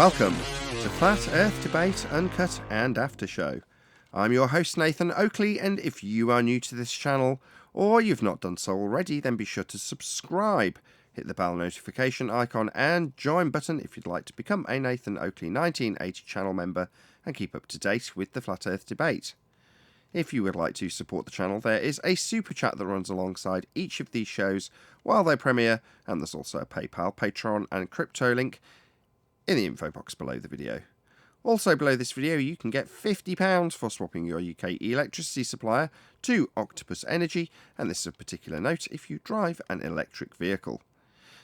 Welcome to Flat Earth Debate Uncut and After Show. I'm your host Nathan Oakley, and if you are new to this channel, or you've not done so already, then be sure to subscribe, hit the bell notification icon and join button if you'd like to become a Nathan Oakley 1980 channel member and keep up to date with the Flat Earth Debate. If you would like to support the channel, there is a super chat that runs alongside each of these shows while they premiere, and there's also a PayPal, Patreon and crypto link in the info box below the video. Also below this video you can get £50 for swapping your UK electricity supplier to Octopus Energy, and this is of particular note if you drive an electric vehicle.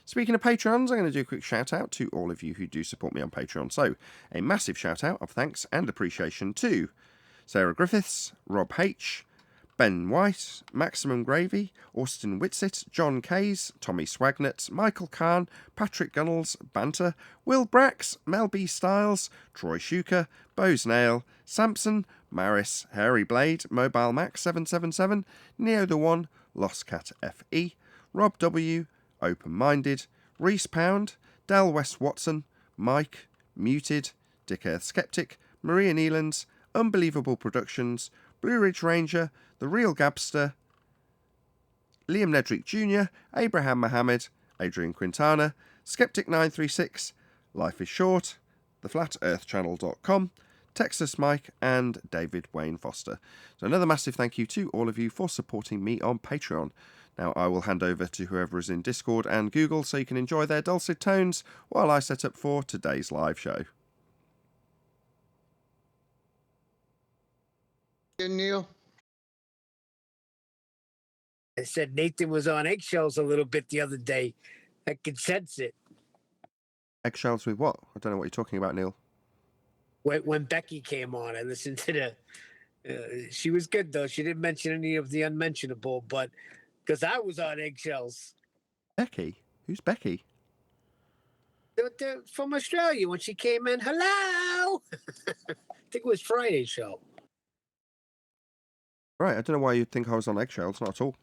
Speaking of Patreons, I'm going to do a quick shout out to all of you who do support me on Patreon. So, a massive shout out of thanks and appreciation to Sarah Griffiths, Rob H, Ben White, Maximum Gravy, Austin Whitsit, John Kays, Tommy Swagnett, Michael Kahn, Patrick Gunnels, Banter, Will Brax, Mel B. Styles, Troy Shuker, Bose Nail, Samson, Maris, Harry Blade, Mobile Max 777, Neo the One, Lost Cat FE, Rob W, Open Minded, Reese Pound, Del West Watson, Mike, Muted, Dick Earth Skeptic, Maria Neelands, Unbelievable Productions, Blue Ridge Ranger, The Real Gabster, Liam Nedrick Jr., Abraham Mohammed, Adrian Quintana, Skeptic936, Life is Short, theflatearthchannel.com, Texas Mike, and David Wayne Foster. So another massive thank you to all of you for supporting me on Patreon. Now I will hand over to whoever is in Discord and Google so you can enjoy their dulcet tones while I set up for today's live show. Neil? I said Nathan was on eggshells a little bit the other day. I could sense it. Eggshells with what? I don't know what you're talking about, Neil. When Becky came on, I listened to the... she was good, though. She didn't mention any of the unmentionable, but because I was on eggshells. Becky? Who's Becky? From Australia, when she came in. Hello! I think it was Friday's show. Right, I don't know why you'd think I was on eggshells, not at all.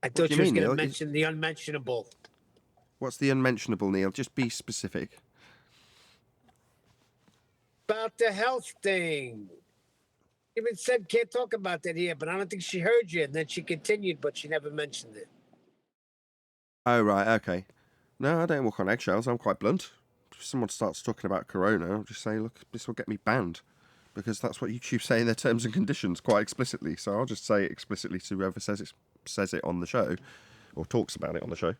I thought you was going to mention the unmentionable. What's the unmentionable, Neil? Just be specific. About the health thing. Even said can't talk about that here, but I don't think she heard you. And then she continued, but she never mentioned it. Oh, right, okay. No, I don't walk on eggshells. I'm quite blunt. If someone starts talking about Corona, I'll just say, look, this will get me banned. Because that's what YouTube say in their terms and conditions quite explicitly. So I'll just say it explicitly to whoever says it on the show, or talks about it on the show.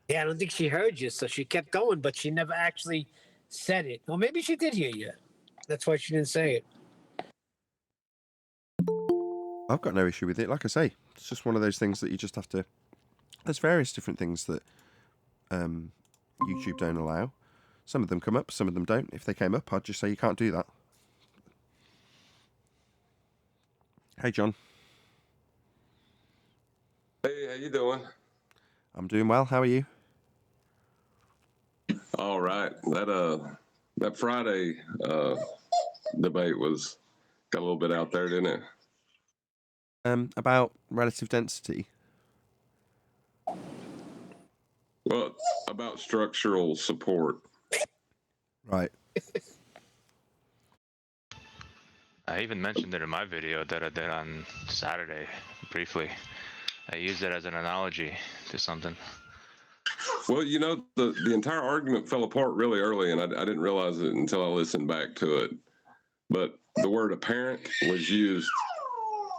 Yeah, I don't think she heard you, so she kept going, but she never actually said it. Or maybe she did hear you. That's why she didn't say it. I've got no issue with it. Like I say, it's just one of those things that you just have to... There's various different things that YouTube don't allow. Some of them come up, some of them don't. If they came up, I'd just say you can't do that. Hey, John. Hey, how you doing? I'm doing well. How are you? All right. That Friday debate got a little bit out there, didn't it? About relative density. Well, about structural support. Right. I even mentioned it in my video that I did on Saturday, briefly. I used it as an analogy to something. Well, you know, the entire argument fell apart really early, and I didn't realize it until I listened back to it. But the word apparent was used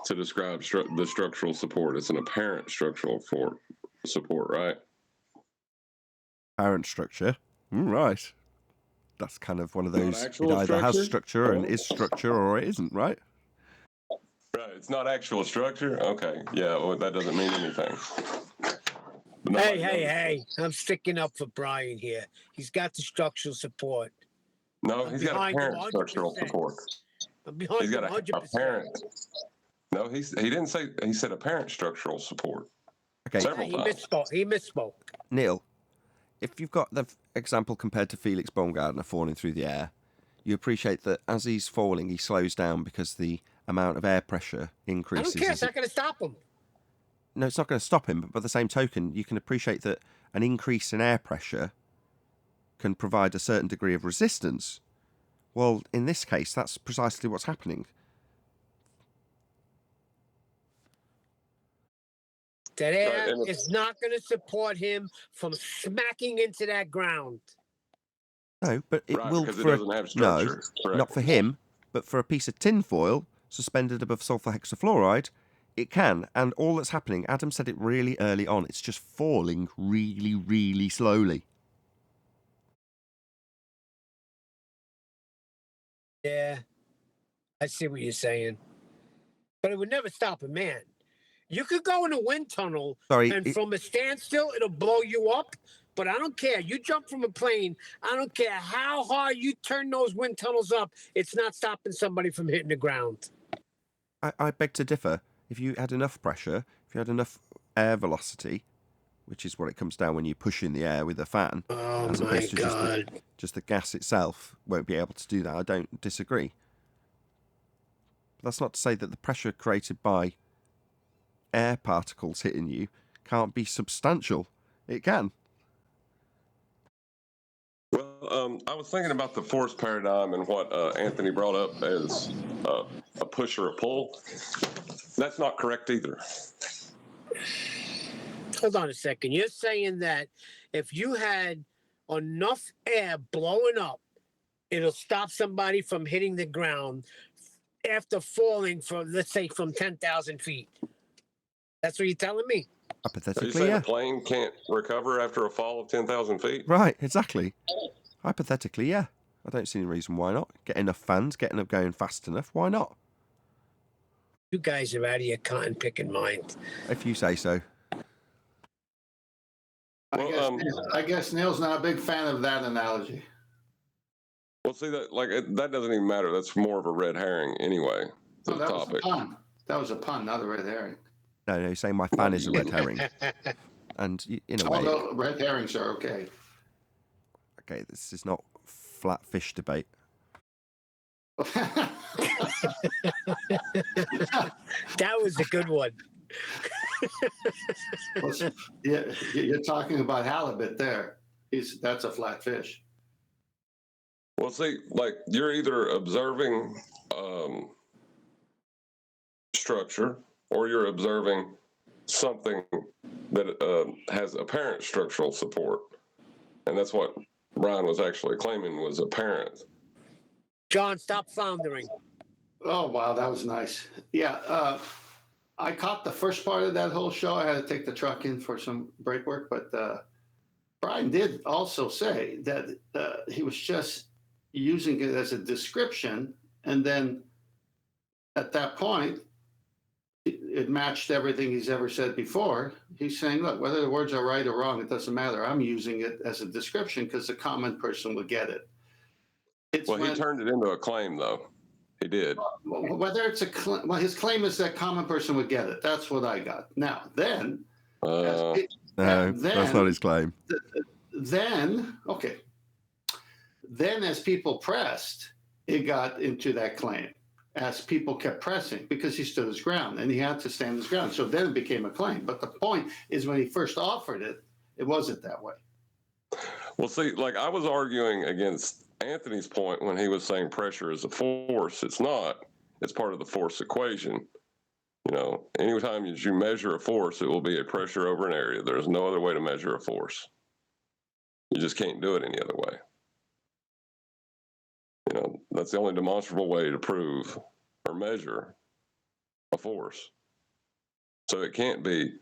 to describe the structural support. It's an apparent structural support, right? Apparent structure. Right. That's kind of one of those, it either structure? has structure and is structure, or it isn't, right? Right, it's not actual structure? Okay, yeah, well, that doesn't mean anything. Hey, I'm sticking up for Brian here. He's got the structural support. No, he's got apparent structural support. I'm behind He's got him 100%. apparent. No, he didn't say, he said apparent structural support. Okay. Several times. He misspoke. Neil, if you've got the example compared to Felix Baumgartner falling through the air, you appreciate that as he's falling, he slows down because the amount of air pressure increases. I don't care. It's not going to stop him. no, it's not going to stop him. But by the same token, you can appreciate that an increase in air pressure can provide a certain degree of resistance. Well, in this case, that's precisely what's happening. That air Right, and is not going to support him from smacking into that ground. No, but it right, will because it for doesn't have structure. Correct. not for him, but for a piece of tin foil suspended above sulfur hexafluoride, it can. And all that's happening, Adam said it really early on, it's just falling really, really slowly. Yeah, I see what you're saying. But it would never stop a man. You could go in a wind tunnel Sorry, and from a standstill, it'll blow you up. But I don't care. You jump from a plane. I don't care how hard you turn those wind tunnels up. It's not stopping somebody from hitting the ground. I beg to differ. If you had enough pressure, if you had enough air velocity, which is what it comes down when you push in the air with a fan, Oh as my opposed to God. just the gas itself won't be able to do that. I don't disagree. But that's not to say that the pressure created by air particles hitting you can't be substantial. It can. Well, I was thinking about the force paradigm and what Anthony brought up as a push or a pull. That's not correct either. Hold on a second. You're saying that if you had enough air blowing up, it'll stop somebody from hitting the ground after falling from, let's say, from 10,000 feet. That's what you're telling me? Are you Hypothetically, saying yeah. a plane can't recover after a fall of 10,000 feet? Right, exactly. Hypothetically, yeah. I don't see any reason why not. Get enough fans, getting up going fast enough, why not? You guys are out of your cotton picking mind. If you say so. I guess Neil's not a big fan of that analogy. Well, see, that doesn't even matter. That's more of a red herring anyway. To Oh, the that was a topic. pun. That was a pun, not a red herring. No, you're saying my fan is a red herring. And in a way, Although red herrings are okay. okay, this is not flat fish debate. That was a good one. Yeah, you're talking about halibut there. That's a flat fish. Well, see, like you're either observing structure or you're observing something that has apparent structural support. And that's what Brian was actually claiming was apparent. John, stop floundering. Oh, wow, that was nice. Yeah, I caught the first part of that whole show. I had to take the truck in for some break work, but Brian did also say that he was just using it as a description, and then at that point, it matched everything he's ever said before. He's saying, look, whether the words are right or wrong, it doesn't matter. I'm using it as a description because the common person will get it. He turned it into a claim, though. He did. Whether it's his claim is that common person would get it. That's what I got. Now, then, No, that's not his claim. Then, okay. Then, as people pressed, it got into that claim. As people kept pressing, because he stood his ground, and he had to stand his ground. So then it became a claim. But the point is, when he first offered it, it wasn't that way. Well, see, like I was arguing against Anthony's point when he was saying pressure is a force. It's not. It's part of the force equation. You know, anytime you measure a force, it will be a pressure over an area. There's no other way to measure a force. You just can't do it any other way. You know, that's the only demonstrable way to prove or measure a force. So it can't be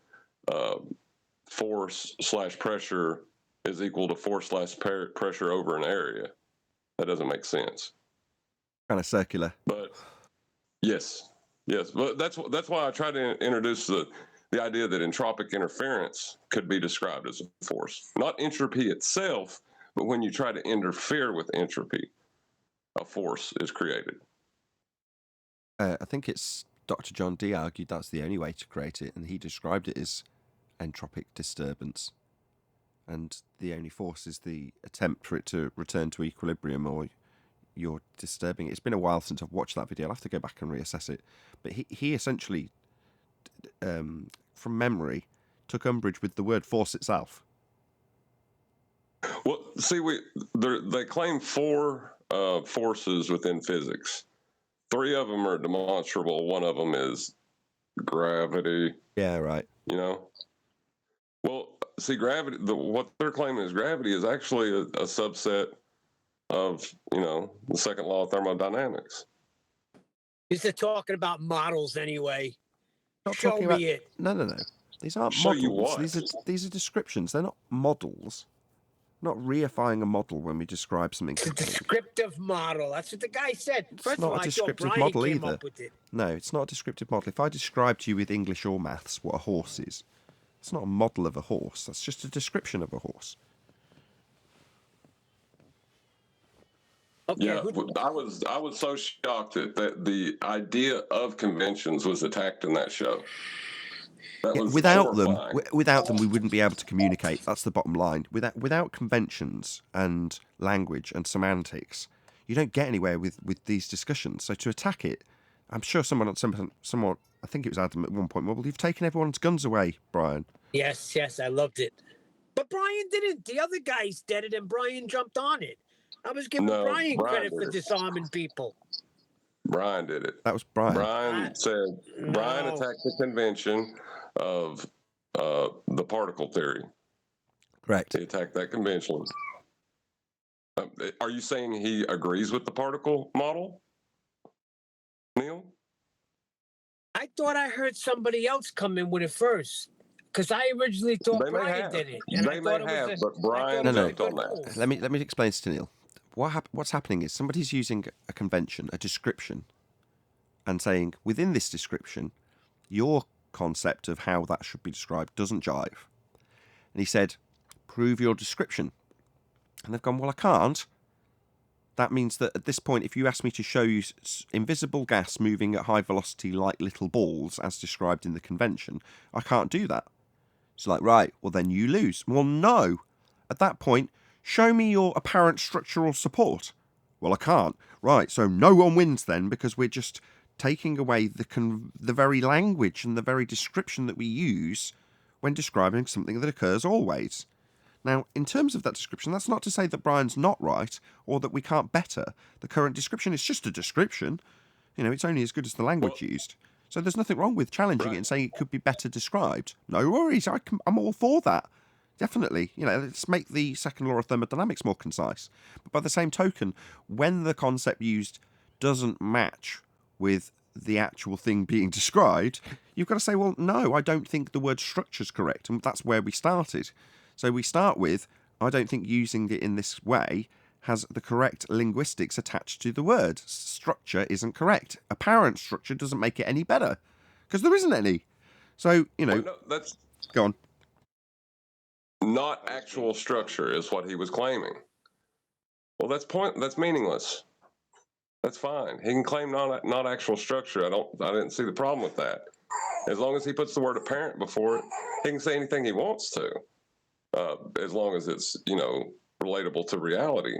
force / pressure is equal to force / pressure over an area. That doesn't make sense. Kind of circular. But yes, but that's why I try to introduce the idea that entropic interference could be described as a force, not entropy itself, but when you try to interfere with entropy, a force is created. I think it's Dr. John Dee argued that's the only way to create it, and he described it as entropic disturbance. And the only force is the attempt for it to return to equilibrium, or you're disturbing it. It's been a while since I've watched that video. I'll have to go back and reassess it. But he essentially from memory, took umbrage with the word force itself. Well, see, they claim 4 forces within physics. 3 of them are demonstrable. One of them is gravity. Yeah, right. You know. Well, see, gravity. What they're claiming is gravity is actually a subset of the second law of thermodynamics. They're talking about models anyway. Not Show talking me about, it. No. These aren't Show you models. what? These are descriptions. They're not models. Not reifying a model when we describe something. It's a descriptive model. That's what the guy said. First of all, not a I thought descriptive Brian model came either. up with it. No, it's not a descriptive model. If I describe to you with English or maths what a horse is, it's not a model of a horse. That's just a description of a horse. Okay, Yeah, I was so shocked that the idea of conventions was attacked in that show. That was Without them, we wouldn't be able to communicate. That's the bottom line. Without conventions and language and semantics, you don't get anywhere with these discussions. So to attack it, I'm sure someone, I think it was Adam at one point. Well, you've taken everyone's guns away, Brian. Yes, I loved it. But Brian didn't. The other guys did it, and Brian jumped on it. I was giving Brian credit for disarming people. Brian did it. That was Brian. Brian attacked the convention of the particle theory. Correct. He attacked that convention. Are you saying he agrees with the particle model, Neil? I thought I heard somebody else come in with it first, because I originally thought Brian did it. And they may have, but Brian jumped on that. Let me explain this to Neil. What's happening is somebody's using a convention, a description, and saying within this description, your concept of how that should be described doesn't jive. And he said, prove your description. And they've gone, well, I can't. That means that at this point, if you ask me to show you invisible gas moving at high velocity like little balls, as described in the convention, I can't do that. It's like, right, well, then you lose. Well, no. At that point, show me your apparent structural support. Well, I can't. Right, so no one wins then, because we're just taking away the very language and the very description that we use when describing something that occurs always. Now, in terms of that description, that's not to say that Brian's not right or that we can't better the current description. It's just a description. It's only as good as the language used. So there's nothing wrong with challenging it and saying it could be better described. No worries. I'm all for that. Definitely. Let's make the second law of thermodynamics more concise. But by the same token, when the concept used doesn't match with the actual thing being described, you've got to say, well, no, I don't think the word structure is correct. And that's where we started. So we start with, I don't think using it in this way has the correct linguistics attached to the word. Structure isn't correct. Apparent structure doesn't make it any better, because there isn't any. So, that's go on. Not actual structure is what he was claiming. Well, that's meaningless. That's fine. He can claim not actual structure. I didn't see the problem with that. As long as he puts the word apparent before it, he can say anything he wants to. As long as it's, relatable to reality,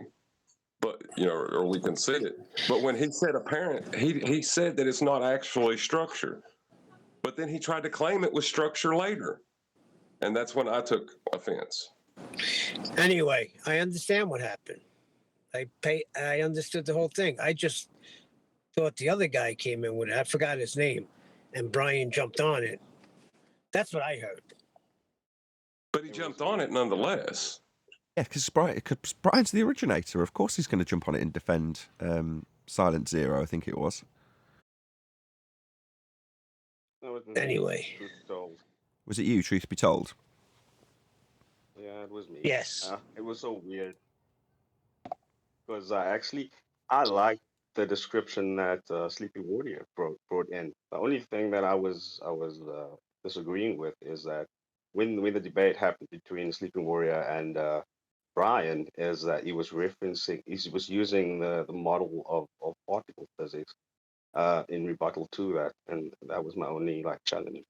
but, or we can see it. But when he said apparent, he said that it's not actually structure, but then he tried to claim it was structure later. And that's when I took offense. Anyway, I understand what happened. I understood the whole thing. I just thought the other guy came in with it. I forgot his name, and Brian jumped on it. That's what I heard. But he jumped on it nonetheless. Yeah, because Brian's the originator. Of course he's going to jump on it and defend Silent Zero, I think it was. Anyway. Was it you, truth be told? Yeah, it was me. Yes. It was so weird. Because I liked the description that Sleepy Warrior brought in. The only thing that I was disagreeing with is that when the debate happened between Sleeping Warrior and Brian, is that he was using the model of particle physics in rebuttal to that, and that was my only challenge.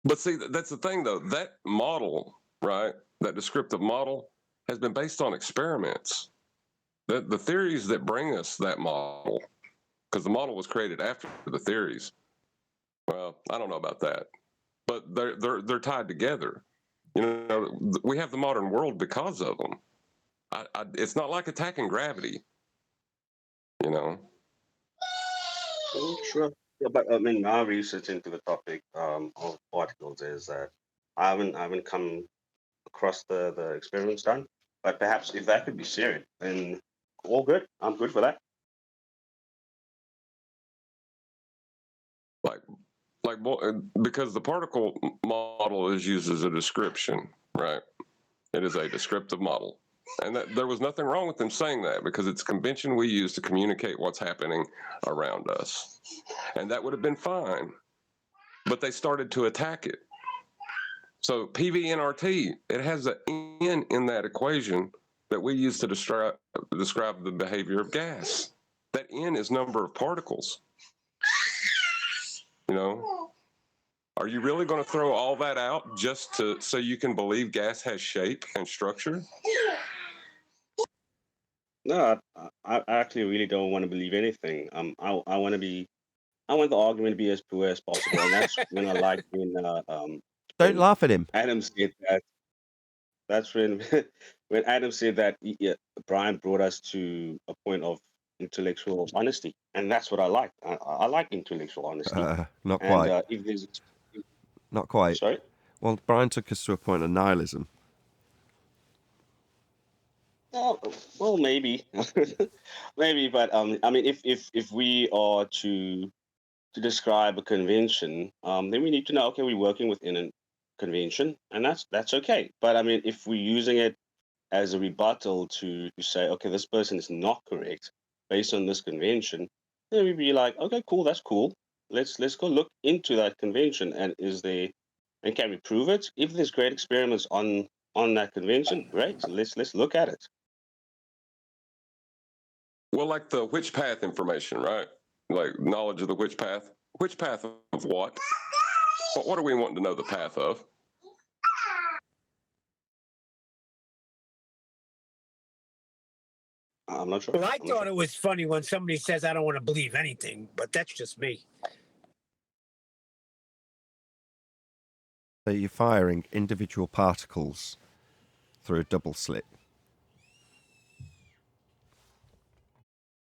But see, that's the thing though. That model, right? That descriptive model has been based on experiments. The theories that bring us that model, because the model was created after the theories. Well, I don't know about that. but they're tied together. You know, we have the modern world because of them. It's not like attacking gravity. You know. Sure. Yeah, but I mean, my research into the topic of particles is that I haven't come across the experiments done. But perhaps if that could be shared, then all good. I'm good for that. like because the particle model is used as a description, right? It is a descriptive model, and that there was nothing wrong with them saying that, because it's convention we use to communicate what's happening around us, and that would have been fine, but they started to attack it. So PV it has an N in that equation that we use to describe the behavior of gas. That N is number of particles. You know, are you really going to throw all that out just so you can believe gas has shape and structure? No, I actually really don't want to believe anything. I want to be. I want the argument to be as pure as possible, and that's when I like Don't when laugh at him. Adam said that. That's when when Adam said that Brian brought us to a point of intellectual honesty, and that's what I like. I like intellectual honesty, Not and quite. if there's Not quite. sorry, Well, Brian took us to a point of nihilism. oh, well, maybe, maybe, but I mean, if we are to describe a convention, then we need to know, okay, we're working within a convention, and that's okay. But I mean, if we're using it as a rebuttal to say, okay, this person is not correct based on this convention, then we'd be like, okay, cool, that's cool. Let's go look into that convention, and can we prove it? If there's great experiments on that convention, great. So let's look at it. Well, like the which path information, right? Like knowledge of the which path. Which path of what? What are we wanting to know the path of? I'm not sure. Well, I I'm not thought sure. it was funny when somebody says, I don't want to believe anything, but that's just me. So you're firing individual particles through a double slit.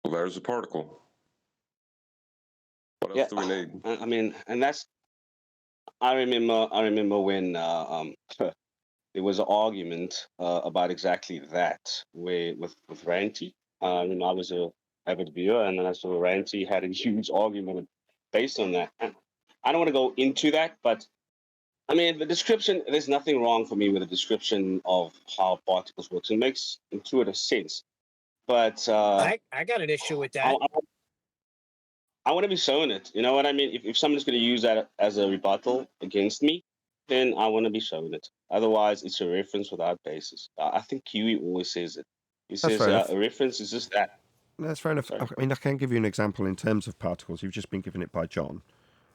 Well, there's a particle. What else Yeah, do we need? I mean, and that's. I remember when there was an argument about exactly that, where with Ranty. I was a avid viewer, and then I saw Ranty had a huge argument based on that. I don't want to go into that, but I mean, the description. There's nothing wrong for me with the description of how particles works. It makes intuitive sense, but I got an issue with I, that. I want to be shown it. You know what I mean? If someone's going to use that as a rebuttal against me, then I want to be shown it. Otherwise, it's a reference without basis. I think Kiwi always says it. He That's says fair enough. a reference is just that. That's fair enough. Sorry. I mean, I can give you an example in terms of particles. You've just been given it by John,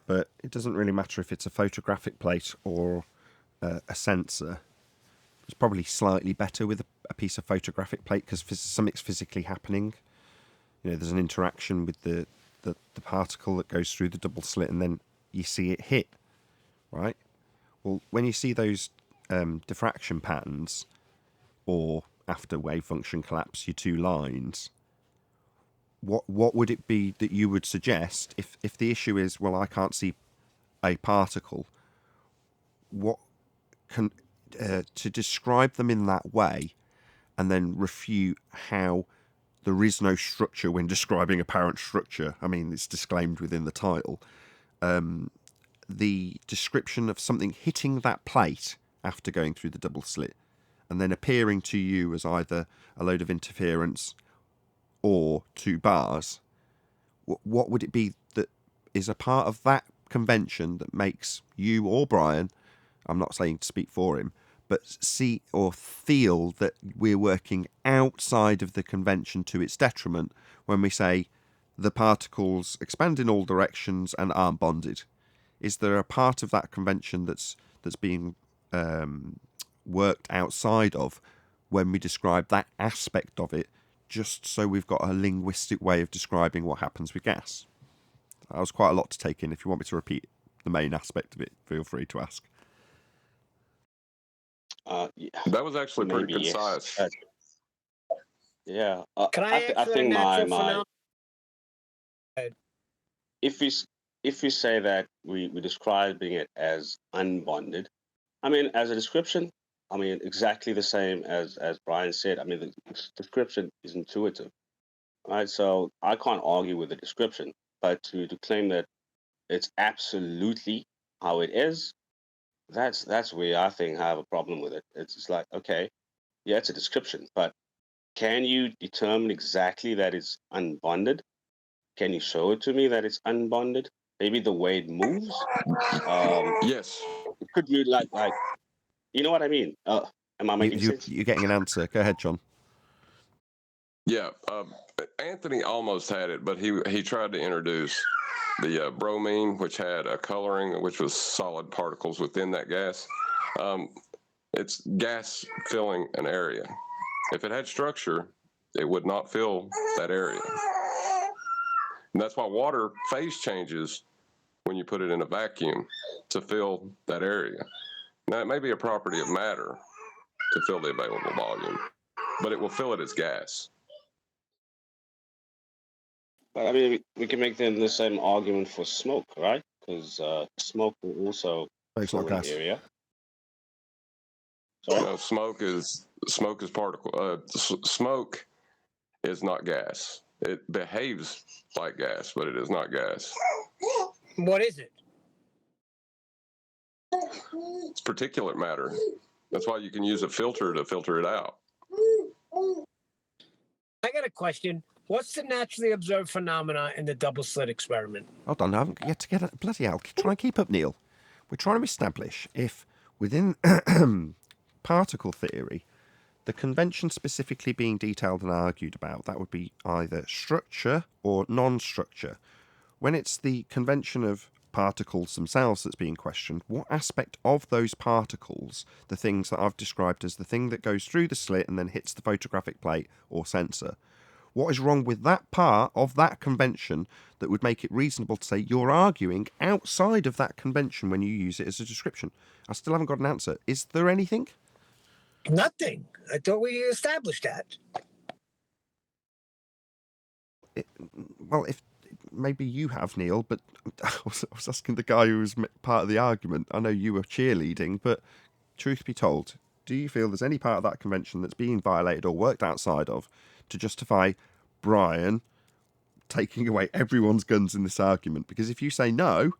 but it doesn't really matter if it's a photographic plate or a sensor. It's probably slightly better with a piece of photographic plate because something's physically happening. You know, there's an interaction with the particle that goes through the double slit, and then you see it hit, right? Well, when you see those diffraction patterns, or after wave function collapse, your two lines, what would it be that you would suggest if the issue is, well, I can't see a particle? What can to describe them in that way, and then refute how there is no structure when describing apparent structure. I mean, it's disclaimed within the title. The description of something hitting that plate after going through the double slit and then appearing to you as either a load of interference or two bars, what would it be that is a part of that convention that makes you or Brian, I'm not saying to speak for him, but see or feel that we're working outside of the convention to its detriment when we say the particles expand in all directions and aren't bonded? Is there a part of that convention that's being worked outside of when we describe that aspect of it, just so we've got a linguistic way of describing what happens with gas? That was quite a lot to take in. If you want me to repeat the main aspect of it, feel free to ask. Yeah, That was actually pretty maybe yes. concise. Yeah, Can I I answer think the natural my phenomenon? if we say that we describing it as unbonded, I mean, as a description, I mean, exactly the same as Brian said. I mean, the description is intuitive, right? So I can't argue with the description, but to claim that it's absolutely how it is, that's where I think I have a problem with it. It's just like, okay, yeah, it's a description, but can you determine exactly that it's unbonded? Can you show it to me that it's unbonded? Maybe the way it moves. Yes. It could be like you know what I mean? Am I making sense? You're getting an answer. Go ahead, John. Yeah. Anthony almost had it, but he tried to introduce the bromine, which had a coloring, which was solid particles within that gas. It's gas filling an area. If it had structure, it would not fill that area. And that's why water phase changes when you put it in a vacuum to fill that area. Now, it may be a property of matter to fill the available volume, but it will fill it as gas. But I mean, we can make then the same argument for smoke, right? Because smoke will also It's not fill an gas. area. Sorry? No, smoke is particle. Smoke is not gas. It behaves like gas, but it is not gas. What is it? It's particulate matter. That's why you can use a filter to filter it out. I got a question. What's the naturally observed phenomena in the double slit experiment? Hold on, I haven't yet to get it. Bloody hell. Try and keep up, Neil. We're trying to establish if within particle theory, the convention specifically being detailed and argued about, that would be either structure or non-structure. When it's the convention of particles themselves that's being questioned, what aspect of those particles, the things that I've described as the thing that goes through the slit and then hits the photographic plate or sensor, what is wrong with that part of that convention that would make it reasonable to say you're arguing outside of that convention when you use it as a description? I still haven't got an answer. Is there anything? Nothing. I thought we established that. Well, if maybe you have, Neil, but I was asking the guy who was part of the argument. I know you were cheerleading, but truth be told, do you feel there's any part of that convention that's being violated or worked outside of to justify Brian taking away everyone's guns in this argument? Because if you say no,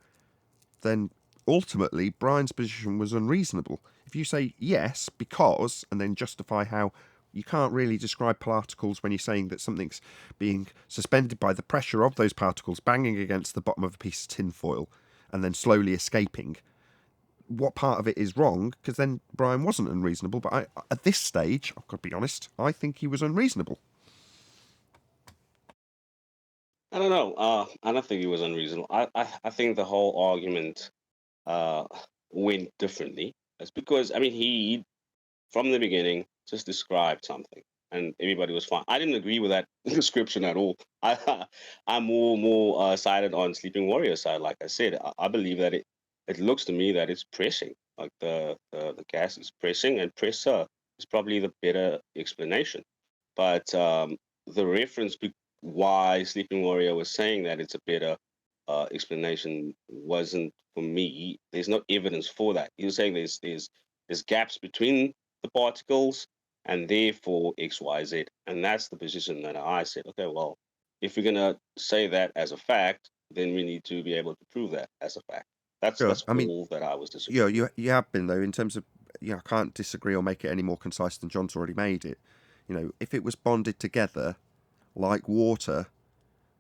then ultimately Brian's position was unreasonable. If you say yes, because, and then justify how you can't really describe particles when you're saying that something's being suspended by the pressure of those particles banging against the bottom of a piece of tin foil and then slowly escaping, what part of it is wrong? Because then Brian wasn't unreasonable, but at this stage, I've got to be honest, I think he was unreasonable. I don't know. I don't think it was unreasonable. I think the whole argument went differently. It's because I mean he from the beginning just described something and everybody was fine. I didn't agree with that description at all. I'm more sided on Sleeping Warrior side. Like I said, I believe that it looks to me that it's pressing. Like the gas is pressing, and pressure is probably the better explanation. But the reference why Sleeping Warrior was saying that it's a better explanation wasn't for me. There's no evidence for that. He was saying there's gaps between the particles, and therefore X, Y, Z. And that's the position that I said, okay, well, if we're gonna say that as a fact, then we need to be able to prove that as a fact. That's Sure. that's I mean, all that I was disagreeing. you have been, though, in terms of, I can't disagree or make it any more concise than John's already made it. If it was bonded together like water,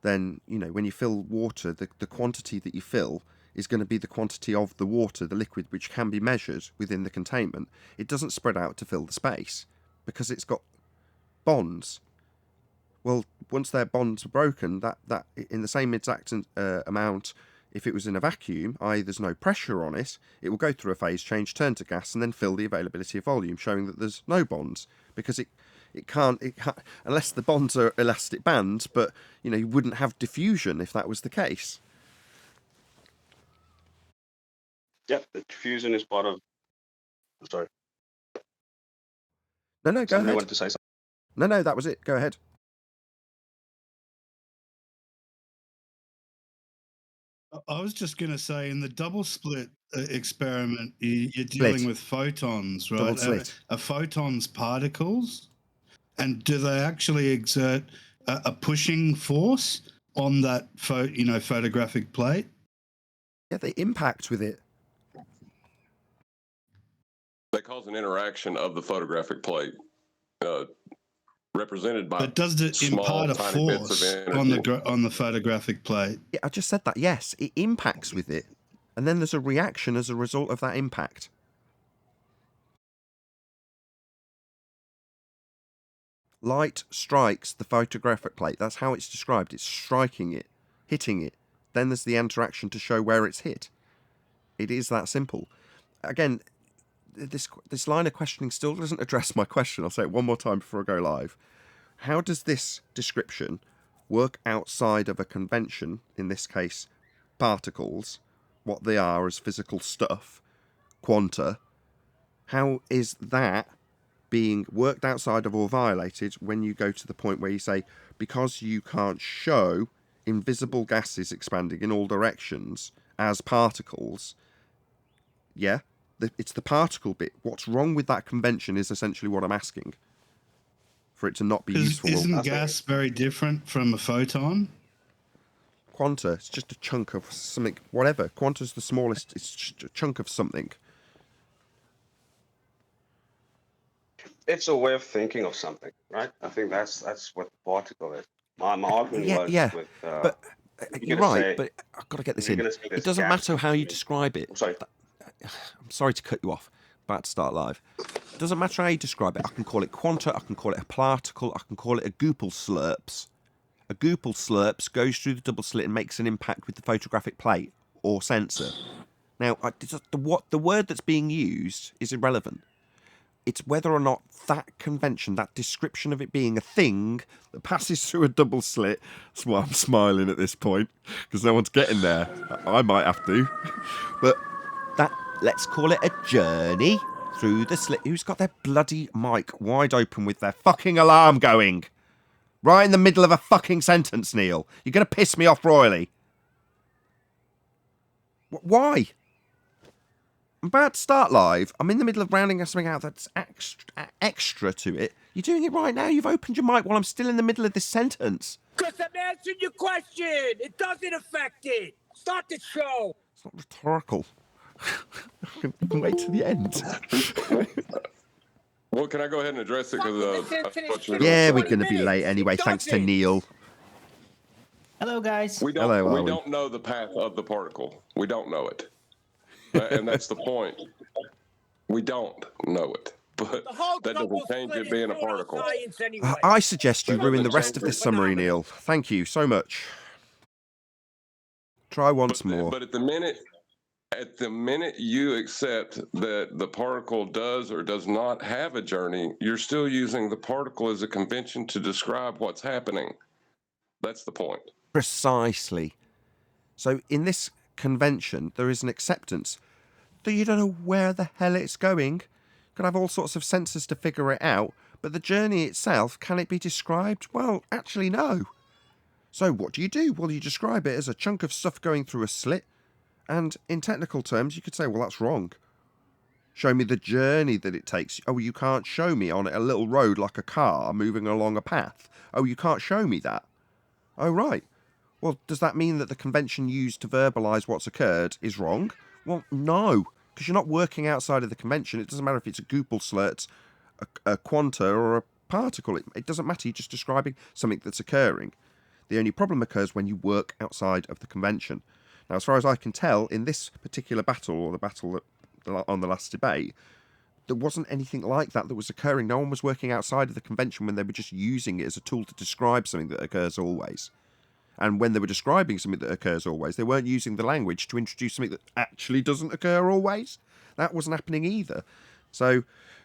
then, when you fill water, the quantity that you fill is going to be the quantity of the water, the liquid, which can be measured within the containment. It doesn't spread out to fill the space because it's got bonds. Well, once their bonds are broken, that in the same exact amount, if it was in a vacuum, i.e. there's no pressure on it, it will go through a phase change, turn to gas, and then fill the availability of volume, showing that there's no bonds, because it can't, unless the bonds are elastic bands, but, you wouldn't have diffusion if that was the case. Yeah, the fusion is part of. I'm sorry. No, go Somebody ahead. wanted to say something. No, that was it. Go ahead. I was just going to say, in the double slit experiment, you're dealing Slit. with photons, right? Double slit. Are photons particles? And do they actually exert a pushing force on that, photographic plate? Yeah, they impact with it. They cause an interaction of the photographic plate, represented by But does it small, impart a tiny bits of force energy. on the photographic plate? Yeah, I just said that. Yes, it impacts with it. And then there's a reaction as a result of that impact. Light strikes the photographic plate. That's how it's described. It's striking it, hitting it. Then there's the interaction to show where it's hit. It is that simple. Again, this line of questioning still doesn't address my question. I'll say it one more time before I go live. How does this description work outside of a convention, in this case, particles, what they are as physical stuff, quanta? How is that being worked outside of or violated when you go to the point where you say, because you can't show invisible gases expanding in all directions as particles, yeah, it's the particle bit. What's wrong with that convention is essentially what I'm asking. For it to not be useful. Isn't gas very different from a photon? Quanta, it's just a chunk of something, whatever. Quanta's the smallest, it's just a chunk of something. It's a way of thinking of something, right? I think that's what the particle is. My argument was with. But you're right, but I've got to get this in. It doesn't matter how you describe it. I'm sorry. I'm sorry to cut you off. About to start live. It doesn't matter how you describe it. I can call it quanta, I can call it a particle, I can call it a goopal slurps. A goopal slurps goes through the double slit and makes an impact with the photographic plate or sensor. Now, the word that's being used is irrelevant. It's whether or not that convention, that description of it being a thing that passes through a double slit. That's why I'm smiling at this point, because no one's getting there. I might have to. But that, let's call it a journey through the slit. Who's got their bloody mic wide open with their fucking alarm going? Right in the middle of a fucking sentence, Neil. You're going to piss me off royally. Why? I'm about to start live. I'm in the middle of rounding something out that's extra to it. You're doing it right now. You've opened your mic while I'm still in the middle of this sentence. Because I'm answering your question. It doesn't affect it. Start the show. It's not rhetorical. You can wait till the end. Well, can I go ahead and address it? Yeah, we're going to be late anyway, thanks to Neil. Hello, guys. We don't know the path of the particle. We don't know it. And that's the point. We don't know it. But that doesn't change it being a particle. I suggest you ruin the rest of this summary, Neil. Thank you so much. Try once more. But at the minute you accept that the particle does or does not have a journey, you're still using the particle as a convention to describe what's happening. That's the point. Precisely. So in this convention, there is an acceptance that you don't know where the hell it's going. You can have all sorts of sensors to figure it out, but the journey itself, can it be described? Well, actually, no. So what do? Well, you describe it as a chunk of stuff going through a slit, and in technical terms, you could say, well, that's wrong. Show me the journey that it takes. Oh, you can't show me on a little road like a car moving along a path. Oh, you can't show me that. Oh, right. Well, does that mean that the convention used to verbalise what's occurred is wrong? Well, no, because you're not working outside of the convention. It doesn't matter if it's a goopal slurts, a quanta, or a particle. It doesn't matter. You're just describing something that's occurring. The only problem occurs when you work outside of the convention. Now, as far as I can tell, in this particular battle, or the battle on the last debate, there wasn't anything like that was occurring. No one was working outside of the convention when they were just using it as a tool to describe something that occurs always. And when they were describing something that occurs always, they weren't using the language to introduce something that actually doesn't occur always. That wasn't happening either. So,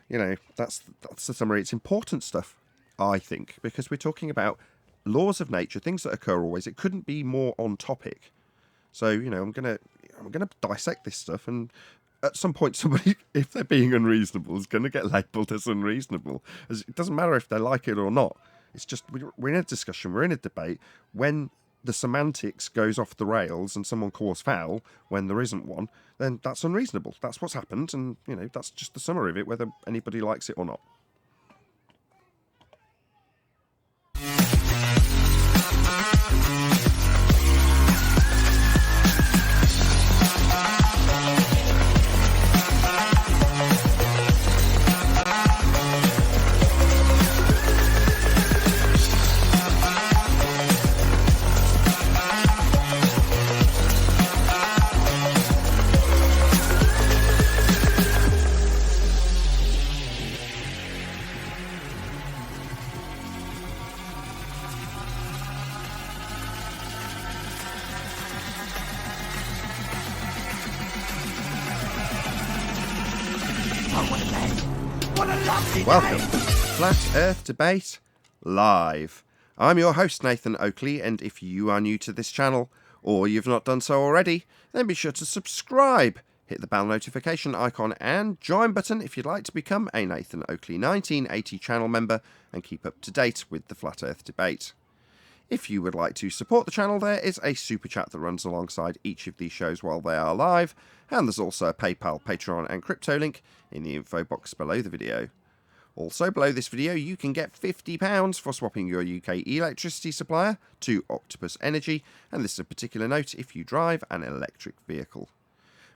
that's the summary. It's important stuff, I think, because we're talking about laws of nature, things that occur always. It couldn't be more on topic. So, I'm going to we're going to dissect this stuff, and at some point somebody, if they're being unreasonable, is going to get labelled as unreasonable. It doesn't matter if they like it or not. It's just we're in a discussion, we're in a debate. When the semantics goes off the rails and someone calls foul when there isn't one, then that's unreasonable. That's what's happened, and that's just the summary of it, whether anybody likes it or not. Welcome to Flat Earth Debate Live. I'm your host, Nathan Oakley, and if you are new to this channel, or you've not done so already, then be sure to subscribe, hit the bell notification icon and join button if you'd like to become a Nathan Oakley 1980 channel member and keep up to date with the Flat Earth Debate. If you would like to support the channel, there is a super chat that runs alongside each of these shows while they are live, and there's also a PayPal, Patreon and crypto link in the info box below the video. Also, below this video, you can get £50 for swapping your UK electricity supplier to Octopus Energy, and this is a particular note if you drive an electric vehicle.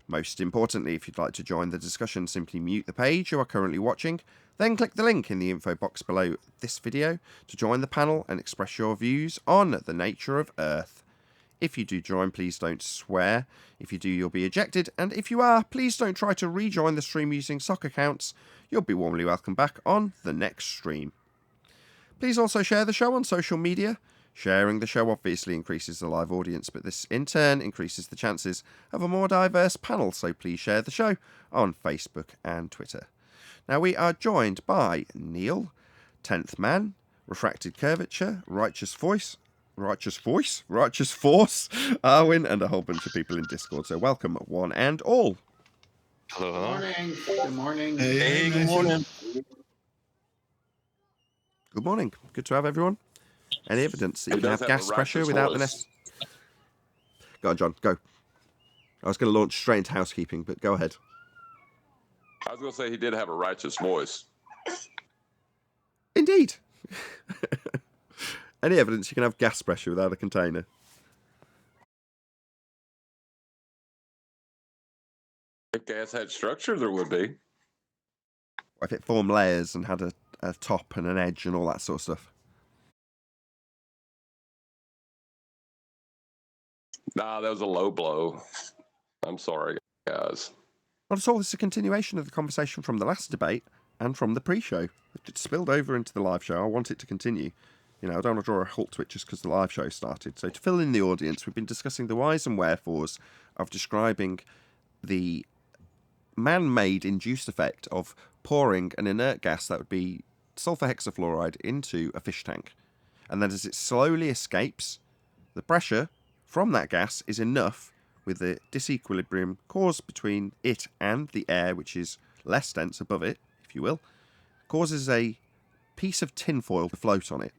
Most importantly, if you'd like to join the discussion, simply mute the page you are currently watching, then click the link in the info box below this video to join the panel and express your views on the nature of Earth. If you do join, please don't swear. If you do, you'll be ejected, and if you are, please don't try to rejoin the stream using sock accounts. You'll be warmly welcome back on the next stream. Please also share the show on social media. Sharing the show obviously increases the live audience, but this in turn increases the chances of a more diverse panel, so please share the show on Facebook and Twitter. Now we are joined by Neil, 10th Man, Refracted Curvature, Righteous Force, Arwin, and a whole bunch of people in Discord. So welcome, one and all. Hello, Good hello. morning. Good morning. Hey, Good morning. Good morning. Good to have everyone. Any evidence that He you can does have have a gas pressure righteous without the voice. Go on, John. Go. I was going to launch straight into housekeeping, but go ahead. I was going to say he did have a righteous voice. Indeed. Any evidence you can have gas pressure without a container? If gas had structure, there would be. Or if it formed layers and had a top and an edge and all that sort of stuff? Nah, that was a low blow. I'm sorry, guys. Not at all. This is a continuation of the conversation from the last debate and from the pre-show. It spilled over into the live show. I want it to continue. I don't want to draw a halt to it just because the live show started. So to fill in the audience, we've been discussing the whys and wherefores of describing the man-made induced effect of pouring an inert gas, that would be sulfur hexafluoride, into a fish tank. And then as it slowly escapes, the pressure from that gas is enough, with the disequilibrium caused between it and the air, which is less dense above it, if you will, causes a piece of tinfoil to float on it.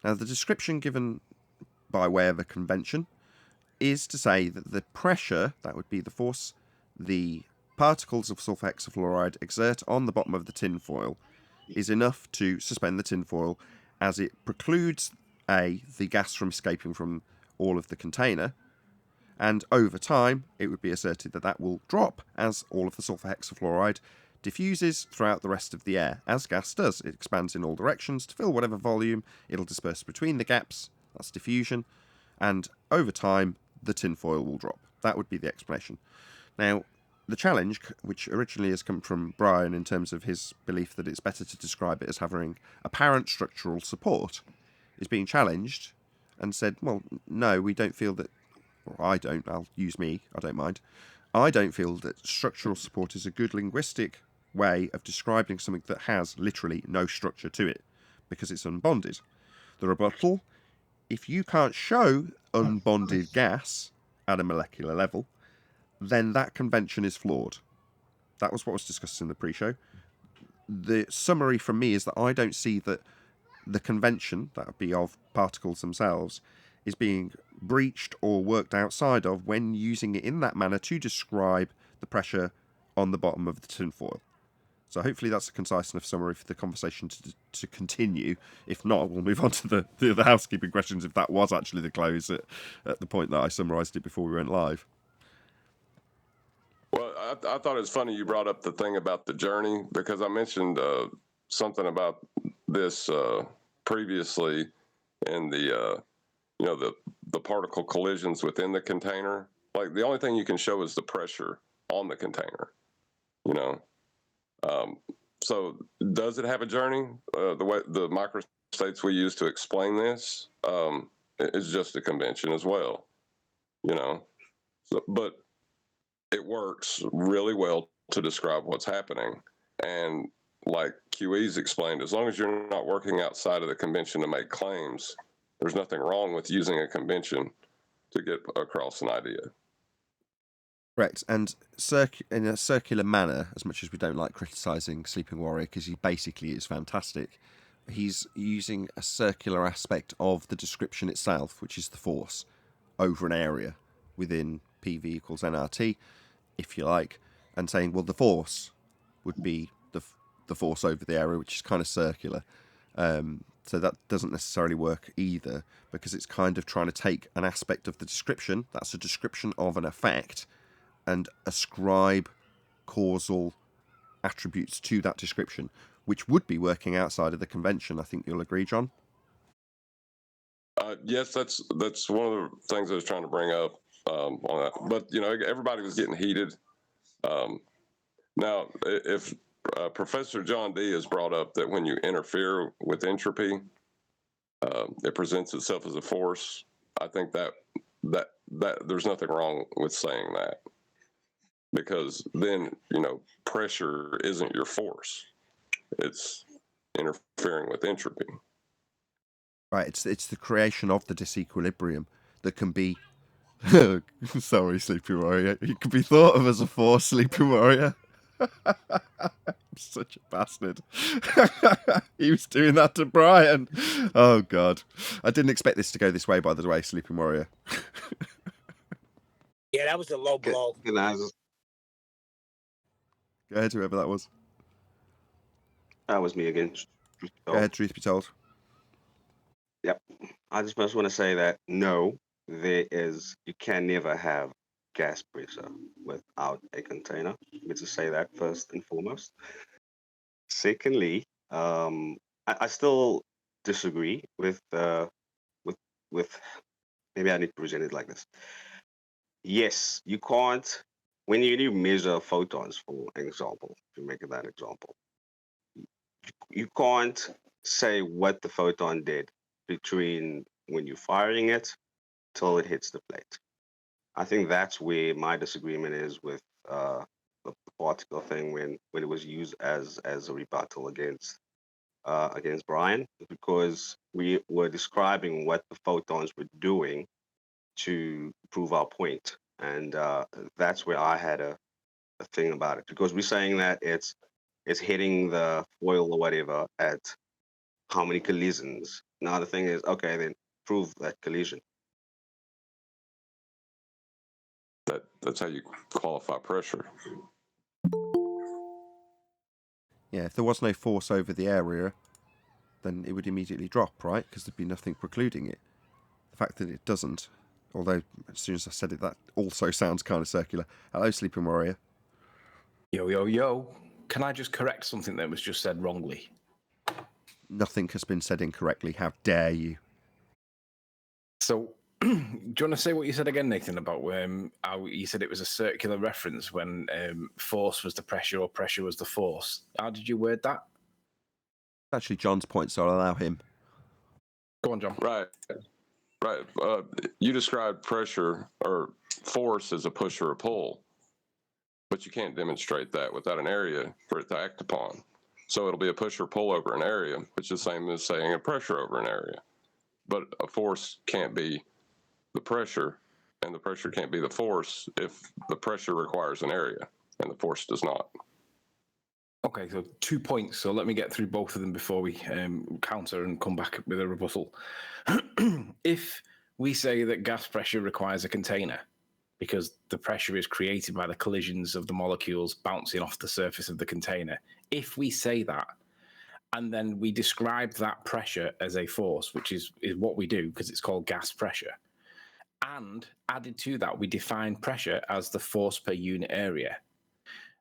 Now, the description given by way of a convention is to say that the pressure, that would be the force the particles of sulfur hexafluoride exert on the bottom of the tinfoil, is enough to suspend the tinfoil as it precludes the gas from escaping from all of the container, and over time it would be asserted that that will drop as all of the sulfur hexafluoride diffuses throughout the rest of the air, as gas does. It expands in all directions to fill whatever volume it'll disperse between the gaps, that's diffusion, and over time the tinfoil will drop. That would be the explanation. Now, the challenge, which originally has come from Brian in terms of his belief that it's better to describe it as having apparent structural support, is being challenged and said, well, no, we don't feel that, or I don't, I'll use me, I don't mind. I don't feel that structural support is a good linguistic way of describing something that has literally no structure to it, because it's unbonded. The rebuttal, if you can't show unbonded gas at a molecular level, then that convention is flawed. That was what was discussed in the pre-show. The summary from me is that I don't see that the convention, that would be of particles themselves, is being breached or worked outside of when using it in that manner to describe the pressure on the bottom of the tinfoil. So hopefully that's a concise enough summary for the conversation to continue. If not, we'll move on to the housekeeping questions if that was actually the close at the point that I summarised it before we went live. Well, I thought it was funny you brought up the thing about the journey, because I mentioned something about this previously in the the particle collisions within the container. Like, the only thing you can show is the pressure on the container, you know. So does it have a journey? The way the microstates we use to explain this is just a convention as well, you know. So, but it works really well to describe what's happening. And like QE's explained, as long as you're not working outside of the convention to make claims, there's nothing wrong with using a convention to get across an idea. Correct. And in a circular manner, as much as we don't like criticising Sleeping Warrior, because he basically is fantastic, he's using a circular aspect of the description itself, which is the force, over an area within PV equals nRT, if you like, and saying, well, the force would be the force over the area, which is kind of circular. So that doesn't necessarily work either, because it's kind of trying to take an aspect of the description, that's a description of an effect, and ascribe causal attributes to that description, which would be working outside of the convention. I think you'll agree, John? Yes, that's one of the things I was trying to bring up on that. But, you know, everybody was getting heated. Now, if Professor John D. has brought up that when you interfere with entropy, it presents itself as a force, I think that there's nothing wrong with saying that. Because then, you know, pressure isn't your force. It's interfering with entropy. Right, it's the creation of the disequilibrium that can be... Sorry, Sleepy Warrior. It can be thought of as a force, Sleepy Warrior. I'm such a bastard. He was doing that to Brian. Oh, God. I didn't expect this to go this way, by the way, Sleepy Warrior. Yeah, that was a low blow. Can I just, Go ahead, whoever that was. that was me again. Go ahead, truth be told. Yep. I just want to say that no, you can never have gas pressure without a container. Let me just say that first and foremost. Secondly, I still disagree with maybe I need to present it like this. Yes, you can't, when you measure photons, for example, if you make that example, you can't say what the photon did between when you're firing it till it hits the plate. I think that's where my disagreement is with the particle thing when it was used as a rebuttal against Brian, because we were describing what the photons were doing to prove our point, and that's where I had a thing about it, because we're saying that it's hitting the foil or whatever at how many collisions. Now the thing is, okay, then prove that collision. That's how you qualify pressure. Yeah, if there was no force over the area, then it would immediately drop, right? Because there'd be nothing precluding it. The fact that it doesn't, although as soon as I said it, that also sounds kind of circular. Hello, Sleeping Warrior. Yo, yo, yo. Can I just correct something that was just said wrongly? Nothing has been said incorrectly. How dare you? So, do you want to say what you said again, Nathan, about how you said it was a circular reference when force was the pressure or pressure was the force? How did you word that? Actually, John's point, so I'll allow him. Go on, John. Right. You described pressure or force as a push or a pull, but you can't demonstrate that without an area for it to act upon. So it'll be a push or pull over an area, which is the same as saying a pressure over an area. But a force can't be the pressure and the pressure can't be the force if the pressure requires an area and the force does not. Okay, so 2 points. So let me get through both of them before we counter and come back with a rebuttal. If we say that gas pressure requires a container because the pressure is created by the collisions of the molecules bouncing off the surface of the container, if we say that, and then we describe that pressure as a force, which is what we do because it's called gas pressure, and added to that, we define pressure as the force per unit area,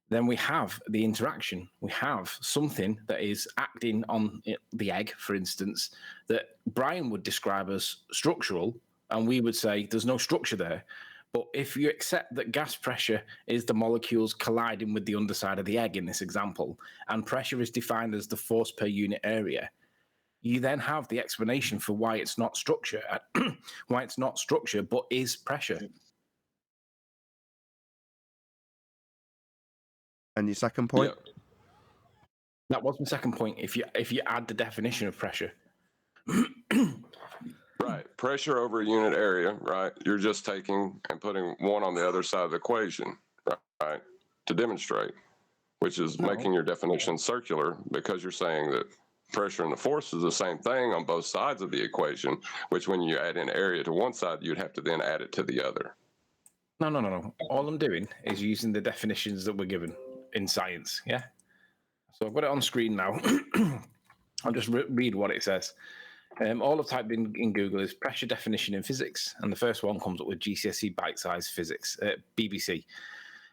then we have the interaction. We have something that is acting on the egg, for instance, that Brian would describe as structural, and we would say there's no structure there. But if you accept that gas pressure is the molecules colliding with the underside of the egg in this example, and pressure is defined as the force per unit area, you then have the explanation for why it's not structure, but is pressure. And your second point? Yeah. That was my second point. If you add the definition of pressure. Right. Pressure over a unit area, right? You're just taking and putting one on the other side of the equation, right? To demonstrate, which is making your definition circular because you're saying that pressure and the force is the same thing on both sides of the equation, which when you add in area to one side, you'd have to then add it to the other. No. All I'm doing is using the definitions that we're given in science, yeah? So I've got it on screen now. I'll just read what it says. All I've typed in Google is pressure definition in physics, and the first one comes up with GCSE bite-sized physics, BBC.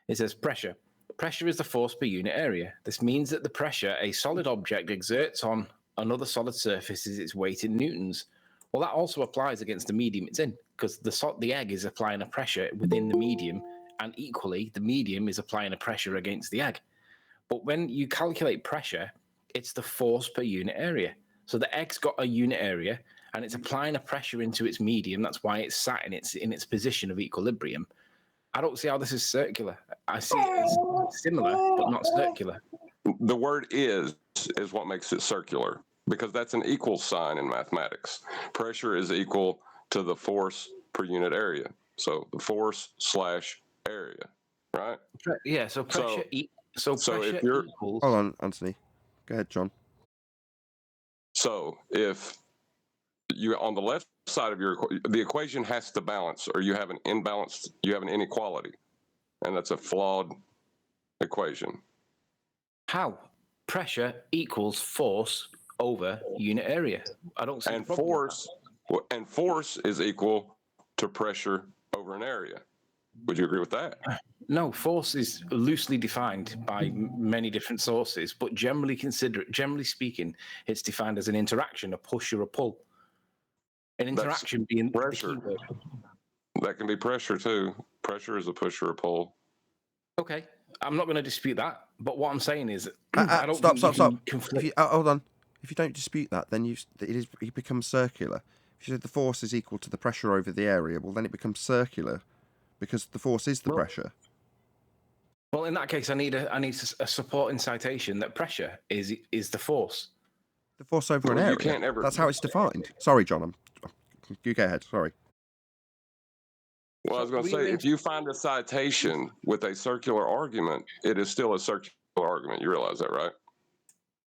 It says pressure. Pressure is the force per unit area. This means that the pressure a solid object exerts on another solid surface is its weight in newtons. Well, that also applies against the medium it's in, because the egg is applying a pressure within the medium, and equally, the medium is applying a pressure against the egg. But when you calculate pressure, it's the force per unit area. So the egg's got a unit area, and it's applying a pressure into its medium. That's why it's sat in its position of equilibrium. I don't see how this is circular. I see it as similar, but not circular. The word is what makes it circular, because that's an equal sign in mathematics. Pressure is equal to the force per unit area. So the force / area, right? Yeah, so pressure pressure if you're equals... Hold on, Anthony. Go ahead, John. So if you on the left side of the equation has to balance, or you have an inequality, and that's a flawed equation. How? Pressure equals force over unit area. I don't see and force is equal to pressure over an area. Would you agree with that? No, force is loosely defined by many different sources, but generally speaking, it's defined as an interaction, a push or a pull. An interaction being pressure. The key word. That can be pressure too. Pressure is a push or a pull. Okay, I'm not going to dispute that, but what I'm saying is, I don't stop. Hold on. If you don't dispute that, then it becomes circular. If you say the force is equal to the pressure over the area, well, then it becomes circular because the force is the pressure. Well, in that case, I need a supporting citation that pressure is the force. The force over an area. That's how it's defined. Sorry, John. You go ahead. Sorry. Well, I was going to say, if you find a citation with a circular argument, it is still a circular argument. You realize that, right?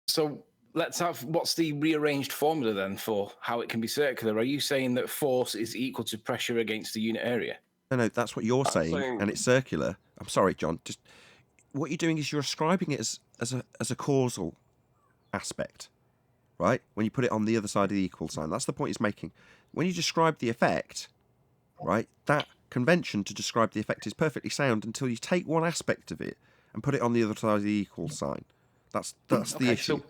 So what's the rearranged formula then for how it can be circular? Are you saying that force is equal to pressure against the unit area? No, that's what you're saying, and it's circular. I'm sorry, John. Just what you're doing is you're ascribing it as a causal aspect, right? When you put it on the other side of the equal sign, that's the point he's making. When you describe the effect, right, that convention to describe the effect is perfectly sound until you take one aspect of it and put it on the other side of the equal sign. That's the issue.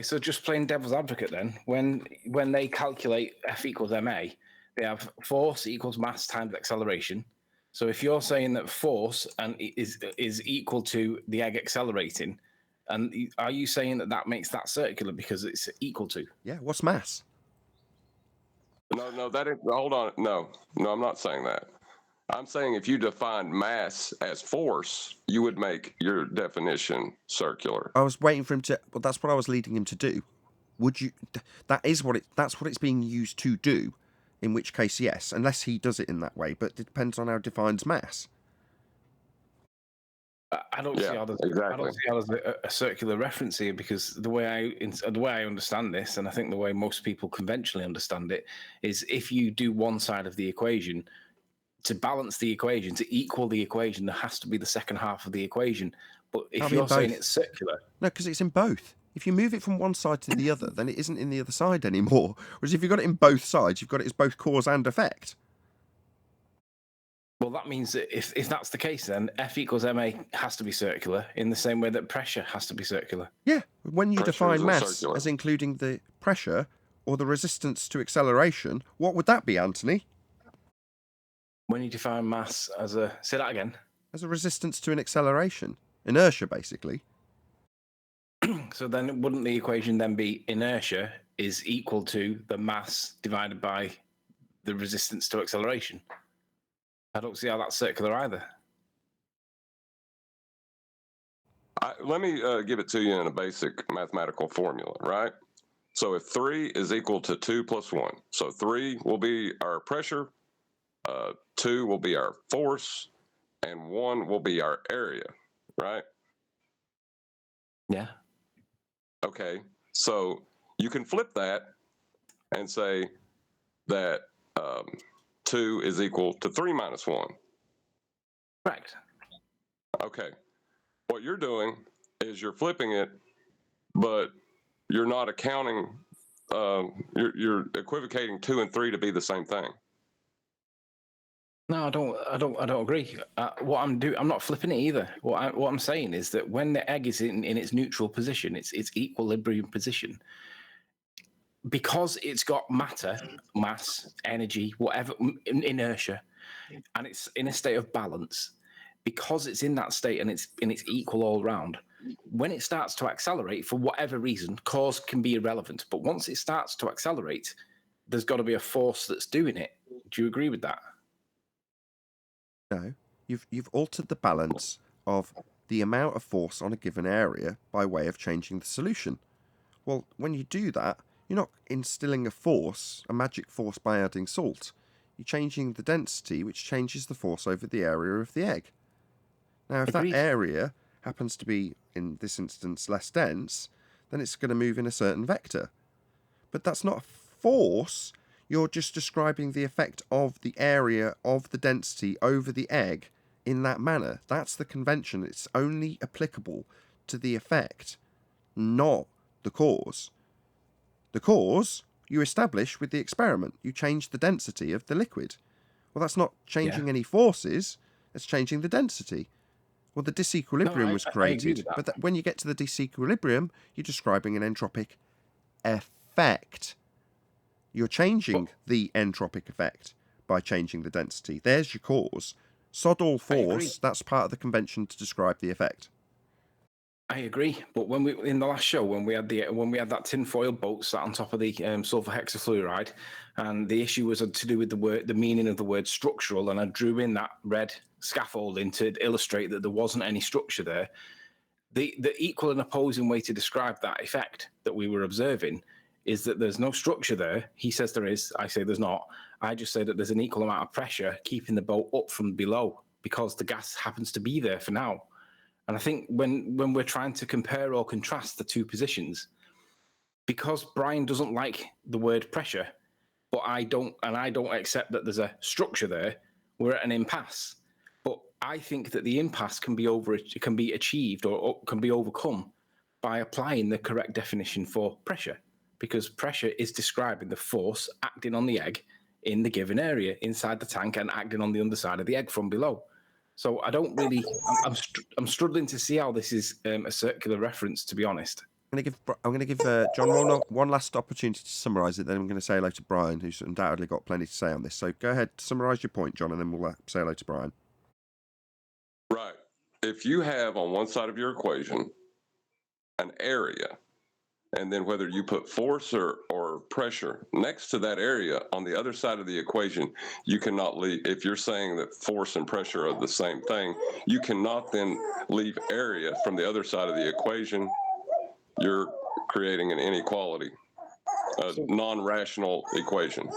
So just playing devil's advocate then, when they calculate F equals ma, they have force equals mass times acceleration. So if you're saying that force is equal to the egg accelerating, and are you saying that makes that circular because it's equal to? Yeah. What's mass? No, that ain't. Hold on. No, I'm not saying that. I'm saying if you define mass as force, you would make your definition circular. I was waiting for him to. Well, that's what I was leading him to do. Would you? That's what it's being used to do. in which case, yes, unless he does it in that way, but it depends on how it defines mass. I don't see how there's a circular reference here, because the way I understand this, and I think the way most people conventionally understand it, is if you do one side of the equation, to balance the equation, to equal the equation, there has to be the second half of the equation. But if you're saying it's circular... No, because it's in both. If you move it from one side to the other, then it isn't in the other side anymore. Whereas if you've got it in both sides, you've got it as both cause and effect. Well, that means that if that's the case, then F equals ma has to be circular in the same way that pressure has to be circular. Yeah, when you Pressure define mass circular. as including the pressure or the resistance to acceleration, what would that be, Anthony? When you define mass as a... Say that again. As a resistance to an acceleration. Inertia, basically. So then wouldn't the equation then be inertia is equal to the mass divided by the resistance to acceleration? I don't see how that's circular either. Let me give it to you in a basic mathematical formula, right? So if 3 is equal to 2 plus 1, so 3 will be our pressure, 2 will be our force, and 1 will be our area, right? Yeah. Okay, so you can flip that and say that 2 is equal to 3 minus 1. Correct. Okay. What you're doing is you're flipping it, but you're not accounting, you're equivocating 2 and 3 to be the same thing. No, I don't agree. What I'm not flipping it either. What I'm saying is that when the egg is in its neutral position, its equilibrium position, because it's got matter, mass, energy, whatever, inertia, and it's in a state of balance, because it's in that state and it's equal all round, when it starts to accelerate, for whatever reason, cause can be irrelevant, but once it starts to accelerate, there's got to be a force that's doing it. Do you agree with that? No, you've altered the balance of the amount of force on a given area by way of changing the solution. Well, when you do that, you're not instilling a force, a magic force by adding salt. You're changing the density, which changes the force over the area of the egg. Now, if Agreed. that area happens to be, in this instance, less dense, then it's going to move in a certain vector. But that's not a force. You're just describing the effect of the area of the density over the egg in that manner. That's the convention. It's only applicable to the effect, not the cause. The cause you establish with the experiment. You change the density of the liquid. Well, that's not changing any forces. It's changing the density. Well, the disequilibrium was created, but when you get to the disequilibrium, you're describing an entropic effect. You're changing the entropic effect by changing the density. There's your cause. Sod all force, that's part of the convention to describe the effect. I agree, but when we in the last show when we had that tinfoil boat sat on top of the sulfur hexafluoride, and the issue was to do with the meaning of the word structural, and I drew in that red scaffolding to illustrate that there wasn't any structure there. The equal and opposing way to describe that effect that we were observing is that there's no structure there. He says there is. I say there's not. I just say that there's an equal amount of pressure keeping the boat up from below because the gas happens to be there for now. And I think when we're trying to compare or contrast the two positions, because Brian doesn't like the word pressure, but I don't accept that there's a structure there, we're at an impasse. But I think that the impasse can be achieved or can be overcome by applying the correct definition for pressure, because pressure is describing the force acting on the egg in the given area inside the tank and acting on the underside of the egg from below. So I don't really. I'm struggling to see how this is a circular reference, to be honest. I'm going to give John one last opportunity to summarise it. Then I'm going to say hello to Brian, who's undoubtedly got plenty to say on this. So go ahead, summarise your point, John, and then we'll say hello to Brian. Right. If you have on one side of your equation an area, and then whether you put force or pressure next to that area on the other side of the equation, you cannot leave. If you're saying that force and pressure are the same thing, you cannot then leave area from the other side of the equation. You're creating an inequality, a non-rational equation.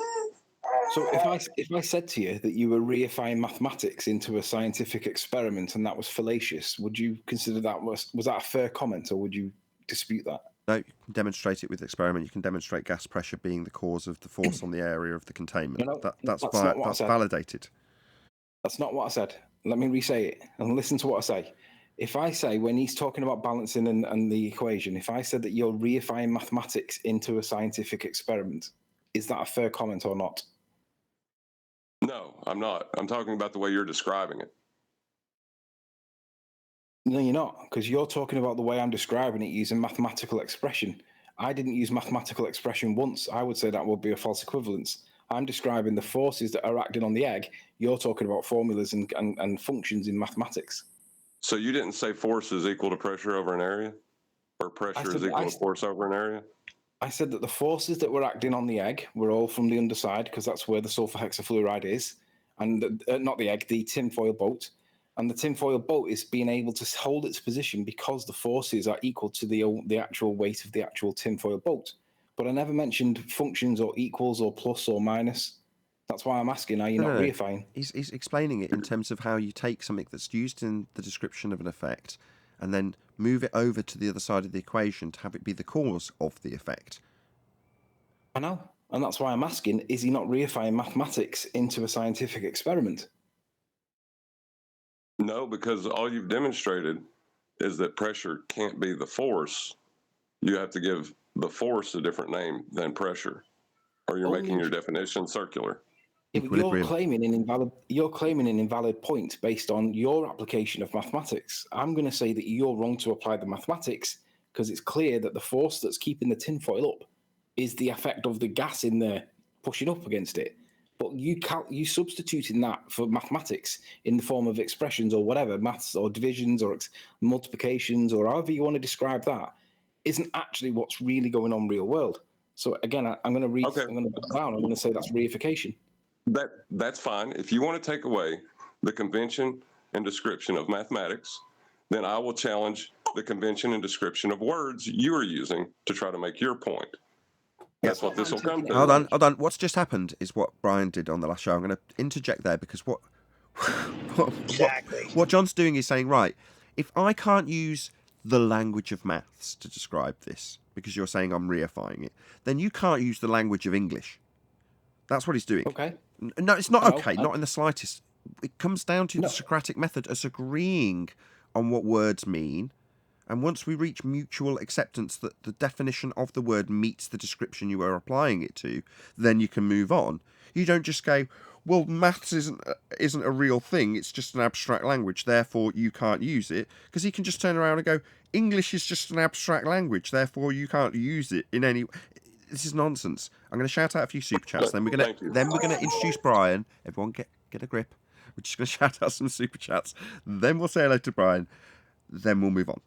So if I said to you that you were reifying mathematics into a scientific experiment and that was fallacious, would you consider that was that a fair comment, or would you dispute that? No, you can demonstrate it with experiment. You can demonstrate gas pressure being the cause of the force on the area of the containment. No, That's not what I that's said. validated. That's not what I said. Let me re-say it and listen to what I say. If I say, when he's talking about balancing and the equation, if I said that you're reifying mathematics into a scientific experiment, is that a fair comment or not? No, I'm not. I'm talking about the way you're describing it. No, you're not, because you're talking about the way I'm describing it using mathematical expression. I didn't use mathematical expression once. I would say that would be a false equivalence. I'm describing the forces that are acting on the egg. You're talking about formulas and functions in mathematics. So you didn't say force is equal to pressure over an area, or pressure is equal to force over an area? I said that the forces that were acting on the egg were all from the underside, because that's where the sulfur hexafluoride is, and not the egg, the tinfoil boat. And the tinfoil boat is being able to hold its position because the forces are equal to the actual weight of the actual tinfoil boat. But I never mentioned functions or equals or plus or minus. That's why I'm asking, are you not reifying? He's explaining it in terms of how you take something that's used in the description of an effect and then move it over to the other side of the equation to have it be the cause of the effect. I know. And that's why I'm asking, is he not reifying mathematics into a scientific experiment? No, because all you've demonstrated is that pressure can't be the force. You have to give the force a different name than pressure, or you're making your definition circular. Yeah, but you're claiming an invalid point based on your application of mathematics. I'm going to say that you're wrong to apply the mathematics, because it's clear that the force that's keeping the tinfoil up is the effect of the gas in there pushing up against it. But you substituting that for mathematics in the form of expressions or whatever, maths or divisions or multiplications or however you want to describe that, isn't actually what's really going on real world. So again, I'm going to read. Okay. I'm going to put down. I'm going to say that's reification. That's fine. If you want to take away the convention and description of mathematics, then I will challenge the convention and description of words you are using to try to make your point. That's what this will come to. Hold on. What's just happened is what Brian did on the last show. I'm going to interject there because what John's doing is saying, right, if I can't use the language of maths to describe this because you're saying I'm reifying it, then you can't use the language of English. That's what he's doing. Okay. No, it's not okay, not in the slightest. It comes down to the Socratic method, us agreeing on what words mean. And once we reach mutual acceptance that the definition of the word meets the description you are applying it to, then you can move on. You don't just go, well, maths isn't a real thing, it's just an abstract language, therefore you can't use it. Because he can just turn around and go, English is just an abstract language, therefore you can't use it in any... This is nonsense. I'm going to shout out a few super chats, then we're going to introduce Brian. Everyone get a grip. We're just going to shout out some super chats. Then we'll say hello to Brian. Then we'll move on.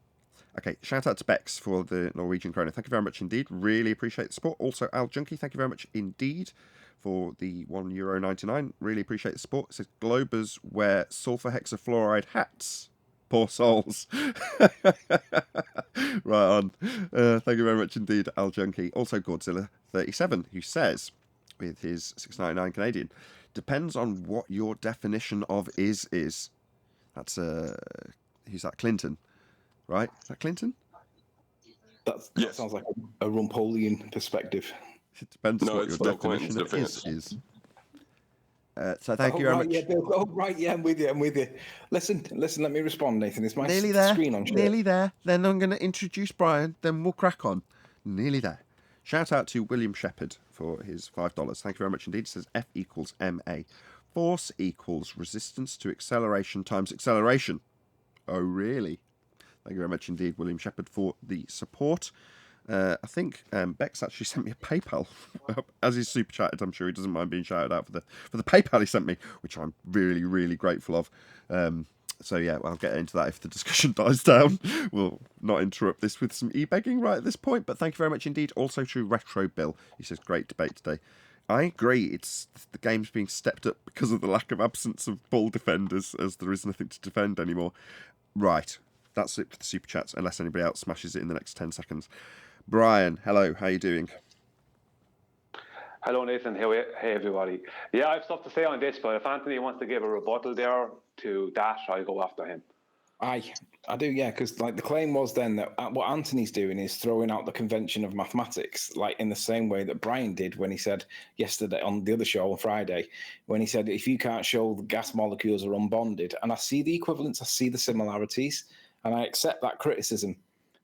Okay, shout out to Bex for the Norwegian krona. Thank you very much indeed. Really appreciate the support. Also, Al Junkie, thank you very much indeed for the €1.99. Really appreciate the support. It says Globers wear sulfur hexafluoride hats. Poor souls. Right on. Thank you very much indeed, Al Junkie. Also, Godzilla37, who says, with his $6.99 Canadian, depends on what your definition of is. That's who's that? Clinton. Right? Is that Clinton? That sounds like a Rumpolian perspective. It depends on what your definition of is. So thank you very much. Yeah, Bill, I'm with you. Listen, let me respond, Nathan. It's my screen on share. Nearly there. Then I'm going to introduce Brian, then we'll crack on. Nearly there. Shout out to William Shepherd for his $5. Thank you very much indeed. It says F equals MA. Force equals resistance to acceleration times acceleration. Oh, really? Thank you very much indeed, William Shepherd, for the support. I think Bex actually sent me a PayPal as he's super chatted. I'm sure he doesn't mind being shouted out for the PayPal he sent me, which I'm really, really grateful of. So yeah, I'll get into that if the discussion dies down. We'll not interrupt this with some e-begging right at this point, but thank you very much indeed. Also to Retro Bill, he says, great debate today. I agree, it's the game's being stepped up because of the lack of absence of ball defenders, as there is nothing to defend anymore. Right. That's it for the super chats, unless anybody else smashes it in the next 10 seconds. Brian, hello, how are you doing? Hello, Nathan. Hey, everybody. Yeah, I have stuff to say on this, but if Anthony wants to give a rebuttal there to that, I'll go after him. I do, yeah, because like the claim was then that what Anthony's doing is throwing out the convention of mathematics, like in the same way that Brian did when he said yesterday on the other show on Friday, when he said if you can't show the gas molecules are unbonded, and I see the equivalence, I see the similarities, and I accept that criticism.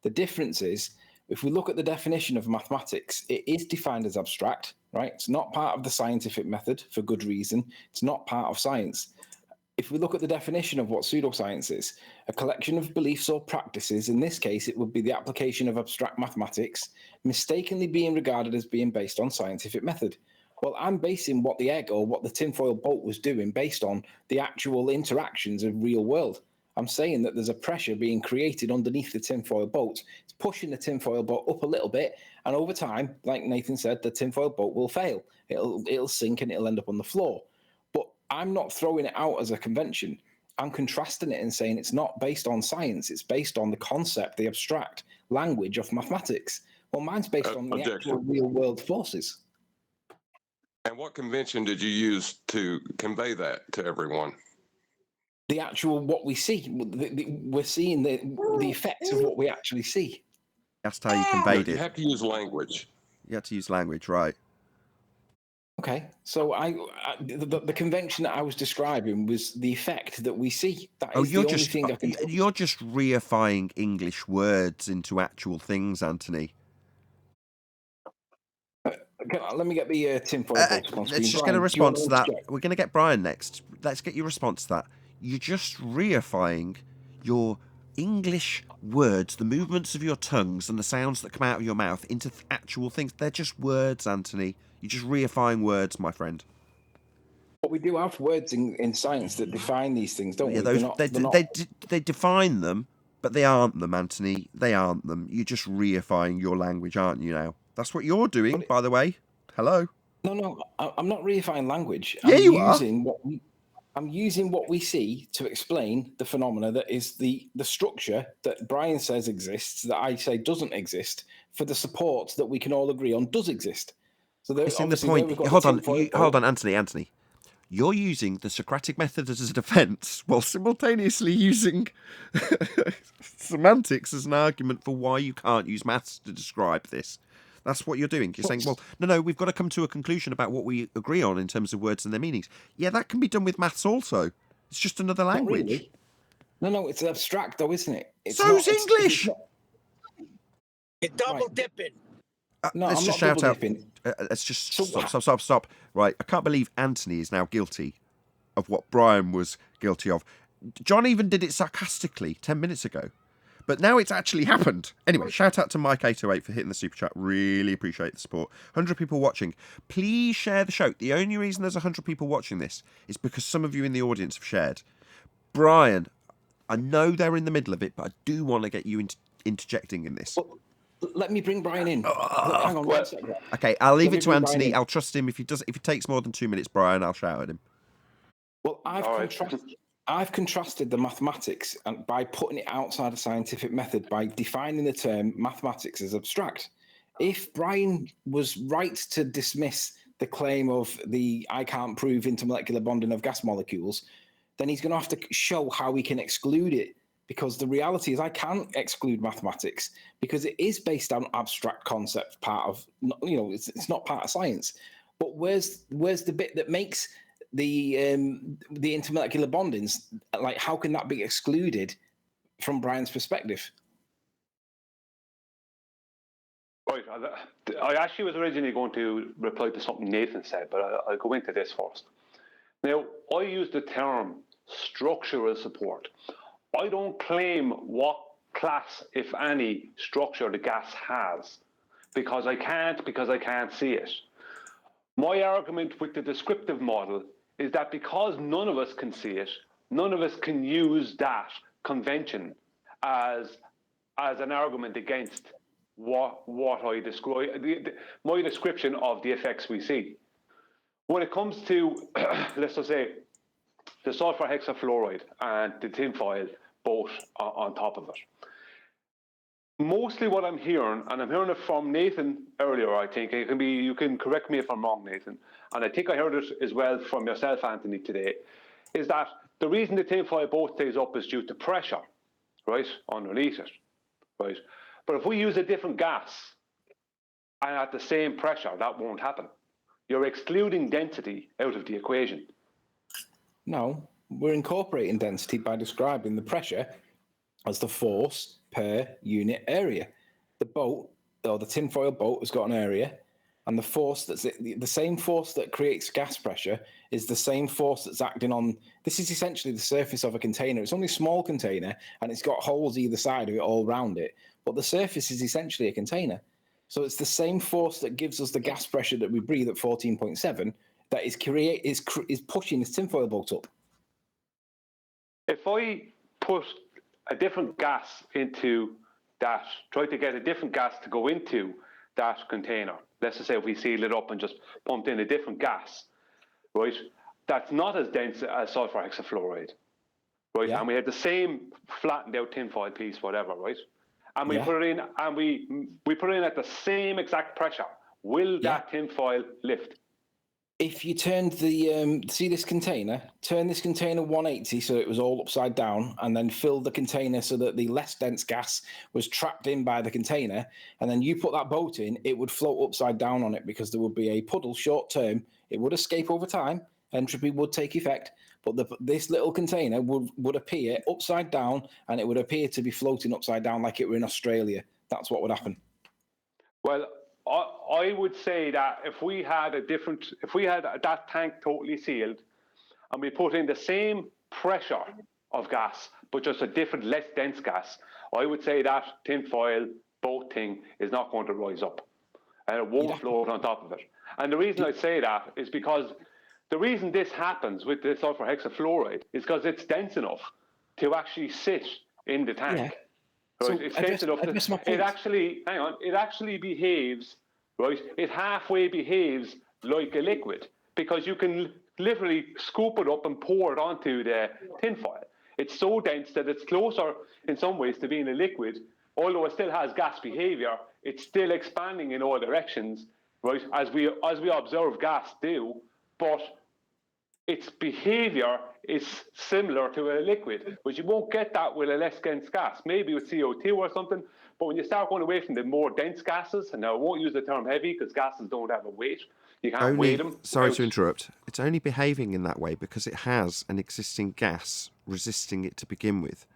The difference is if we look at the definition of mathematics, it is defined as abstract, right? It's not part of the scientific method for good reason. It's not part of science. If we look at the definition of what pseudoscience is, a collection of beliefs or practices, in this case, it would be the application of abstract mathematics, mistakenly being regarded as being based on scientific method. Well, I'm basing what the egg or what the tinfoil boat was doing based on the actual interactions of real world. I'm saying that there's a pressure being created underneath the tinfoil boat. It's pushing the tinfoil boat up a little bit, and over time, like Nathan said, the tinfoil boat will fail. It'll sink and it'll end up on the floor. But I'm not throwing it out as a convention. I'm contrasting it and saying it's not based on science. It's based on the concept, the abstract language of mathematics. Well, mine's based on the actual real world forces. And what convention did you use to convey that to everyone? The actual what we see. We're seeing the effects of what we actually see. That's how you conveyed You it. have to use language. You have to use language, right? Okay, so the convention that I was describing was the effect that we see. That is the only thing I can. You're just reifying English words into actual things, Anthony. Let me get the tinfoil boat on screen. Let's just get a response to that. We're going to get Brian next. Let's get your response to that. You're just reifying your English words, the movements of your tongues and the sounds that come out of your mouth into actual things. They're just words, Anthony. You're just reifying words, my friend. But we do have words in science that define these things, don't we? They define them, but they aren't them, Anthony. They aren't them. You're just reifying your language, aren't you now? That's what you're doing, by the way. Hello? No, I'm not reifying language. Yeah, I'm using what we see to explain the phenomena that is the structure that Brian says exists, that I say doesn't exist, for the support that we can all agree on does exist. So missing the point. Hold on, Anthony. You're using the Socratic method as a defense while simultaneously using semantics as an argument for why you can't use maths to describe this. That's what you're doing. You're saying, well, no, we've got to come to a conclusion about what we agree on in terms of words and their meanings. Yeah, that can be done with maths also. It's just another language. Really. No, it's abstract though, isn't it? So's English! You're double dipping. No, let's I'm just not shout out. dipping. Let's just stop. Right, I can't believe Anthony is now guilty of what Brian was guilty of. John even did it sarcastically 10 minutes ago. But now it's actually happened. Anyway, shout out to Mike808 for hitting the super chat. Really appreciate the support. 100 people watching. Please share the show. The only reason there's 100 people watching this is because some of you in the audience have shared. Brian, I know they're in the middle of it, but I do want to get you interjecting in this. Well, let me bring Brian in. Hang on one second. Okay, I'll leave it to Anthony. I'll trust him. If it takes more than 2 minutes, Brian, I'll shout at him. Well, I've contrasted the mathematics and by putting it outside a scientific method by defining the term mathematics as abstract. If Brian was right to dismiss the claim of I can't prove intermolecular bonding of gas molecules, then he's going to have to show how we can exclude it. Because the reality is I can't exclude mathematics because it is based on abstract concept part of, it's not part of science. But where's the bit that makes the intermolecular bondings, like how can that be excluded from Brian's perspective? Right. I actually was originally going to reply to something Nathan said, but I'll go into this first. Now, I use the term structural support. I don't claim what class, if any, structure the gas has because I can't see it. My argument with the descriptive model is that because none of us can see it, none of us can use that convention as an argument against what I describe, my description of the effects we see. When it comes to, let's just say, the sulfur hexafluoride and the tinfoil both on top of it. mostly what I'm hearing, and I'm hearing it from Nathan earlier, I think, it can be, you can correct me if I'm wrong, Nathan, and I think I heard it as well from yourself, Anthony, today, is that the reason the tinfoil boat stays up is due to pressure, right, underneath it, right? But if we use a different gas and at the same pressure, that won't happen. You're excluding density out of the equation. No, we're incorporating density by describing the pressure as the force per unit area. The boat, or the tinfoil boat, has got an area, and the force that's the same force that creates gas pressure is the same force that's acting on. This is essentially the surface of a container. It's only a small container, and it's got holes either side of it, all around it. But the surface is essentially a container. So it's the same force that gives us the gas pressure that we breathe at 14.7 that is pushing this tinfoil boat up. If I put a different gas into that, try to get a different gas to go into that container, let's just say if we seal it up and just pumped in a different gas, right, that's not as dense as sulfur hexafluoride, right? Yeah. And we had the same flattened out tinfoil piece, whatever, right? And we put it in, and we put it in at the same exact pressure. Will that tinfoil lift? If you turned the see this container, turn this container 180 so it was all upside down, and then fill the container so that the less dense gas was trapped in by the container, and then you put that boat in, it would float upside down on it because there would be a puddle short term. It would escape over time. Entropy would take effect, but this little container would appear upside down, and it would appear to be floating upside down like it were in Australia. That's what would happen. Well, I would say that if we had that tank totally sealed, and we put in the same pressure of gas, but just a different, less dense gas, I would say that tinfoil boat thing is not going to rise up, and it won't float on top of it. And the reason I say that is because the reason this happens with the sulfur hexafluoride is because it's dense enough to actually sit in the tank. Yeah. Right? So it's dense enough that it actually behaves, right? It halfway behaves like a liquid because you can literally scoop it up and pour it onto the tinfoil. It's so dense that it's closer in some ways to being a liquid, although it still has gas behavior. It's still expanding in all directions, right? As we observe gas do, but its behavior is similar to a liquid, but you won't get that with a less dense gas, maybe with CO2 or something. But when you start going away from the more dense gases, and now I won't use the term heavy because gases don't have a weight, you can't weigh them. Sorry to interrupt. It's only behaving in that way because it has an existing gas resisting it to begin with.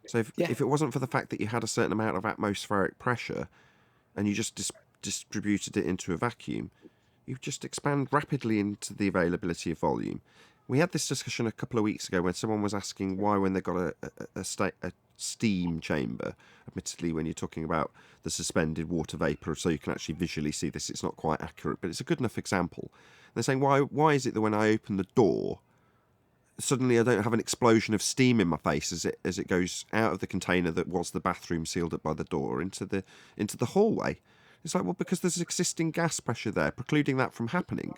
So if it wasn't for the fact that you had a certain amount of atmospheric pressure and you just distributed it into a vacuum, you just expand rapidly into the availability of volume. We had this discussion a couple of weeks ago when someone was asking why, when they got a steam chamber, admittedly when you're talking about the suspended water vapour, so you can actually visually see this, it's not quite accurate, but it's a good enough example. They're saying, why is it that when I open the door, suddenly I don't have an explosion of steam in my face as it goes out of the container that was the bathroom sealed up by the door into the hallway? It's like, well, because there's existing gas pressure there, precluding that from happening.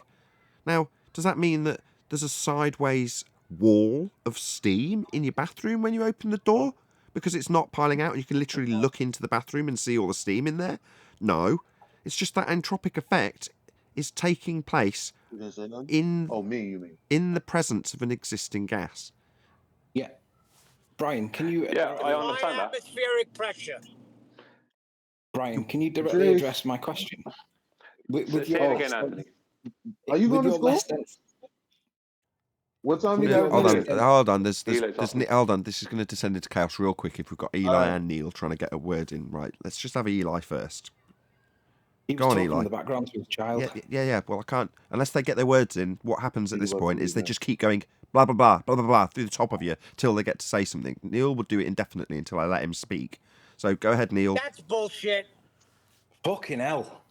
Now, does that mean that there's a sideways wall of steam in your bathroom when you open the door? Because it's not piling out and you can literally look into the bathroom and see all the steam in there? No. It's just that entropic effect is taking place in the presence of an existing gas. Yeah. Brian, can you... Yeah, I understand that. Atmospheric pressure. Brian, can you directly address my question? Say it again, Anthony. Are you going to school? What time you got? Hold on. Hold on. This is going to descend into chaos real quick if we've got Eli and Neil trying to get a word in. Right. Let's just have Eli first. Go on, Eli. In the background to his child. Yeah. Well, I can't unless they get their words in. What happens at this point is they just keep going blah blah blah blah blah blah through the top of you till they get to say something. Neil will do it indefinitely until I let him speak. So go ahead, Neil. That's bullshit. Fucking hell.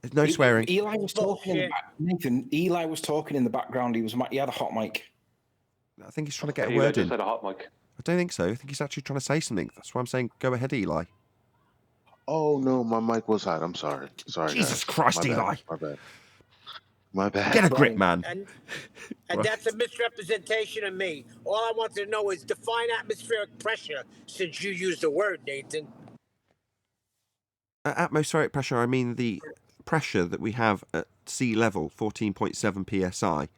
There's no swearing. Eli was talking. Nathan. Eli was talking in the background. He had a hot mic. I think he's trying to get a word in. Had a hot mic. I don't think so. I think he's actually trying to say something. That's why I'm saying go ahead, Eli. Oh no, my mic was hot. I'm sorry. Jesus Christ, Eli. My bad. Get a grip, man. And that's a misrepresentation of me. All I want to know is define atmospheric pressure, since you used the word, Nathan. Atmospheric pressure, I mean the pressure that we have at sea level, 14.7 psi.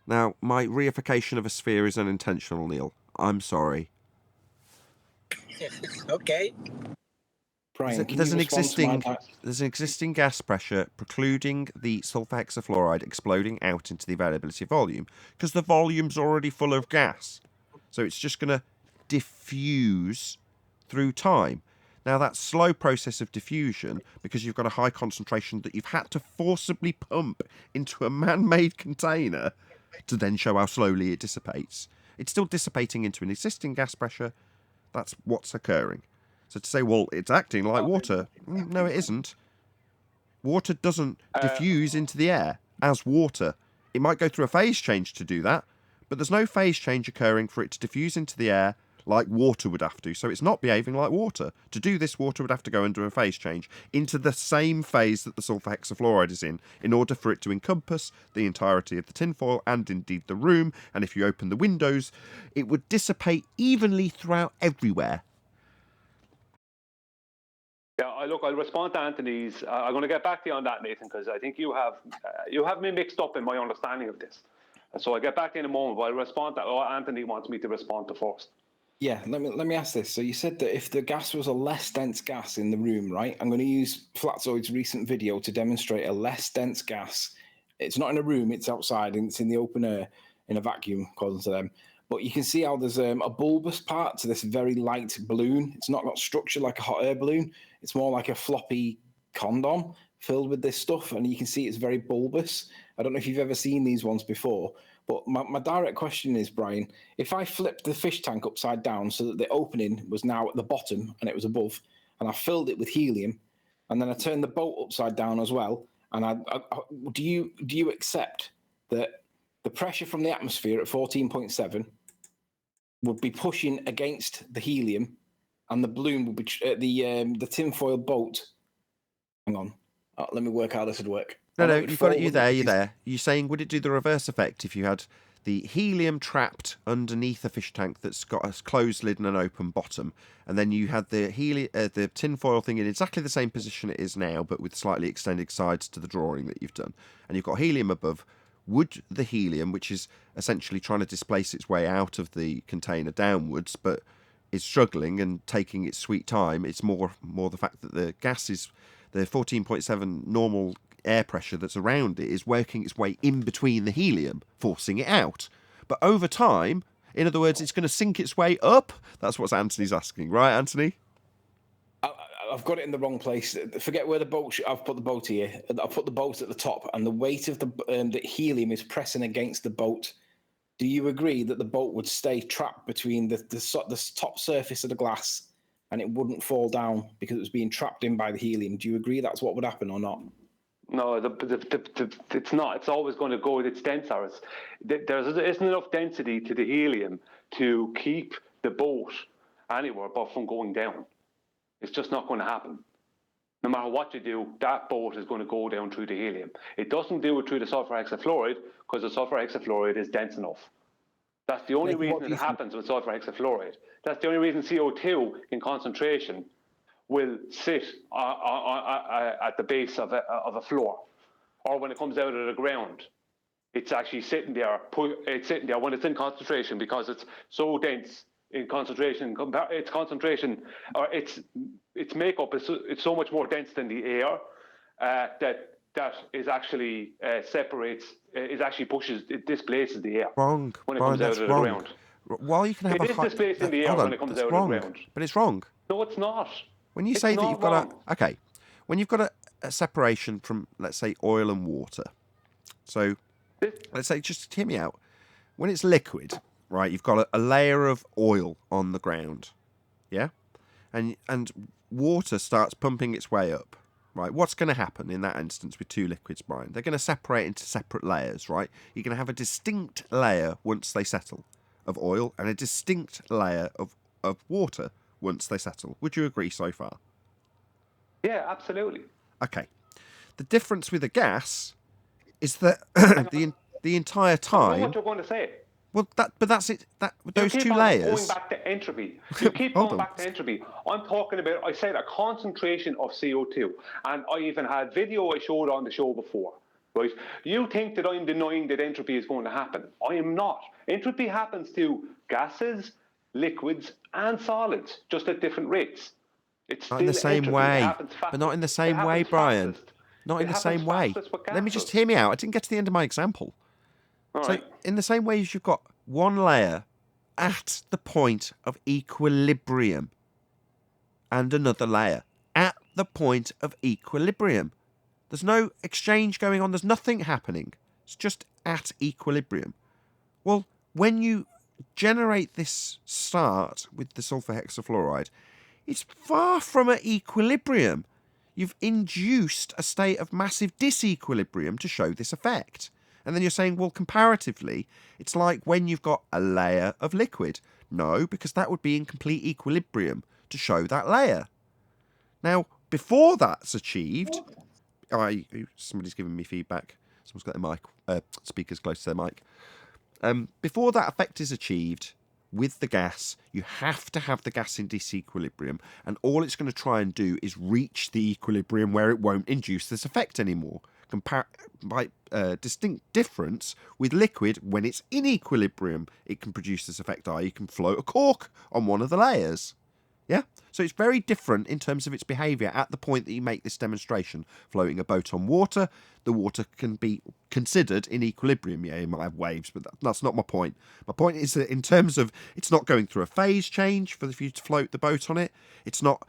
Now, my reification of a sphere is unintentional, Neil. I'm sorry. Okay. Brian, can There's you an respond to my... existing gas pressure precluding the sulfur hexafluoride exploding out into the availability volume, because the volume's already full of gas. So it's just going to diffuse through time. Now, that slow process of diffusion, because you've got a high concentration that you've had to forcibly pump into a man-made container to then show how slowly it dissipates. It's still dissipating into an existing gas pressure. That's what's occurring. So to say, well, it's acting like water. No, it isn't. Water doesn't diffuse into the air as water. It might go through a phase change to do that, but there's no phase change occurring for it to diffuse into the air like water would have to. So it's not behaving like water. To do this, water would have to go under a phase change into the same phase that the sulfur hexafluoride is in order for it to encompass the entirety of the tinfoil and indeed the room. And if you open the windows, it would dissipate evenly throughout everywhere. Yeah, I'll respond to Anthony's. I'm going to get back to you on that, Nathan, because I think you have me mixed up in my understanding of this. So I'll get back to you in a moment, but I'll respond to what Anthony wants me to respond to first. Yeah, let me ask this. So you said that if the gas was a less dense gas in the room, right? I'm going to use Flatzoid's recent video to demonstrate a less dense gas. It's not in a room, it's outside, and it's in the open air, in a vacuum, according to them. But you can see how there's a bulbous part to this very light balloon. It's not got structure like a hot air balloon. It's more like a floppy condom filled with this stuff, and you can see it's very bulbous. I don't know if you've ever seen these ones before, but my direct question is, Brian, if I flipped the fish tank upside down so that the opening was now at the bottom and it was above, and I filled it with helium, and then I turned the boat upside down as well, and do you accept that the pressure from the atmosphere at 14.7 would be pushing against the helium, and the balloon would be the tinfoil boat? Hang on, let me work how this would work. No, you've got it. You're there. You're saying, would it do the reverse effect if you had the helium trapped underneath a fish tank that's got a closed lid and an open bottom, and then you had the tinfoil thing in exactly the same position it is now, but with slightly extended sides to the drawing that you've done, and you've got helium above? Would the helium, which is essentially trying to displace its way out of the container downwards, but is struggling and taking its sweet time, it's more the fact that the gas is the 14.7 normal air pressure that's around it is working its way in between the helium, forcing it out. But over time, in other words, it's going to sink its way up. That's what Anthony's asking, right, Anthony? I've got it in the wrong place. Forget where the boat. I've put the boat here. I've put the boat at the top, and the weight of the helium is pressing against the boat. Do you agree that the boat would stay trapped between the top surface of the glass, and it wouldn't fall down because it was being trapped in by the helium? Do you agree that's what would happen or not? No, it's not. It's always going to go with its denser. There isn't enough density to the helium to keep the boat anywhere but from going down. It's just not going to happen. No matter what you do, that boat is going to go down through the helium. It doesn't do it through the sulfur hexafluoride because the sulfur hexafluoride is dense enough. That's the only reason it happens with sulfur hexafluoride. That's the only reason CO2 in concentration will sit at the base of a floor, or when it comes out of the ground, it's actually sitting there. It's sitting there when it's in concentration because it's so dense in concentration. Its concentration, or its makeup it's so much more dense than the air that is actually separates. It actually pushes. It displaces the air. Wrong. When it Brian, comes out that's of the wrong. ground. While you can have it is displacing the air when it comes out of the ground. But it's wrong. No, it's not. When you say that you've got when you've got a separation from, let's say, oil and water. So let's say, just hear me out. When it's liquid, right, you've got a layer of oil on the ground, yeah, and water starts pumping its way up, right. What's going to happen in that instance with two liquids, Brian? They're going to separate into separate layers, right? You're going to have a distinct layer once they settle of oil and a distinct layer of water once they settle. Would you agree so far? Yeah, absolutely. Okay. The difference with a gas is that the entire time. I know what you're going to say. Well, that's it. Those you keep two on layers. Going back to entropy. You keep Hold going on. back to entropy. I'm talking about, I said, a concentration of CO2. And I even had video I showed on the show before. Right? You think that I'm denying that entropy is going to happen. I am not. Entropy happens to gases, liquids, and solids, just at different rates. It's Not in the still same entropy. way. It happens But not in the it same way, happens Brian. fastest. Not in It the happens same way. fastest with Let me just gases. hear me out. I didn't get to the end of my example. All So, right. in the same way as you've got one layer at the point of equilibrium and another layer at the point of equilibrium. There's no exchange going on. There's nothing happening. It's just at equilibrium. Well, when you generate this start with the sulfur hexafluoride, it's far from at equilibrium. You've induced a state of massive disequilibrium to show this effect. And then you're saying, well, comparatively, it's like when you've got a layer of liquid. No, because that would be in complete equilibrium to show that layer. Now, before that's achieved, somebody's giving me feedback. Someone's got their mic, speakers close to their mic. Before that effect is achieved with the gas, you have to have the gas in disequilibrium, and all it's going to try and do is reach the equilibrium where it won't induce this effect anymore. By distinct difference with liquid, when it's in equilibrium, it can produce this effect. You can float a cork on one of the layers. Yeah? So it's very different in terms of its behaviour at the point that you make this demonstration. Floating a boat on water, the water can be considered in equilibrium. Yeah, you might have waves, but that's not my point. My point is that in terms of it's not going through a phase change for you to float the boat on it. It's not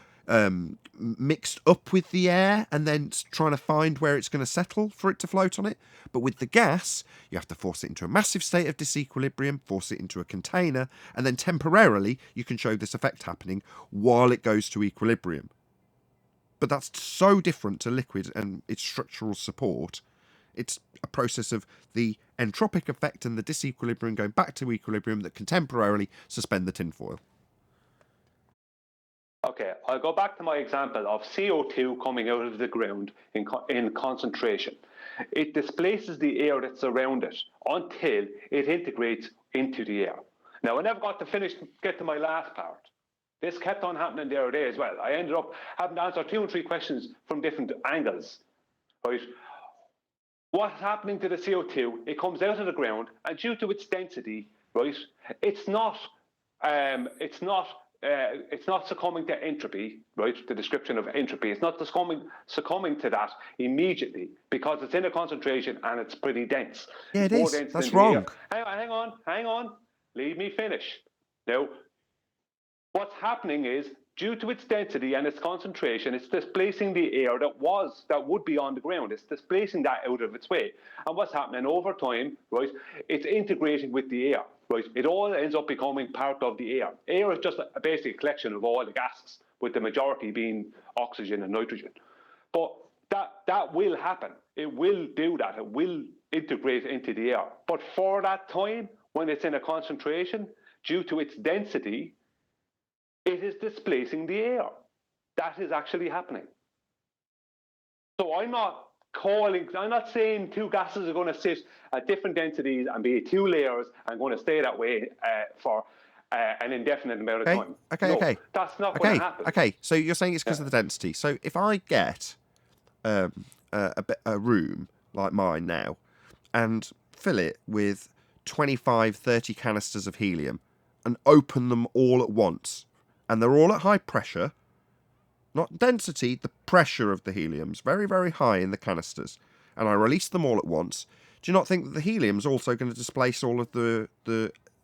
mixed up with the air and then trying to find where it's going to settle for it to float on it. But with the gas, you have to force it into a massive state of disequilibrium, force it into a container, and then temporarily you can show this effect happening while it goes to equilibrium. But that's so different to liquid and its structural support. It's a process of the entropic effect and the disequilibrium going back to equilibrium that can temporarily suspend the tinfoil. Okay, I'll go back to my example of CO2 coming out of the ground in concentration. It displaces the air that's around it until it integrates into the air. Now, I never got to get to my last part. This kept on happening the other day as well. I ended up having to answer 2 and 3 questions from different angles. Right? What's happening to the CO2? It comes out of the ground, and due to its density, right, it's not succumbing to entropy, right? The description of entropy. It's not succumbing to that immediately because it's in a concentration and it's pretty dense. Yeah, it More is. dense That's than the air. wrong. Hang on. Leave me finish. Now, what's happening is, due to its density and its concentration, it's displacing the air that would be on the ground. It's displacing that out of its way. And what's happening over time, right? It's integrating with the air, right? It all ends up becoming part of the air. Air is just a basic collection of all the gases, with the majority being oxygen and nitrogen. But that will happen. It will do that. It will integrate into the air. But for that time, when it's in a concentration, due to its density, it is displacing the air. That is actually happening. So I'm not saying 2 gases are going to sit at different densities and be 2 layers and going to stay that way for an indefinite amount of time. Okay. That's not going to happen. Okay, so you're saying it's because of the density. So if I get a room like mine now and fill it with 25, 30 canisters of helium and open them all at once, and they're all at high pressure, not density, the pressure of the helium's very, very high in the canisters, and I release them all at once, do you not think that the helium's also going to displace all of the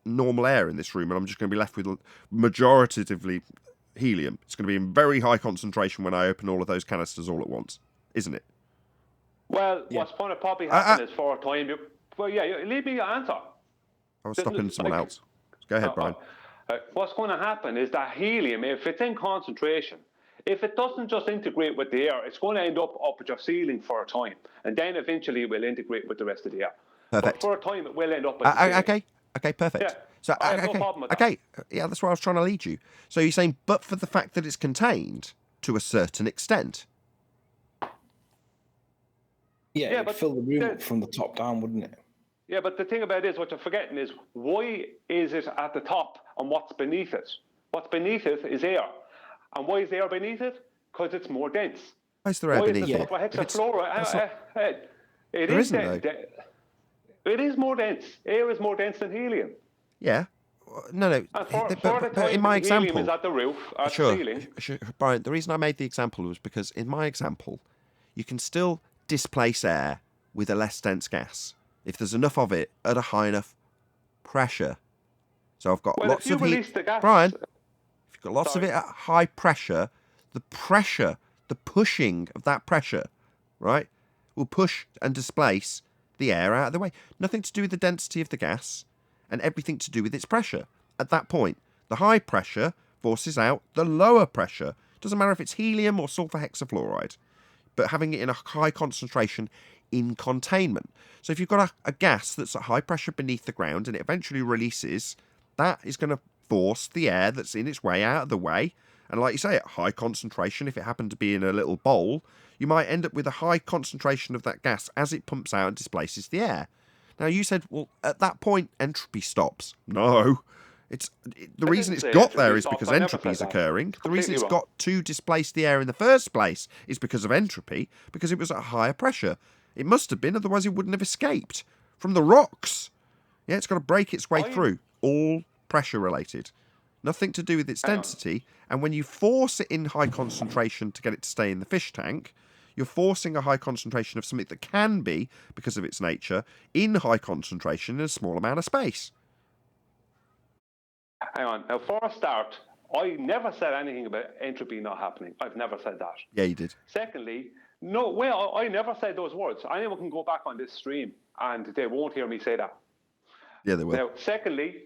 normal air in this room, and I'm just going to be left with majoritatively helium? It's going to be in very high concentration when I open all of those canisters all at once, isn't it? Well, what's going to probably happen is for a time... leave me answer. I was stopping someone else. Go ahead, Brian. What's going to happen is that helium, if it's in concentration, if it doesn't just integrate with the air, it's going to end up at your ceiling for a time, and then eventually it will integrate with the rest of the air. Perfect. But for a time, it will end up at the ceiling. Okay, perfect. Yeah, so I have no problem with that. Okay, yeah, that's where I was trying to lead you. So you're saying, but for the fact that it's contained to a certain extent. Yeah, it'd fill the room up from the top down, wouldn't it? Yeah, but the thing about it is, what you're forgetting is, why is it at the top and what's beneath it? What's beneath it is air. And why is air beneath it? Because it's more dense. Why is there air beneath it? Sulfur hexafluoride? It There is isn't, though. It is more dense. Air is more dense than helium. Yeah. No. But in my example, helium is at the roof, at the ceiling. Sure, Brian, the reason I made the example was because in my example, you can still displace air with a less dense gas if there's enough of it at a high enough pressure. So I've got lots of heat. Brian, if you've got lots of it at high pressure, the pushing of that pressure, right, will push and displace the air out of the way. Nothing to do with the density of the gas and everything to do with its pressure. At that point, the high pressure forces out the lower pressure. Doesn't matter if it's helium or sulfur hexafluoride, but having it in a high concentration in containment. So if you've got a gas that's at high pressure beneath the ground and it eventually releases, that is going to force the air that's in its way out of the way. And like you say, at high concentration, if it happened to be in a little bowl, you might end up with a high concentration of that gas as it pumps out and displaces the air. Now, you said, well, at that point, entropy stops. No. The reason it's got there is because entropy is occurring. The reason it's got to displace the air in the first place is because of entropy, because it was at a higher pressure. It must have been, otherwise it wouldn't have escaped from the rocks. Yeah, it's got to break its way through. All pressure related. Nothing to do with its density. And when you force it in high concentration to get it to stay in the fish tank, you're forcing a high concentration of something that can be, because of its nature, in high concentration in a small amount of space. Hang on. Now, for a start, I never said anything about entropy not happening. I've never said that. Yeah, you did. Secondly, no, well, I never said those words. Anyone can go back on this stream and they won't hear me say that. Yeah, they will. Now, secondly,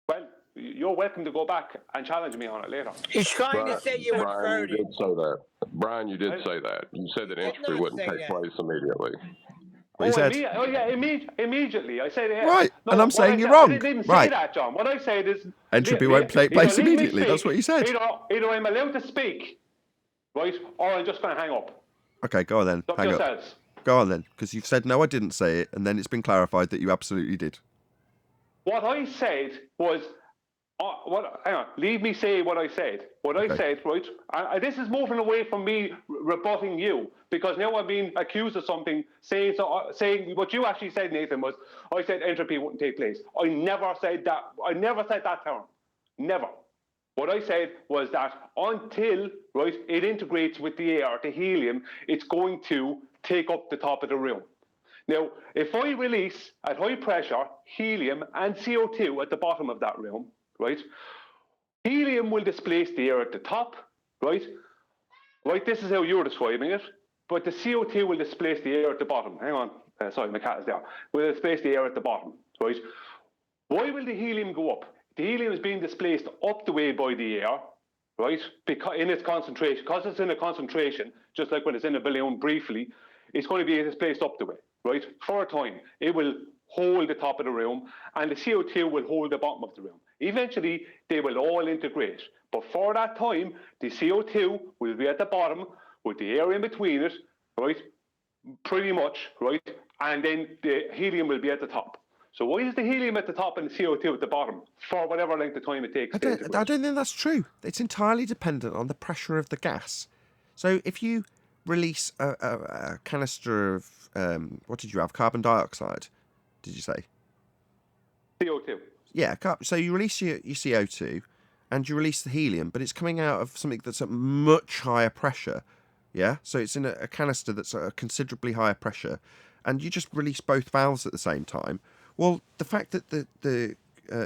well, you're welcome to go back and challenge me on it later. He's trying to say you Brian, inferred you it. did say that. Brian, you did say that. You said that entropy wouldn't take place immediately. What you said? Immediately. I said it. Right, No, and I'm saying you're wrong. I didn't Right. say that, John. What I said is Entropy won't take place immediately. That's what you said. Either I'm allowed to speak, right, or I'm just going to hang up. Okay, go on then. Look Hang up. yourselves. Go on then, because you've said no, I didn't say it, and then it's been clarified that you absolutely did. What I said was, hang on, leave me say what I said. What I said, right, and this is moving away from me rebutting you, because now I'm being accused of something, saying what you actually said, Nathan, was, I said entropy wouldn't take place. I never said that. I never said that term. Never. What I said was that until, right, it integrates with the air, the helium, it's going to take up the top of the room. Now, if I release at high pressure helium and CO2 at the bottom of that room, right, helium will displace the air at the top, right? Right, this is how you're describing it, but the CO2 will displace the air at the bottom. Hang on, sorry, my cat is there. Will displace the air at the bottom, right? Why will the helium go up? The helium is being displaced up the way by the air, right? Because in its concentration, because it's in a concentration, just like when it's in a balloon briefly, it's going to be displaced up the way, right? For a time, it will hold the top of the room, and the CO2 will hold the bottom of the room. Eventually, they will all integrate. But for that time, the CO2 will be at the bottom with the air in between it, right? Pretty much, right? And then the helium will be at the top. So why is the helium at the top and the CO2 at the bottom for whatever length of time it takes? I don't think that's true. It's entirely dependent on the pressure of the gas. So if you release a canister of, what did you have, carbon dioxide, did you say? CO2. Yeah, so you release your CO2 and you release the helium, but it's coming out of something that's at much higher pressure, yeah? So it's in a canister that's at a considerably higher pressure, and you just release both valves at the same time. Well, the fact that the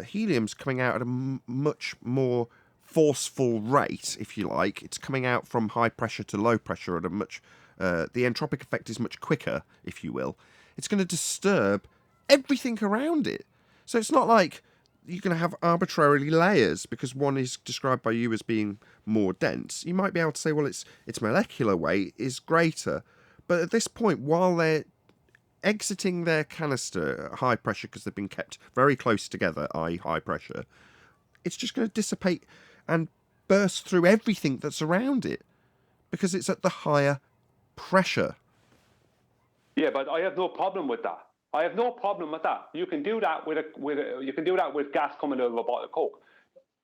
helium's coming out at a much more forceful rate, if you like, it's coming out from high pressure to low pressure at a much, the entropic effect is much quicker, if you will. It's going to disturb everything around it. So it's not like you're going to have arbitrarily layers because one is described by you as being more dense. You might be able to say, well, its molecular weight is greater. But at this point, while they're exiting their canister at high pressure because they've been kept very close together, i.e. high pressure, it's just going to dissipate and burst through everything that's around it because it's at the higher pressure. Yeah, but I have no problem with that. I have no problem with that. You can do that with gas coming out of a bottle of Coke.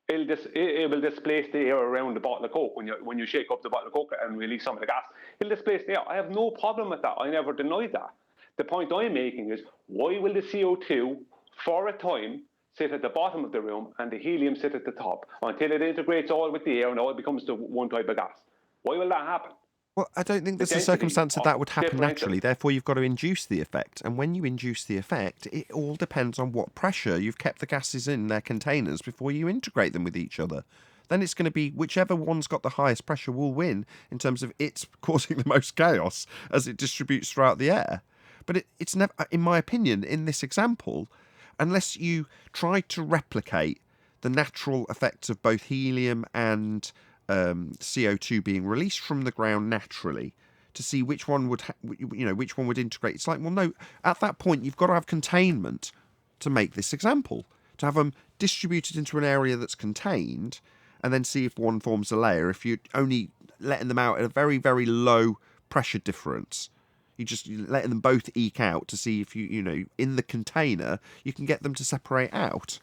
It will displace the air around the bottle of Coke when you shake up the bottle of Coke and release some of the gas. It'll displace the air. I have no problem with that. I never denied that. The point I'm making is, why will the CO2 for a time sit at the bottom of the room and the helium sit at the top until it integrates all with the air and all becomes to one type of gas? Why will that happen? Well, I don't think there's a circumstance that would happen naturally. Therefore, you've got to induce the effect. And when you induce the effect, it all depends on what pressure you've kept the gases in their containers before you integrate them with each other. Then it's going to be whichever one's got the highest pressure will win in terms of it's causing the most chaos as it distributes throughout the air. But it's never, in my opinion, in this example, unless you try to replicate the natural effects of both helium and CO2 being released from the ground naturally to see which one would which one would integrate. It's like, well, no, at that point you've got to have containment to make this example, to have them distributed into an area that's contained and then see if one forms a layer. If you're only letting them out at a very, very low pressure difference, you're just letting them both eke out to see if you in the container you can get them to separate out.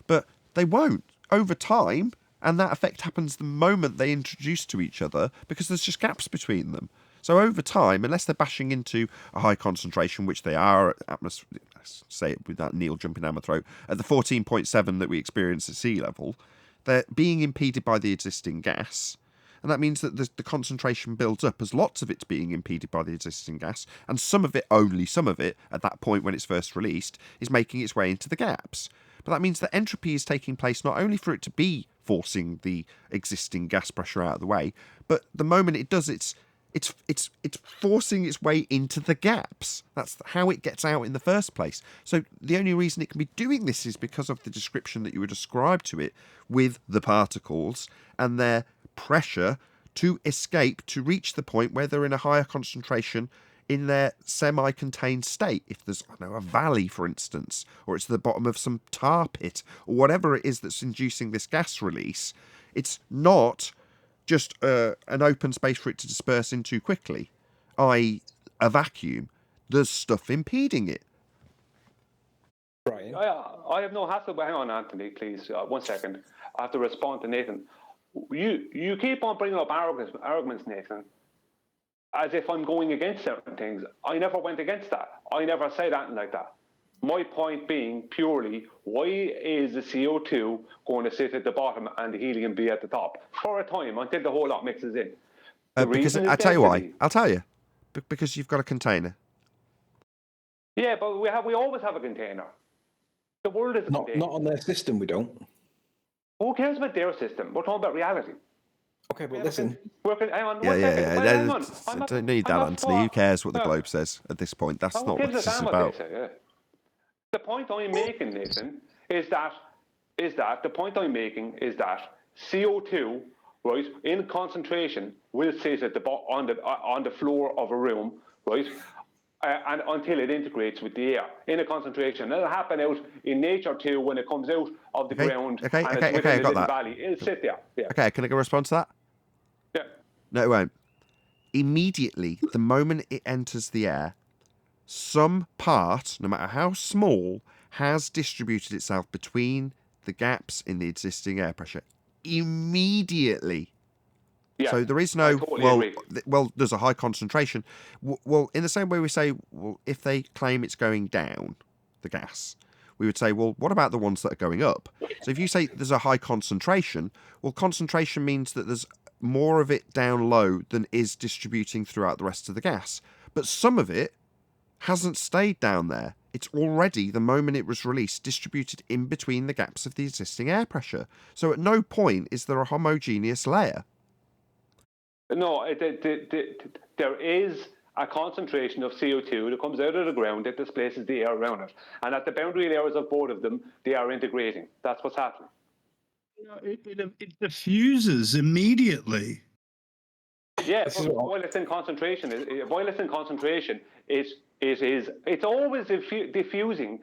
But they won't over time. And that effect happens the moment they introduce to each other because there's just gaps between them. So over time, unless they're bashing into a high concentration, which they are at say it with that Neil jumping down my throat, at the 14.7 that we experience at sea level, they're being impeded by the existing gas. And that means that the concentration builds up as lots of it's being impeded by the existing gas. And some of it, only some of it, at that point when it's first released, is making its way into the gaps. But that means that entropy is taking place not only for it to be forcing the existing gas pressure out of the way, but the moment it does, it's forcing its way into the gaps. That's how it gets out in the first place. So the only reason it can be doing this is because of the description that you would ascribe to it with the particles and their pressure to escape to reach the point where they're in a higher concentration in their semi-contained state. If there's, a valley, for instance, or it's the bottom of some tar pit, or whatever it is that's inducing this gas release, it's not just an open space for it to disperse into quickly, i.e. a vacuum. There's stuff impeding it. Right. I have no hassle, but hang on, Anthony, please. 1 second. I have to respond to Nathan. You keep on bringing up arguments, Nathan, as if I'm going against certain things. I never went against that. I never said anything like that. My point being purely, why is the CO2 going to sit at the bottom and the helium be at the top for a time until the whole lot mixes in? Because I'll tell you why. I'll tell you. Because you've got a container. Yeah, but we always have a container. The world is a container. Not on their system, we don't. Who cares about their system? We're talking about reality. Okay, but listen. Hang on, I don't need that, Anthony. Who cares what the globe says at this point? That's not what this is about. The point I'm making, Nathan, is that CO2, right, in concentration, will sit at on the floor of a room, right, and until it integrates with the air in a concentration. It'll happen out in nature too when it comes out of the ground and it's within a little valley. It'll sit there. Yeah. Okay, can I go respond to that? Yeah. No, it won't. Immediately, the moment it enters the air, some part, no matter how small, has distributed itself between the gaps in the existing air pressure. Immediately. Yeah, so there is no, totally there's a high concentration. Well, in the same way we say, well, if they claim it's going down, the gas, we would say, well, what about the ones that are going up? So if you say there's a high concentration, well, concentration means that there's more of it down low than is distributing throughout the rest of the gas. But some of it hasn't stayed down there. It's already, the moment it was released, distributed in between the gaps of the existing air pressure. So at no point is there a homogeneous layer. No, there is a concentration of CO2 that comes out of the ground that displaces the air around it. And at the boundary layers of both of them, they are integrating. That's what's happening. It diffuses immediately. Yeah, while it's in concentration, it's always diffusing.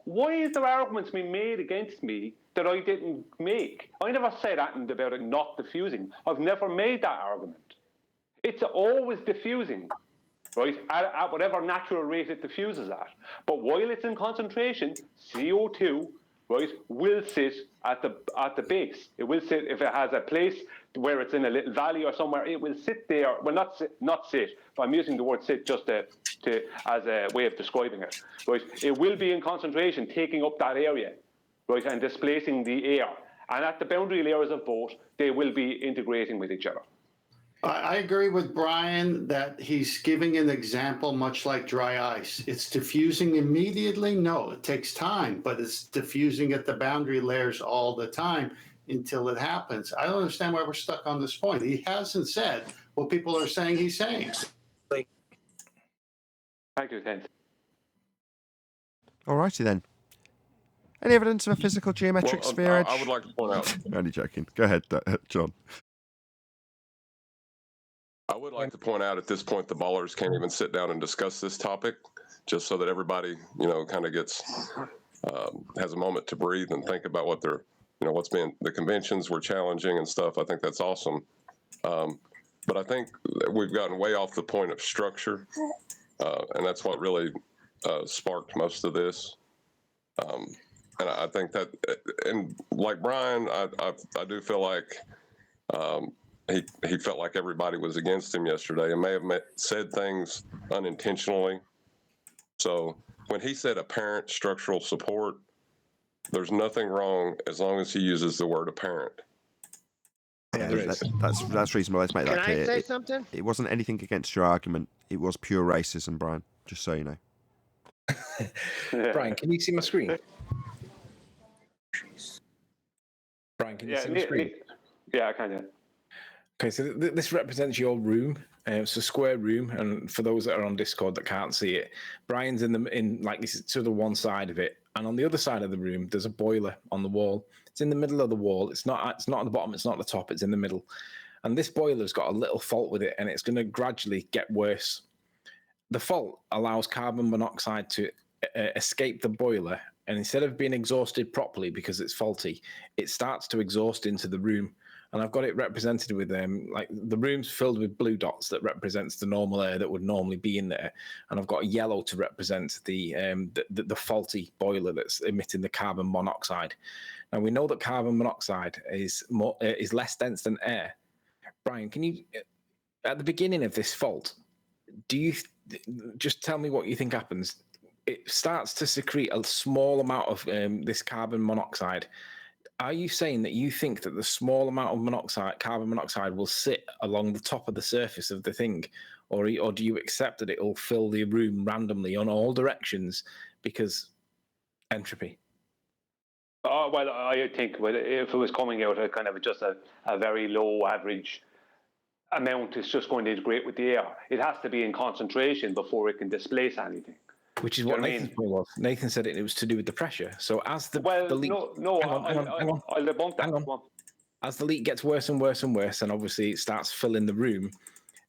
Why is there arguments being made against me that I didn't make? I never said anything about it not diffusing. I've never made that argument. It's always diffusing. right, at whatever natural rate it diffuses at. But while it's in concentration, CO2, right, will sit at the base. It will sit, if it has a place where it's in a little valley or somewhere, it will sit there. Well, not sit, but I'm using the word sit just as a way of describing it, right? It will be in concentration, taking up that area, right, and displacing the air. And at the boundary layers of both, they will be integrating with each other. I agree with Brian that he's giving an example much like dry ice. It's diffusing immediately. No, it takes time, but it's diffusing at the boundary layers all the time until it happens. I don't understand why we're stuck on this point. He hasn't said what people are saying he's saying. Thank you, Ken. All righty then. Any evidence of a physical geometric sphere edge? I would like to point out. Only joking. Go ahead, John. I would like to point out at this point the ballers can't even sit down and discuss this topic, just so that everybody, kind of gets has a moment to breathe and think about what they're, what's been the conventions we're challenging and stuff. I think that's awesome, but I think we've gotten way off the point of structure, and that's what really sparked most of this. And I think that, and like Brian, I do feel like. He felt like everybody was against him yesterday and may have said things unintentionally. So when he said apparent structural support, there's nothing wrong as long as he uses the word apparent. Yeah, that's reasonable. Let's make that clear. Can I say something? It wasn't anything against your argument. It was pure racism, Brian, just so you know. Brian, can you see my screen? Brian, can you see my screen? Yeah, I can. Yeah. Okay, so this represents your room. It's a square room, and for those that are on Discord that can't see it, Brian's in like this to the one side of it, and on the other side of the room, there's a boiler on the wall. It's in the middle of the wall. It's not at the bottom. It's not at the top. It's in the middle, and this boiler's got a little fault with it, and it's going to gradually get worse. The fault allows carbon monoxide to escape the boiler, and instead of being exhausted properly because it's faulty, it starts to exhaust into the room. And I've got it represented with like the room's filled with blue dots that represents the normal air that would normally be in there, and I've got yellow to represent the faulty boiler that's emitting the carbon monoxide. Now we know that carbon monoxide is less dense than air. Brian, can you, at the beginning of this fault, do you just tell me what you think happens? It starts to secrete a small amount of this carbon monoxide. Are you saying that you think that the small amount of carbon monoxide will sit along the top of the surface of the thing, or do you accept that it will fill the room randomly on all directions because entropy? Oh, well, I think if it was coming out at kind of just a very low average amount, it's just going to integrate with the air. It has to be in concentration before it can displace anything. Which is what Nathan's point was. Nathan said it was to do with the pressure. So as the leak... No, I'll debunk that. Hang on. As the leak gets worse and worse and worse, and obviously it starts filling the room,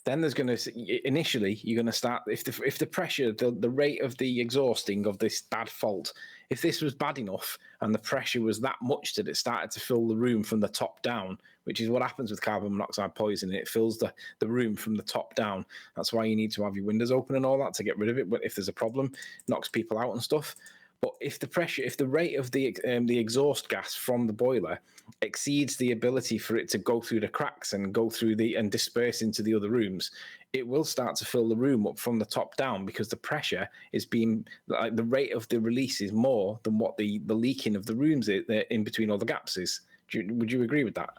then there's going to... Initially, you're going to start... If the pressure, the rate of the exhausting of this bad fault, if this was bad enough and the pressure was that much that it started to fill the room from the top down, which is what happens with carbon monoxide poisoning. It fills the room from the top down. That's why you need to have your windows open and all that to get rid of it. But if there's a problem, it knocks people out and stuff. But if the rate of the exhaust gas from the boiler exceeds the ability for it to go through the cracks and go through and disperse into the other rooms, it will start to fill the room up from the top down because the pressure is being, like, the rate of the release is more than what the leaking of the rooms in between all the gaps is. Would you agree with that?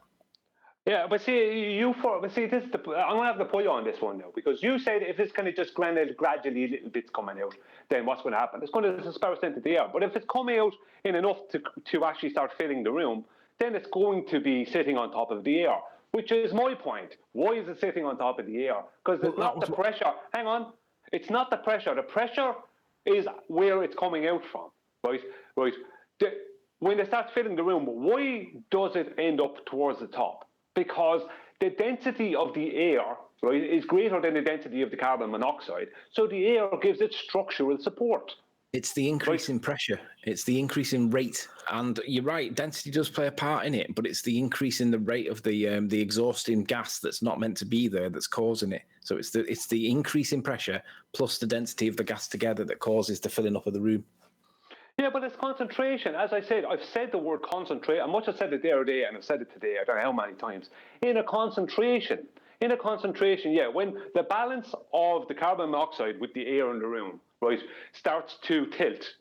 Yeah, but see, I'm going to have to pull you on this one now, because you said if it's kind of just gradually little bits coming out, then what's going to happen? It's going to disperse into the air. But if it's coming out in enough to actually start filling the room, then it's going to be sitting on top of the air, which is my point. Why is it sitting on top of the air? Because it's not the pressure. Hang on. It's not the pressure. The pressure is where it's coming out from, right? When they start filling the room, why does it end up towards the top? Because the density of the air, right, is greater than the density of the carbon monoxide. So the air gives it structural support, It's the increase in pressure. It's the increase in rate, and you're right. Density does play a part in it, but it's the increase in the rate of the exhausting gas that's not meant to be there that's causing it. So it's the increase in pressure plus the density of the gas together that causes the filling up of the room. Yeah, but it's concentration. As I said, I've said the word concentrate. I must have said it the other day, and I've said it today. I don't know how many times. In a concentration, yeah, when the balance of the carbon monoxide with the air in the room, right, starts to tilt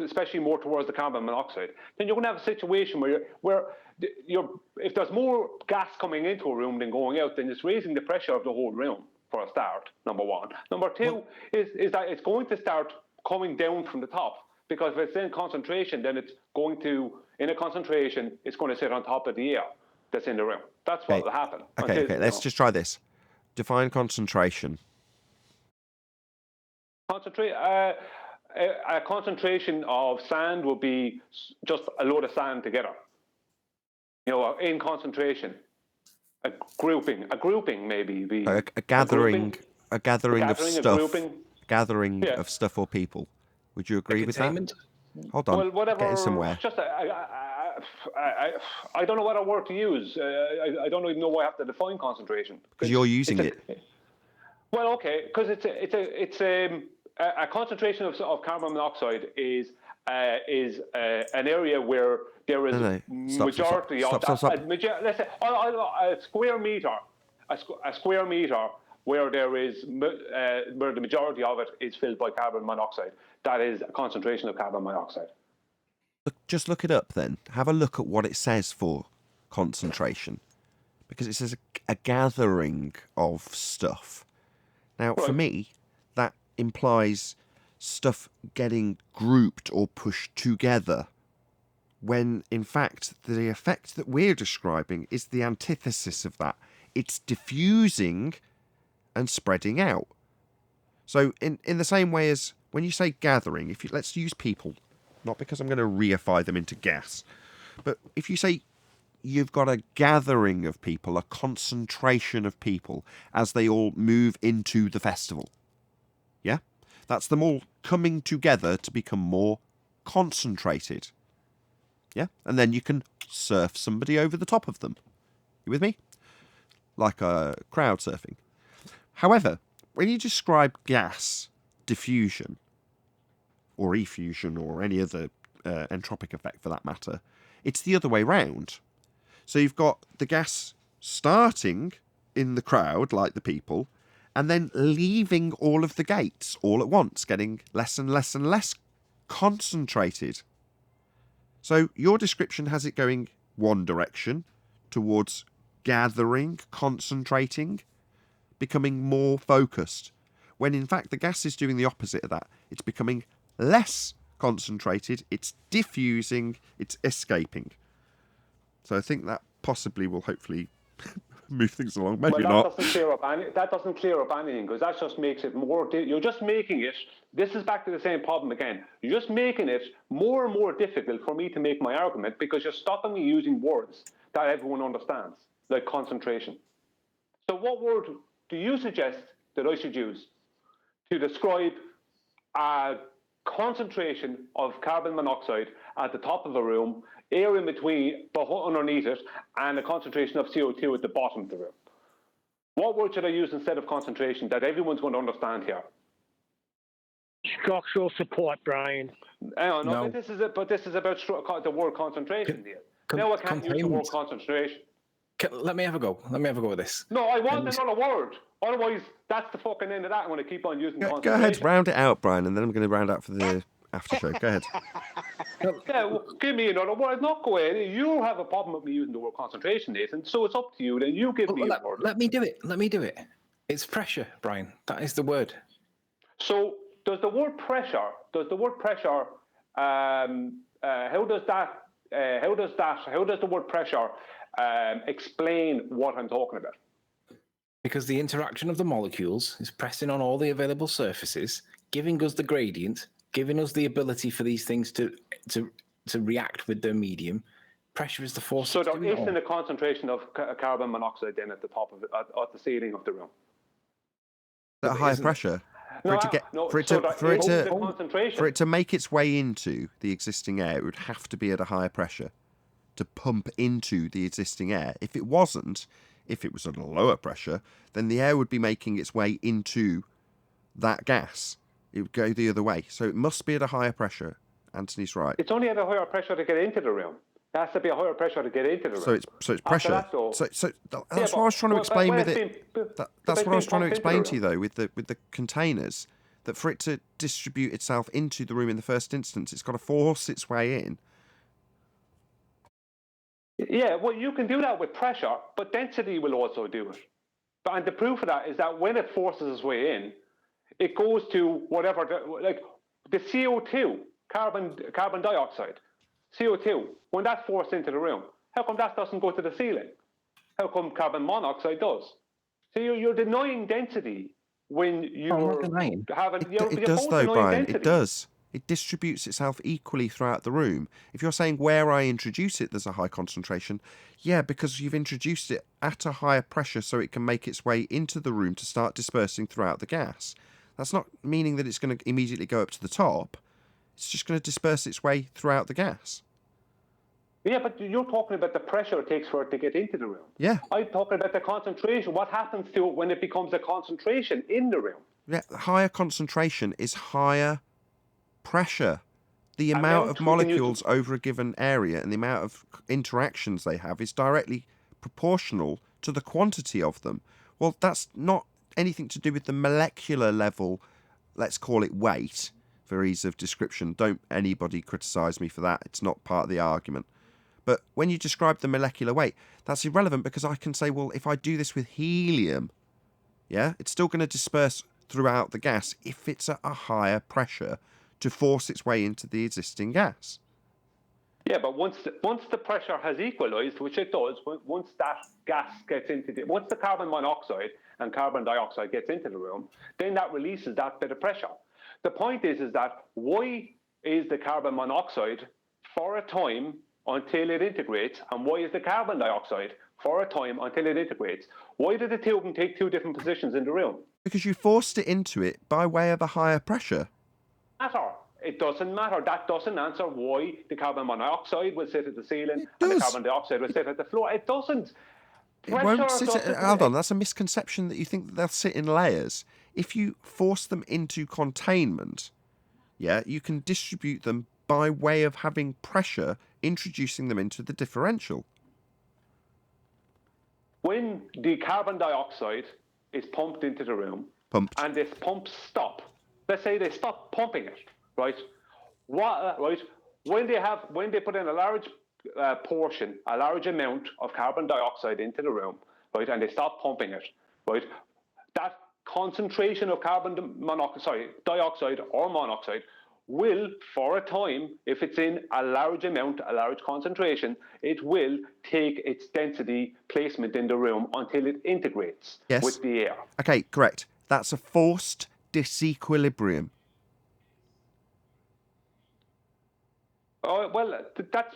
especially more towards the carbon monoxide, then you're going to have a situation where if there's more gas coming into a room than going out, then it's raising the pressure of the whole room for a start. Number one. Number two is that it's going to start coming down from the top. Because if it's in concentration, then it's going to sit on top of the air that's in the room. That's what will happen. Okay, let's just try this. Define concentration. A concentration of sand would be just a load of sand together. In concentration. A grouping maybe. A gathering of stuff. Gathering of stuff or people. Would you agree with that? Hold on. Well, whatever. Getting somewhere. Just I don't know what word to use. I don't even know why I have to define concentration. Because you're using it. Well, okay, because it's a concentration of carbon monoxide is an area where there is a majority of let's say a square meter, where there is where the majority of it is filled by carbon monoxide. That is a concentration of carbon monoxide. Just look it up then. Have a look at what it says for concentration, because it says a gathering of stuff. Now, for me, that implies stuff getting grouped or pushed together, when in fact the effect that we're describing is the antithesis of that. It's diffusing and spreading out. So in the same way as when you say gathering, let's use people, not because I'm going to reify them into gas, but if you say you've got a gathering of people, a concentration of people as they all move into the festival. Yeah? That's them all coming together to become more concentrated. Yeah? And then you can surf somebody over the top of them. You with me? Like crowd surfing. However, when you describe gas diffusion or effusion or any other entropic effect for that matter, it's the other way round. So you've got the gas starting in the crowd, like the people, and then leaving all of the gates all at once, getting less and less and less concentrated. So your description has it going one direction, towards gathering, concentrating, becoming more focused, when in fact the gas is doing the opposite of that. It's becoming less concentrated, it's diffusing, it's escaping. So I think that possibly will hopefully move things along. Maybe not. That doesn't clear up anything, because that just makes it more. You're just making it. This is back to the same problem again. You're just making it more and more difficult for me to make my argument, because you're stopping me using words that everyone understands, like concentration. So what word do you suggest that I should use to describe a concentration of carbon monoxide at the top of a room, air in between, but underneath it, and a concentration of CO2 at the bottom of the room? What word should I use instead of concentration that everyone's going to understand here? Structural support, Brian. No. But this is about the word concentration here. No, I can't use the word concentration. Let me have a go. Let me have a go at this. No, I want another word. Otherwise, that's the fucking end of that. I'm going to keep on using concentration. Go ahead, round it out, Brian, and then I'm going to round out for the after show. Go ahead. Yeah, well, give me another word. Not go ahead. You have a problem with me using the word concentration, Nathan, so it's up to you. Then you give me a word. Let me do it. Let me do it. It's pressure, Brian. That is the word. So does the word pressure, how does the word pressure explain what I'm talking about? Because the interaction of the molecules is pressing on all the available surfaces, giving us the gradient, giving us the ability for these things to react with their medium. Pressure is the force. So there isn't a concentration of carbon monoxide then at the top of it, at the ceiling of the room. At higher pressure? for it to get no, for it so to that for it it's to the concentration. for it to make its way into the existing air, it would have to be at a higher pressure to pump into the existing air. If it wasn't, if it was at a lower pressure, then the air would be making its way into that gas. It would go the other way. So it must be at a higher pressure. Anthony's right. It's only at a higher pressure to get into the room. It has to be a higher pressure to get into the room. So it's pressure. That, though, So that's what I was trying to explain with it. That's what I was trying to explain to you though with the containers. That for it to distribute itself into the room in the first instance, it's got to force its way in. Yeah, well, you can do that with pressure, but density will also do it. And the proof of that is that when it forces its way in, it goes to whatever, like the CO2, carbon dioxide, CO2, when that's forced into the room, how come that doesn't go to the ceiling? How come carbon monoxide does? So you're denying density when you're having... It does though, Brian, it does. It distributes itself equally throughout the room. If you're saying where I introduce it, there's a high concentration, yeah, because you've introduced it at a higher pressure so it can make its way into the room to start dispersing throughout the gas. That's not meaning that it's going to immediately go up to the top. It's just going to disperse its way throughout the gas. Yeah, but you're talking about the pressure it takes for it to get into the room. Yeah. I'm talking about the concentration. What happens to it when it becomes a concentration in the room? Yeah, higher concentration is higher pressure. The amount of molecules over a given area and the amount of interactions they have is directly proportional to the quantity of them. Well, that's not anything to do with the molecular level, let's call it weight, for ease of description. Don't anybody criticise me for that. It's not part of the argument. But when you describe the molecular weight, that's irrelevant because I can say, well, if I do this with helium, yeah, it's still going to disperse throughout the gas if it's at a higher pressure to force its way into the existing gas. Yeah, but once the pressure has equalised, which it does, once that gas gets into once the carbon monoxide and carbon dioxide gets into the room, then that releases that bit of pressure. The point is that why is the carbon monoxide for a time until it integrates, and why is the carbon dioxide for a time until it integrates? Why did the two of them take two different positions in the room? Because you forced it into it by way of a higher pressure. It doesn't matter. That doesn't answer why the carbon monoxide will sit at the ceiling and the carbon dioxide will sit at the floor. It doesn't. It won't sit hold on, that's a misconception that you think that they'll sit in layers. If you force them into containment, yeah, you can distribute them by way of having pressure, introducing them into the differential. When the carbon dioxide is pumped into the room, and this pumps stop, let's say they stop pumping it, right? When they put in a large portion, a large amount of carbon dioxide into the room, right, and they stop pumping it, right, that concentration of dioxide or monoxide will, for a time, if it's in a large amount, a large concentration, it will take its density placement in the room until it integrates with the air. Okay, correct. That's a forced disequilibrium. Oh, well,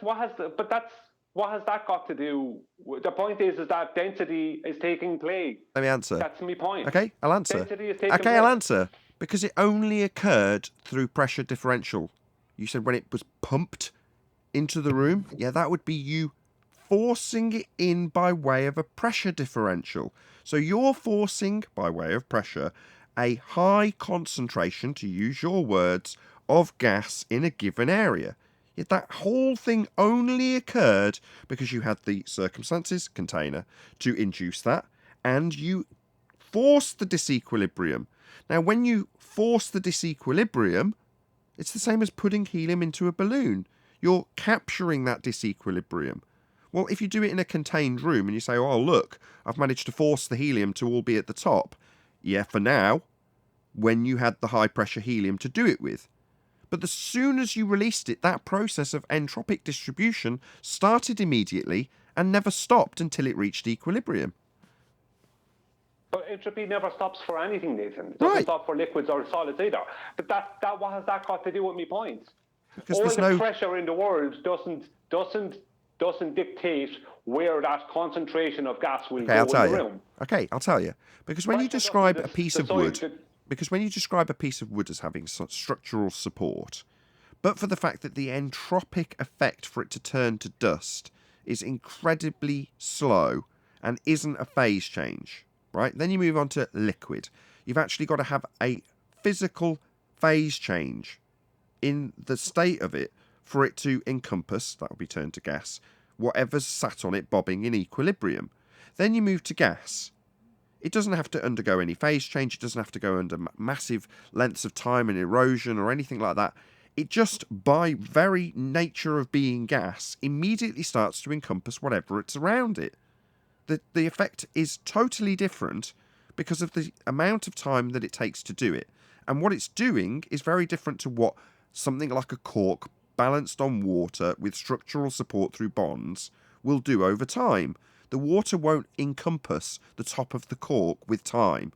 what has that got to do? The point is that density is taking place. Let me answer. That's my point. Okay, I'll answer. Density is taking place. I'll answer. Because it only occurred through pressure differential. You said when it was pumped into the room. Yeah, that would be you forcing it in by way of a pressure differential. So you're forcing, by way of pressure, a high concentration, to use your words, of gas in a given area. Yet that whole thing only occurred because you had the circumstances, container, to induce that, and you forced the disequilibrium. Now, when you force the disequilibrium, it's the same as putting helium into a balloon. You're capturing that disequilibrium. Well, if you do it in a contained room and you say, oh, look, I've managed to force the helium to all be at the top. Yeah, for now, when you had the high pressure helium to do it with. But as soon as you released it, that process of entropic distribution started immediately and never stopped until it reached equilibrium. But entropy never stops for anything, Nathan. It doesn't stop for liquids or solids either. But what has that got to do with my point? Because all the pressure in the world doesn't dictate where that concentration of gas will go in the room. Okay, I'll tell you. Because when you describe a piece of wood, Because when you describe a piece of wood as having structural support, but for the fact that the entropic effect for it to turn to dust is incredibly slow and isn't a phase change, right? Then you move on to liquid. You've actually got to have a physical phase change in the state of it for it to encompass, that will be turned to gas, whatever's sat on it bobbing in equilibrium. Then you move to gas. It doesn't have to undergo any phase change. It doesn't have to go under massive lengths of time and erosion or anything like that. It just, by very nature of being gas, immediately starts to encompass whatever it's around it. The effect is totally different because of the amount of time that it takes to do it. And what it's doing is very different to what something like a cork balanced on water with structural support through bonds will do over time. The water won't encompass the top of the cork with time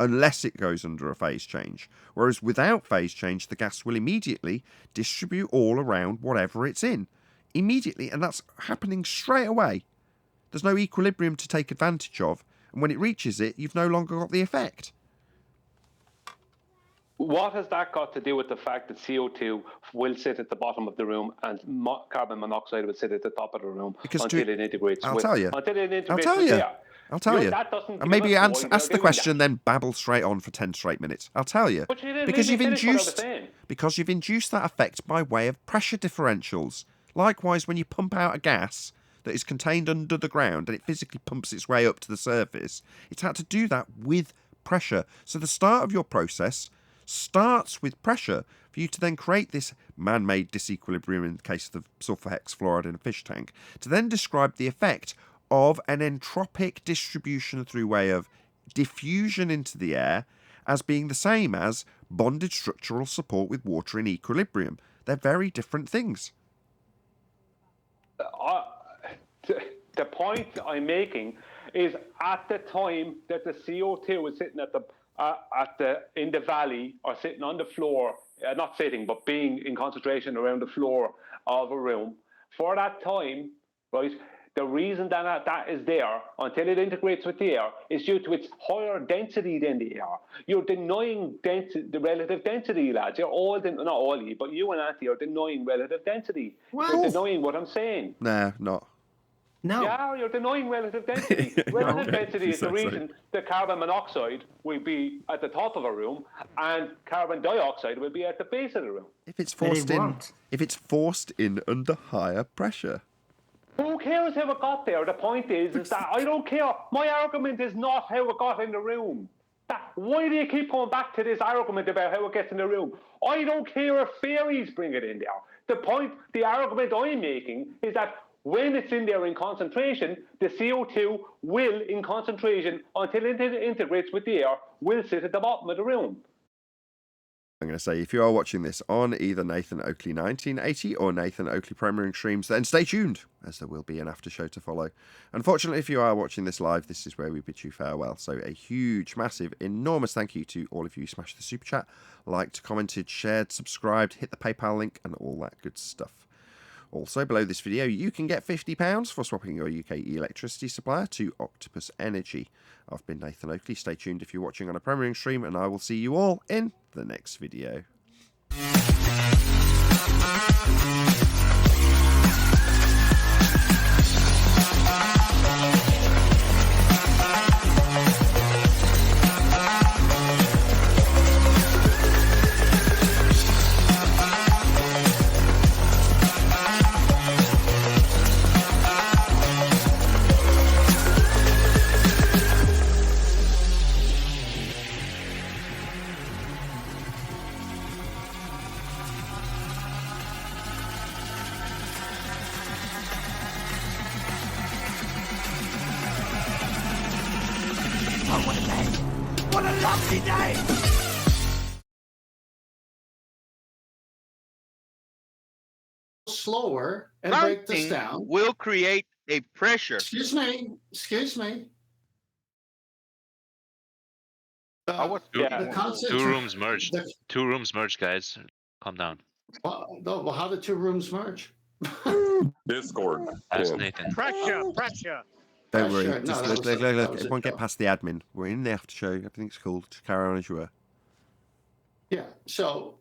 unless it goes under a phase change. Whereas without phase change, the gas will immediately distribute all around whatever it's in. Immediately, and that's happening straight away. There's no equilibrium to take advantage of, and when it reaches it, you've no longer got the effect. What has that got to do with the fact that CO2 will sit at the bottom of the room and carbon monoxide will sit at the top of the room until it integrates I'll with tell you. Until it integrates I'll tell with you. the air. I'll tell you. That doesn't And maybe give us ask the doing question, that. then babble straight on for 10 straight minutes. I'll tell you. But you didn't Because let me you've finish what I was induced saying. because you've induced that effect by way of pressure differentials. Likewise, when you pump out a gas that is contained under the ground and it physically pumps its way up to the surface, it's had to do that with pressure. So the start of your process starts with pressure for you to then create this man-made disequilibrium in the case of the sulfur hexafluoride in a fish tank, to then describe the effect of an entropic distribution through way of diffusion into the air as being the same as bonded structural support with water in equilibrium. They're very different things. The point I'm making is at the time that the CO2 is sitting in the valley or sitting on the floor, not sitting, but being in concentration around the floor of a room, for that time, right, the reason that is there until it integrates with the air is due to its higher density than the air. You're denying the relative density, lads. You're all, not all of you, but you and Auntie are denying relative density. What? You're denying what I'm saying. Nah, not. No. Yeah, you're denying relative density. Relative density is the reason that carbon monoxide will be at the top of a room and carbon dioxide will be at the base of the room. If it's forced in under higher pressure. Who cares how it got there? The point is that I don't care. My argument is not how it got in the room. Why do you keep going back to this argument about how it gets in the room? I don't care if fairies bring it in there. The argument I'm making is that when it's in there in concentration, the CO2 will, in concentration, until it integrates with the air, will sit at the bottom of the room. I'm going to say, if you are watching this on either Nathan Oakley 1980 or Nathan Oakley Premiering streams, then stay tuned, as there will be an after show to follow. Unfortunately, if you are watching this live, this is where we bid you farewell. So a huge, massive, enormous thank you to all of you who smashed the super chat, liked, commented, shared, subscribed, hit the PayPal link, and all that good stuff. Also, below this video, you can get £50 for swapping your UK electricity supplier to Octopus Energy. I've been Nathan Oakley. Stay tuned if you're watching on a premiering stream, and I will see you all in the next video. What a lovely day! Slower and break this down. Will create a pressure. Excuse me. Two rooms merged. Two rooms merged, guys. Calm down. Well, how did two rooms merge? Discord. Ask Nathan. Pressure. Don't worry. No, Just that look, was a everyone get joke. past the admin. We're in the after show. Everything's cool. Just carry on as you were. Yeah. So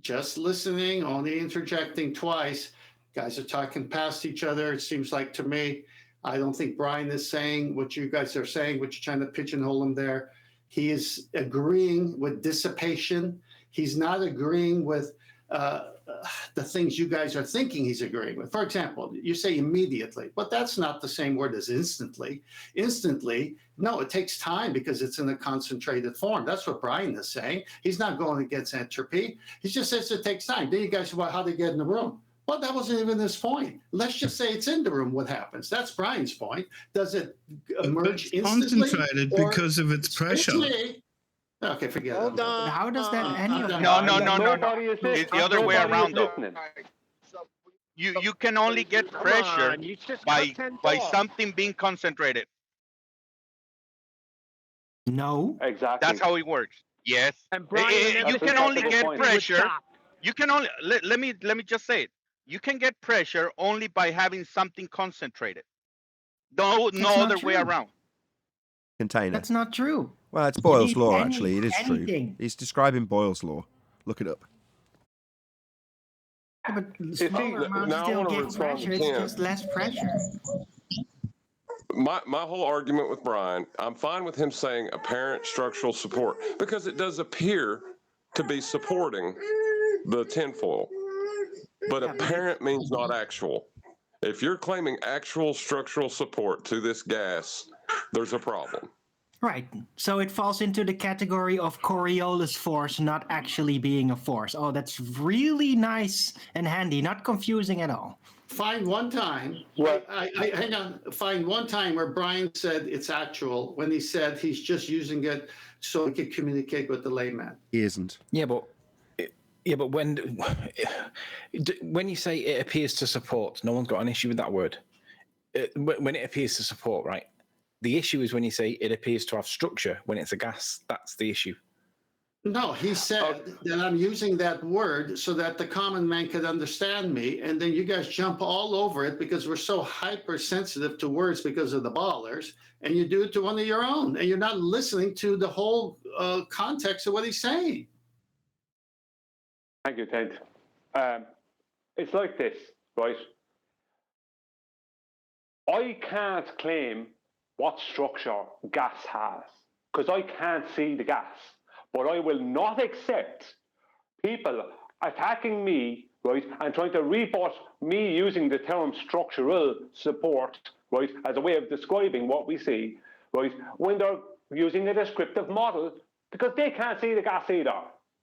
just listening, only interjecting twice. Guys are talking past each other. It seems like to me, I don't think Brian is saying what you guys are saying, what you're trying to pigeonhole him there. He is agreeing with dissipation. He's not agreeing with the things you guys are thinking he's agreeing with. For example, you say immediately, but that's not the same word as instantly. Instantly, no, it takes time because it's in a concentrated form. That's what Brian is saying. He's not going against entropy. He just says it takes time. Then you guys say, well, how do you get in the room? Well, that wasn't even his point. Let's just say it's in the room. What happens? That's Brian's point. Does it emerge instantly? Concentrated because of its pressure. Okay, forget it. Hold on. How does that any of that? No. Nobody is listening. It's the other way Nobody is around, though. listening. You can only get pressure You just by cut 10 by off. something being concentrated. No. Exactly. That's how it works. Yes. And Brian never You said can only that get it would pressure. stop. You can only let me just say it. You can get pressure only by having something concentrated. No not other way true. around. Container. That's not true. Well, it's Boyle's need law, actually. It is true. anything. He's describing Boyle's law. Look it up. Yeah, but see, smaller amounts now I still wanna give respond to pressure. It's Ken. just less pressure. My whole argument with Brian, I'm fine with him saying apparent structural support because it does appear to be supporting the tinfoil. But apparent means not actual. If you're claiming actual structural support to this gas, there's a problem. Right. So it falls into the category of Coriolis force not actually being a force. Oh, that's really nice and handy. Not confusing at all. Find one time. Hang on. Find one time where Brian said it's actual when he said he's just using it so he can communicate with the layman. He isn't. Yeah, but when you say it appears to support, no one's got an issue with that word. When it appears to support, right? The issue is when you say it appears to have structure. When it's a gas, that's the issue. No, he said that I'm using that word so that the common man could understand me, and then you guys jump all over it because we're so hypersensitive to words because of the ballers, and you do it to one of your own, and you're not listening to the whole context of what he's saying. Thank you, Ted. It's like this, right? I can't claim what structure gas has because I can't see the gas. But I will not accept people attacking me, right, and trying to rebut me using the term structural support, right, as a way of describing what we see, right, when they're using a descriptive model because they can't see the gas either.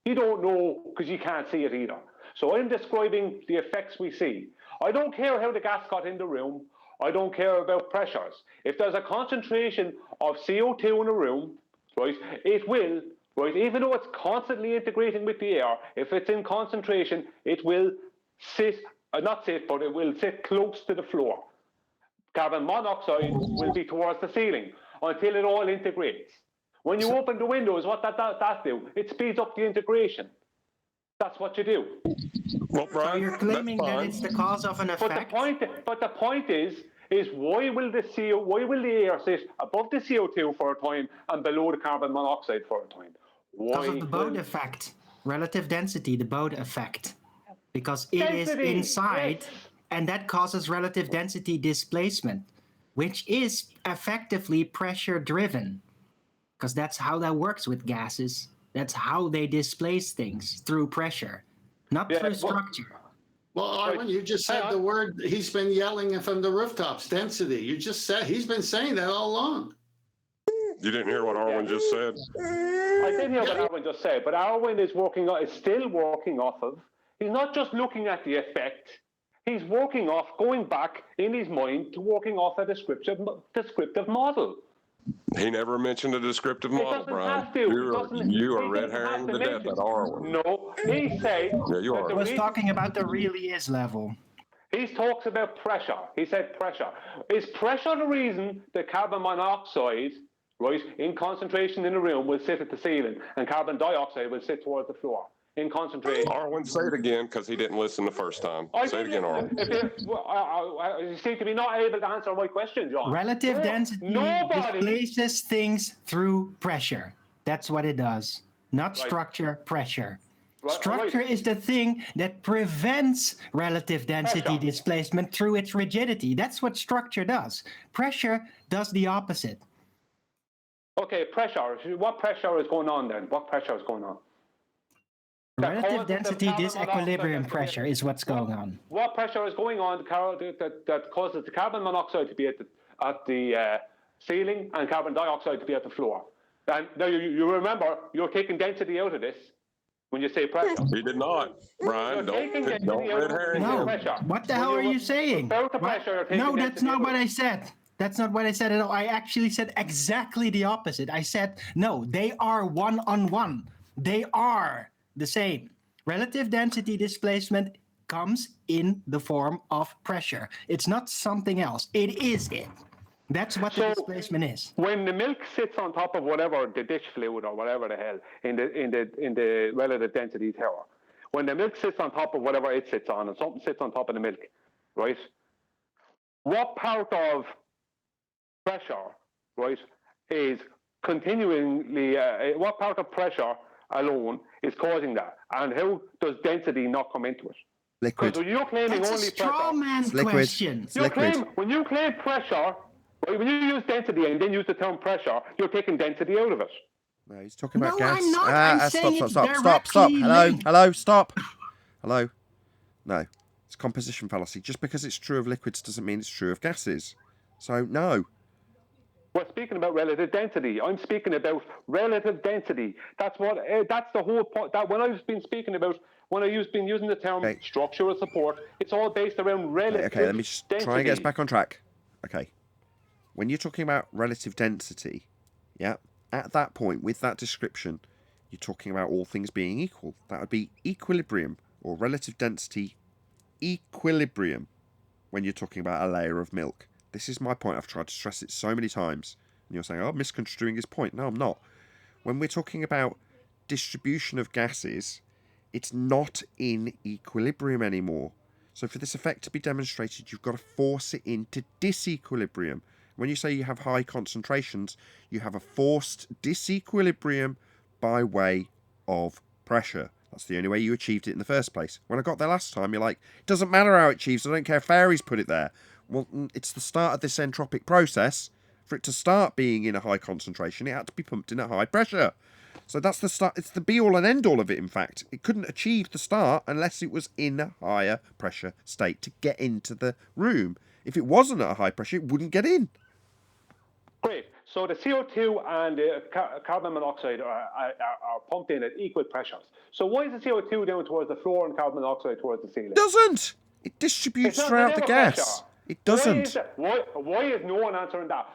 You don't know because you can't see it either. So I'm describing the effects we see. I don't care how the gas got in the room. I don't care about pressures. If there's a concentration of CO2 in a room, right, it will, right, even though it's constantly integrating with the air, if it's in concentration, it will sit, not sit, but it will sit close to the floor. Carbon monoxide will be towards the ceiling until it all integrates. When you open the windows, what that do? It speeds up the integration. That's what you do. Well, Brian, So you're claiming that it's the cause of an effect? But the point is why will the air sit above the CO2 for a time and below the carbon monoxide for a time? Because of the Bode effect. Relative density, the Bode effect. Because it is inside, and that causes relative density displacement, which is effectively pressure driven. Because that's how that works with gases. That's how they displace things, through pressure, not through structure. Well, Arwen, you just said the word he's been yelling from the rooftops, density. You just said he's been saying that all along. You didn't hear what Arwen just said? I did hear what Arwen just said, but Arwen is still working off of. He's not just looking at the effect. He's working off, going back in his mind to working off a descriptive model. He never mentioned a descriptive model, Brian. Have to. You are red herring to death at Arwen. No, he said. Yeah, you are. I was talking about the really is level. He talks about pressure. He said pressure. Is pressure the reason that carbon monoxide, right, in concentration in a room will sit at the ceiling and carbon dioxide will sit towards the floor? In concentration. Arwen, say it again because he didn't listen the first time. Say it again, Arwen. You seem to be not able to answer my question, John. Relative density displaces things through pressure. That's what it does. not Right. structure, pressure. Right, Structure right. is the thing that prevents relative density Pressure. displacement through its rigidity. That's what structure does. Pressure does the opposite. Okay, pressure. What pressure is going on then? What pressure is going on? That Relative causes the density carbon monoxide disequilibrium to be pressure is what's going on. What pressure is going on that causes the carbon monoxide to be at the ceiling and carbon dioxide to be at the floor? And now you remember, you're taking density out of this when you say pressure. He did not, Brian. You're taking Don't density out red of herring No, pressure. what the When hell are you saying? Without the What? pressure, you're taking No, that's density not out. what I said. That's not what I said at all. I actually said exactly the opposite. I said, no, they are one-on-one. They are the same. Relative density displacement comes in the form of pressure. It's not something else. It is it. That's what the So, displacement is. When the milk sits on top of whatever, the dish fluid or whatever the hell in the relative density tower, when the milk sits on top of whatever it sits on and something sits on top of the milk, right? What part of pressure, right, is continually, what part of pressure alone is causing that? And how does density not come into it? Liquid. Because you're claiming That's a only straw pressure. man It's liquid. question. It's liquid. When you claim pressure, right, when you use density and then use the term pressure, you're taking density out of it. No, he's talking about No, gas. I'm not. I'm Stop, saying stop, it's stop, stop, stop. directly Hello, linked. hello, stop. Hello. No, it's composition fallacy. Just because it's true of liquids doesn't mean it's true of gases. So, no. We're speaking about relative density. I'm speaking about relative density. That's what. That's the whole point. That when I've been speaking about, when I've been using the term structural support, it's all based around relative Okay, let me just density. try and get us back on track. Okay. When you're talking about relative density, yeah, at that point, with that description, you're talking about all things being equal. That would be equilibrium or relative density equilibrium when you're talking about a layer of milk. This is my point. I've tried to stress it so many times. And you're saying, oh, I'm misconstruing his point. No, I'm not. When we're talking about distribution of gases, it's not in equilibrium anymore. So for this effect to be demonstrated, you've got to force it into disequilibrium. When you say you have high concentrations, you have a forced disequilibrium by way of pressure. That's the only way you achieved it in the first place. When I got there last time, you're like, it doesn't matter how it achieves, I don't care if fairies put it there. Well, it's the start of this entropic process. For it to start being in a high concentration, it had to be pumped in at high pressure. So that's the start. It's the be-all and end-all of it, in fact. It couldn't achieve the start unless it was in a higher pressure state to get into the room. If it wasn't at a high pressure, it wouldn't get in. Great. So the CO2 and the carbon monoxide are pumped in at equal pressures. So why is the CO2 down towards the floor and carbon monoxide towards the ceiling? It doesn't. It distributes throughout the gas. It doesn't. Why is no one answering that?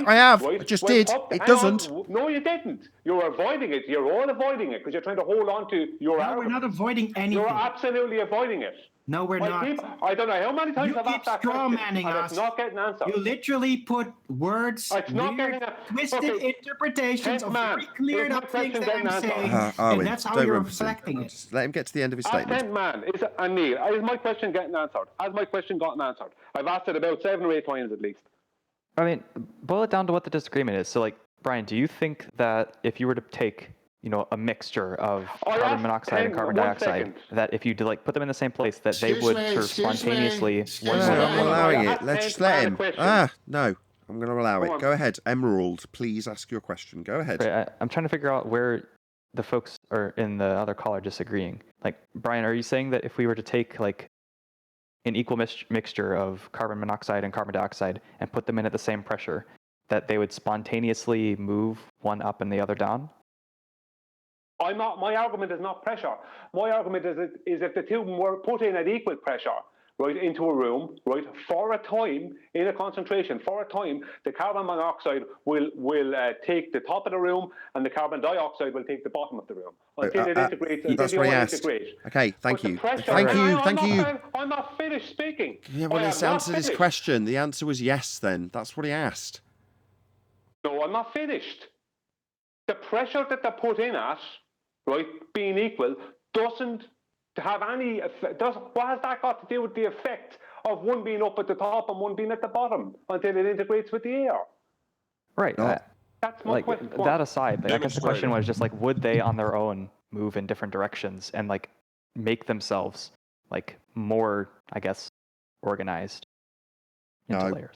I have. I just did. It doesn't. No, you didn't. You're avoiding it. You're all avoiding it because you're trying to hold on to your No, we're not avoiding anything. You're absolutely avoiding it. No, we're not. I don't know how many times You I've keep asked that question, straw-manning and us. it's not getting answered. You literally put words, It's not weird, getting twisted interpretations of very cleared up things that I'm saying, and that's how you're reflecting it. Just let him get to the end of his Ask statement. 10 man, and Neil, is my question getting answered? Has my question gotten answered? I've asked it about 7 or 8 times at least. I mean, boil it down to what the disagreement is. So, like, Brian, do you think that if you were to take, a mixture of carbon monoxide and carbon dioxide, that if you put them in the same place, that they would sort of spontaneously... No, I'm allowing it. Let's just let him. No. I'm going to allow it. Go ahead. Emerald, please ask your question. Go ahead. Right, I'm trying to figure out where the folks are in the other call are disagreeing. Like, Brian, are you saying that if we were to take, an equal mixture of carbon monoxide and carbon dioxide and put them in at the same pressure, that they would spontaneously move one up and the other down? My argument is not pressure. My argument is if the two were put in at equal pressure, right, into a room, right, for a time, in a concentration, for a time, the carbon monoxide will take the top of the room and the carbon dioxide will take the bottom of the room until it integrates. That's what he asked. Okay, thank you. Thank you. I'm not finished speaking. Yeah, well, he's answered his question. The answer was yes, then. That's what he asked. No, I'm not finished. The pressure that they're put in at, right, being equal, doesn't have any effect. What has that got to do with the effect of one being up at the top and one being at the bottom until it integrates with the air? Right. That's my like point. that aside, like, I guess the question Demonstrate it. was just like, would they on their own move in different directions and like make themselves like more, I guess, organized into No. layers?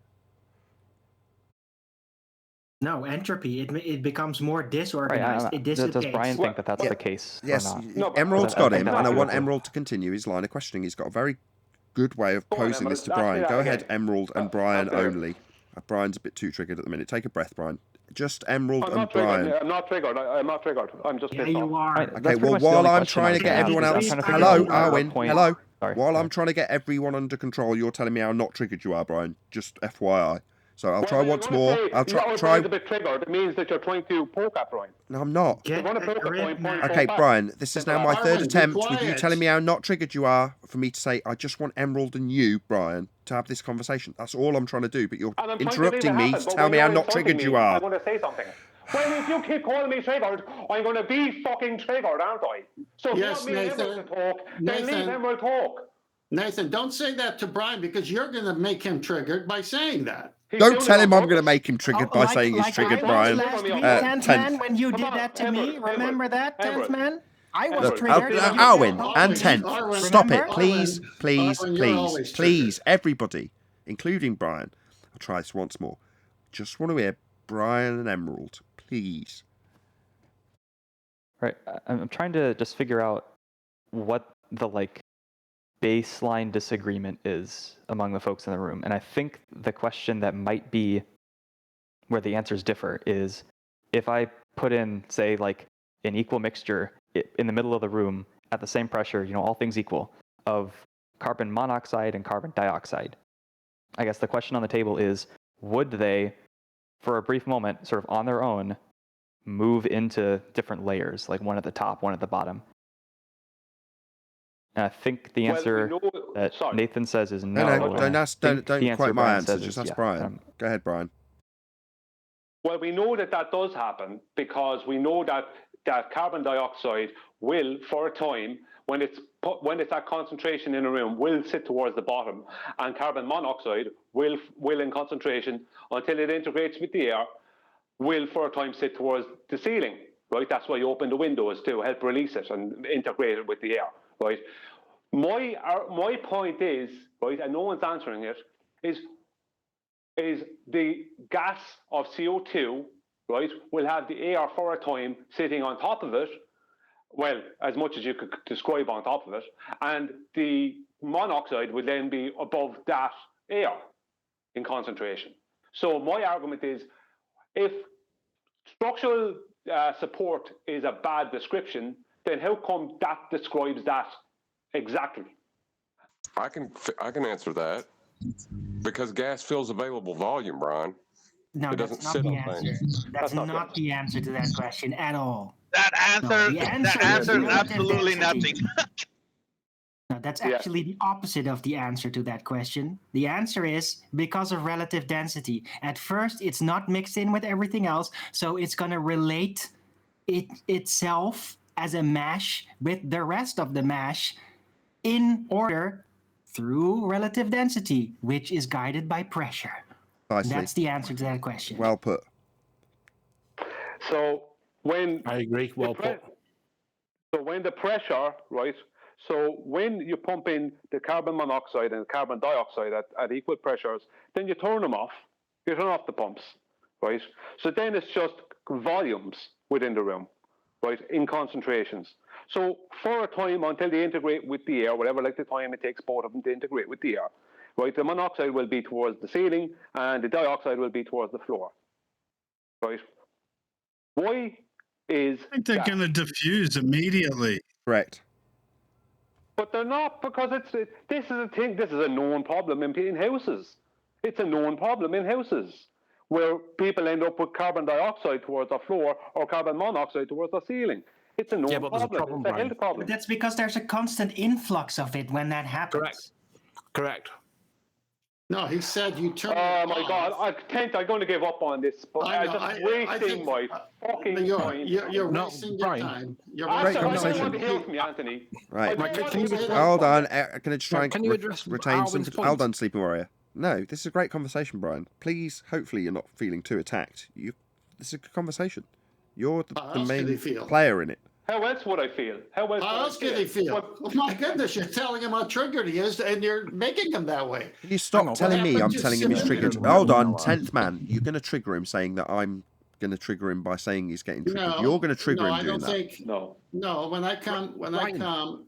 No, entropy. It becomes more Right. disorganized. It dissipates. Does Brian think that that's Yeah. the case Yes, or not? No, but Emerald's I got think him, that and I would be want cool. Emerald to continue his line of questioning. He's got a very good way of Go on, posing this to Emerald. Ask me Brian. that Go ahead, again. Emerald and Brian That's better. only. Brian's a bit too triggered at the minute. Take a breath, Brian. Just Emerald I'm and not triggered. Brian. I'm not triggered. I'm not triggered. I'm just Yeah, pissed you off. are. Right, Okay, that's pretty well, much the only while I'm question trying I to was get gonna ask, everyone is I'm else, trying to figure hello, out at what Arwen, point- hello. Sorry. While go I'm ahead. trying to get everyone under control, you're telling me how not triggered you are, Brian. Just FYI. So I'll try Well, once you're gonna more. say, I'll yeah, try. Brian's a bit triggered. It means that you're trying to poke at Brian. No, I'm not. You Get want to poke a at Brian, grip, point man. Okay, back. Brian, this is now my Arwen, third be attempt with you quiet. telling me how not triggered you are for me to say, I just want Emerald and you, Brian, to have this conversation. That's all I'm trying to do, but you're And I'm trying to interrupting leave it me happen, to but tell when me how you're not insulting triggered me, you are. I'm going to say something. Well, if you keep calling me triggered, I'm going to be fucking triggered, aren't I? So if Yes, you want me and Emerald to talk, then leave Emerald talk. Nathan, don't say that to Brian because you're going to make him triggered by saying that. Don't tell him I'm going to make him triggered Oh, by like- saying he's like triggered, I Brian. was last week, 10th Tenth. man, when you Come did on, that to me. Emerald, Remember that, 10th Emerald. man? I was Emerald, triggered. and you Arwen didn't and know. 10th. Arwen, Stop it, remember? please, please, Arwen, you're please, always please, everybody, including Brian. I'll try this once more. Just want to hear Brian and Emerald, please. Right. I'm trying to just figure out what the like baseline disagreement is among the folks in the room. And I think the question that might be where the answers differ is if I put in, say, like an equal mixture in the middle of the room at the same pressure, all things equal, of carbon monoxide and carbon dioxide. I guess the question on the table is, would they, for a brief moment, sort of on their own, move into different layers, like one at the top, one at the bottom? And I think the answer that Nathan says is no. No, don't and I think the quote answer my Brian answer. says Just is ask yeah. Brian. Go ahead, Brian. Well, we know that does happen because we know that carbon dioxide will, for a time, when it's at concentration in a room, will sit towards the bottom, and carbon monoxide will in concentration until it integrates with the air, will for a time sit towards the ceiling. Right? That's why you open the windows to help release it and integrate it with the air. Right? My point is, right, and no one's answering it, is the gas of CO2, right, will have the air for a time sitting on top of it, well, as much as you could describe on top of it, and the monoxide would then be above that air in concentration. So my argument is, if structural support is a bad description, then how come that describes that exactly? I can answer that. Because gas fills available volume, Brian. No, it that's doesn't not sit the on answer. things. That's not the answer to that question at all. That answer, the that answer answers is absolutely density. nothing. No, that's actually the opposite of the answer to that question. The answer is because of relative density. At first, it's not mixed in with everything else, so it's going to relate itself as a mesh with the rest of the mesh in order through relative density, which is guided by pressure. Nicely. That's the answer to that question. Well put. So when I agree, well put. So when the pressure, right? So when you pump in the carbon monoxide and carbon dioxide at equal pressures, then you turn them off. You turn off the pumps, right? So then it's just volumes within the room, right? In concentrations. So for a time until they integrate with the air, whatever like the time it takes both of them to integrate with the air, right? The monoxide will be towards the ceiling and the dioxide will be towards the floor, right? Why is I think they're going to diffuse immediately. Correct. But they're not, because this is a thing. This is a known problem in houses. It's a known problem in houses where people end up with carbon dioxide towards the floor or carbon monoxide towards the ceiling. It's a known problem. It's a health problem. But that's because there's a constant influx of it when that happens. Correct. No, he said you turn. Oh my God! I'm going to give up on this. But I'm wasting my fucking time. You're wasting your time. You're Great wasting conversation. You want to hear from me, Anthony? Right. Can you Hold on. Can I just try Can you and address retain some? Alvin's point? Hold on, Sleeping Warrior. No, this is a great conversation, Brian. Please, hopefully, you're not feeling too attacked. This is a good conversation. You're the else main did he feel? player in it. How else would I feel? How else could he feel? Oh my goodness, you're telling him how triggered he is, and you're making him that way. Can you stop telling me I'm telling him he's triggered? Hold on, 10th man. You're going to trigger him saying that I'm going to trigger him by saying he's getting triggered. No, You're going to trigger him I doing don't that. think. No. When I come.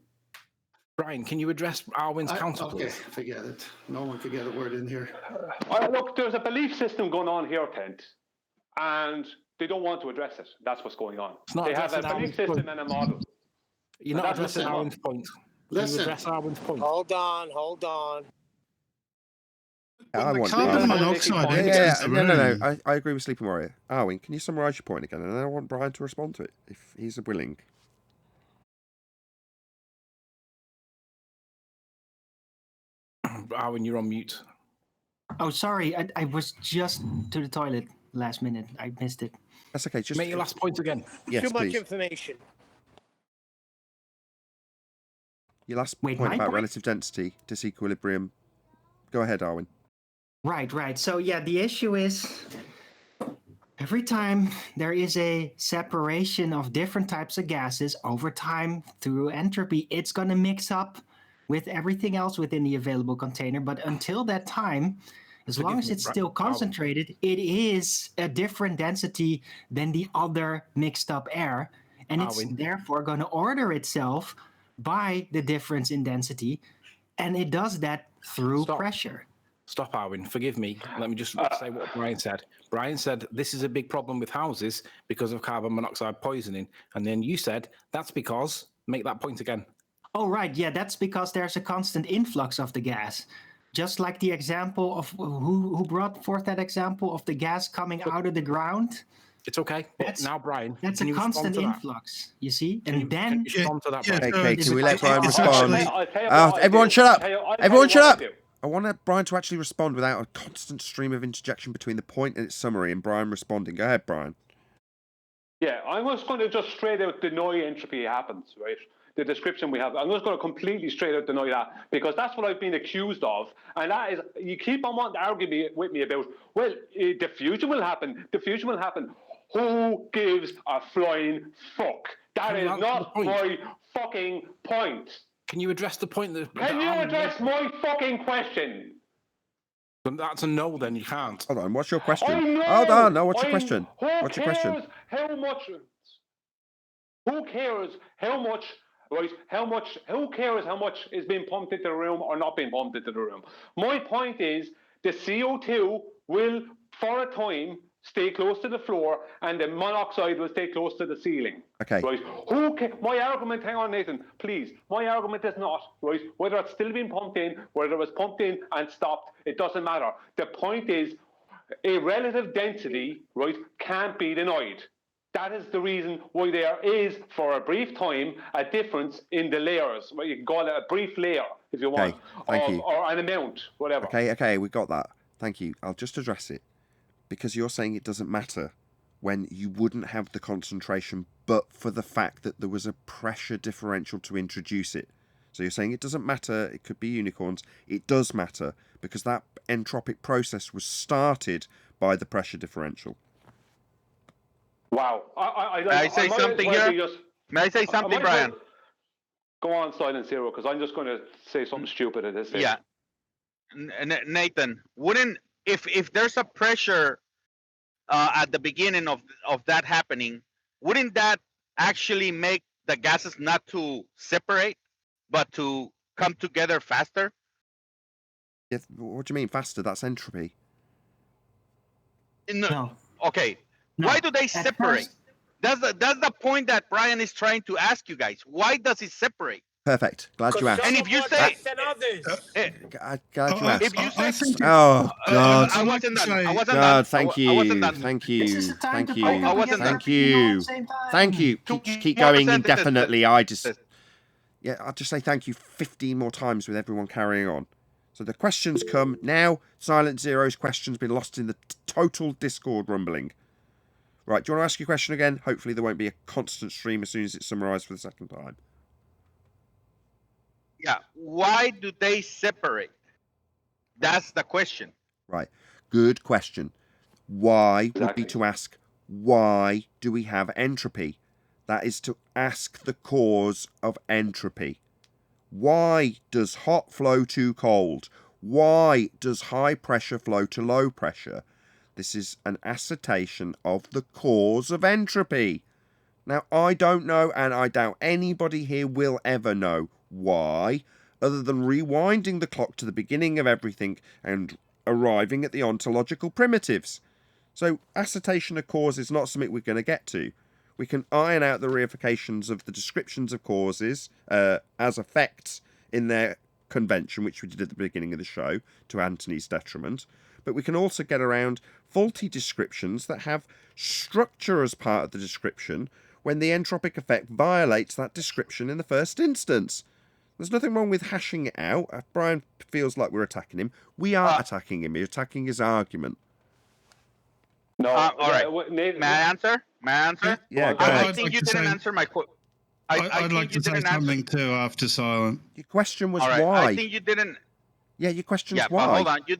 Brian, can you address Arwin's counter, Okay, please? forget it. No one could get a word in here. Look, there's a belief system going on here, Kent, and they don't want to address it. That's what's going on. They have a belief system and a model. You're not addressing Arwin's point. Listen. Can you address Arwin's point? Hold on. I want carbon monoxide. No. I agree with Sleeping Warrior. Arwin, can you summarise your point again? And then I want Brian to respond to it if he's willing. Arwin, you're on mute. Oh, sorry. I was just to the toilet last minute. I missed it. That's okay. Just make your last point again. Yes, Too much please. information. Your last point about relative density, disequilibrium. Go ahead, Arwin. Right. So yeah, the issue is every time there is a separation of different types of gases over time through entropy, it's going to mix up with everything else within the available container. But until that time, as long as it's still concentrated, it is a different density than the other mixed up air. And it's therefore going to order itself by the difference in density. And it does that through pressure. Stop, Arwin. Forgive me. Let me just say what Brian said. Brian said this is a big problem with houses because of carbon monoxide poisoning. And then you said that's because, make that point again. Oh, right. Yeah, that's because there's a constant influx of the gas. Just like the example of who brought forth that example of the gas coming out of the ground. It's okay. But now, Brian, that's a constant influx, you see? And then... respond to that, Brian? Okay, can we let Brian respond? Everyone shut up. Everyone shut up. I want Brian to actually respond without a constant stream of interjection between the point and its summary and Brian responding. Go ahead, Brian. Yeah, I'm just going to just straight out deny entropy happens, right? The description we have, I'm just going to completely straight out deny that because that's what I've been accused of. And that is, you keep on wanting to argue with me about, well, the fusion will happen. The fusion will happen. Who gives a flying fuck? That is not my fucking point. Can you address the point that... Can you address my fucking question? That's a no, then you can't. Hold on, what's your question? Hold on, no, what's your question? What's your question? How much... Who cares how much... Right, who cares how much is being pumped into the room or not being pumped into the room? My point is the CO2 will, for a time, stay close to the floor and the monoxide will stay close to the ceiling. Okay. Right. My argument, hang on, Nathan, please. My argument is not, right, whether it's still being pumped in, whether it was pumped in and stopped, it doesn't matter. The point is a relative density, right, can't be denied. That is the reason why there is, for a brief time, a difference in the layers. Well, you can call it a brief layer, if you want, or an amount, whatever. Okay, we got that. Thank you. I'll just address it. Because you're saying it doesn't matter when you wouldn't have the concentration, but for the fact that there was a pressure differential to introduce it. So you're saying it doesn't matter, it could be unicorns. It does matter because that entropic process was started by the pressure differential. Wow. May I say something here? May I say something, Brian? Go on, Silent Zero, because I'm just going to say something stupid at this stage. Yeah. Nathan, if there's a pressure at the beginning of that happening, wouldn't that actually make the gases not to separate, but to come together faster? Yeah, what do you mean faster? That's entropy. No. Okay. No. Why do they separate? That's the point that Brian is trying to ask you guys. Why does it separate? Perfect. Glad you asked. And if you say, glad you asked. If you say, oh God! I wasn't done. I wasn't God, done. thank you. I wasn't done. Thank you. Thank you. I wasn't done. Thank you. Thank you. Just keep going indefinitely. I'll just say thank you 15 more times with everyone carrying on. So the questions come now. Silent Zero's question's been lost in the total Discord rumbling. Right, do you want to ask your question again? Hopefully there won't be a constant stream as soon as it's summarised for the second time. Yeah, why do they separate? That's the question. Right, good question. Why would be to ask why do we have entropy? That is to ask the cause of entropy. Why does hot flow to cold? Why does high pressure flow to low pressure? This is an assertion of the cause of entropy. Now, I don't know, and I doubt anybody here will ever know why, other than rewinding the clock to the beginning of everything and arriving at the ontological primitives. So, assertion of cause is not something we're going to get to. We can iron out the reifications of the descriptions of causes as effects in their convention, which we did at the beginning of the show, to Anthony's detriment. But we can also get around faulty descriptions that have structure as part of the description when the entropic effect violates that description in the first instance. There's nothing wrong with hashing it out. If Brian feels like we're attacking him, we are attacking him. We're attacking his argument. No, all right. May I answer? Yeah, go I ahead. think you didn't answer my question. I'd like to say something too after Silent. Your question was All right. why. I think you didn't. Yeah, your question's Yeah, why. but hold on. You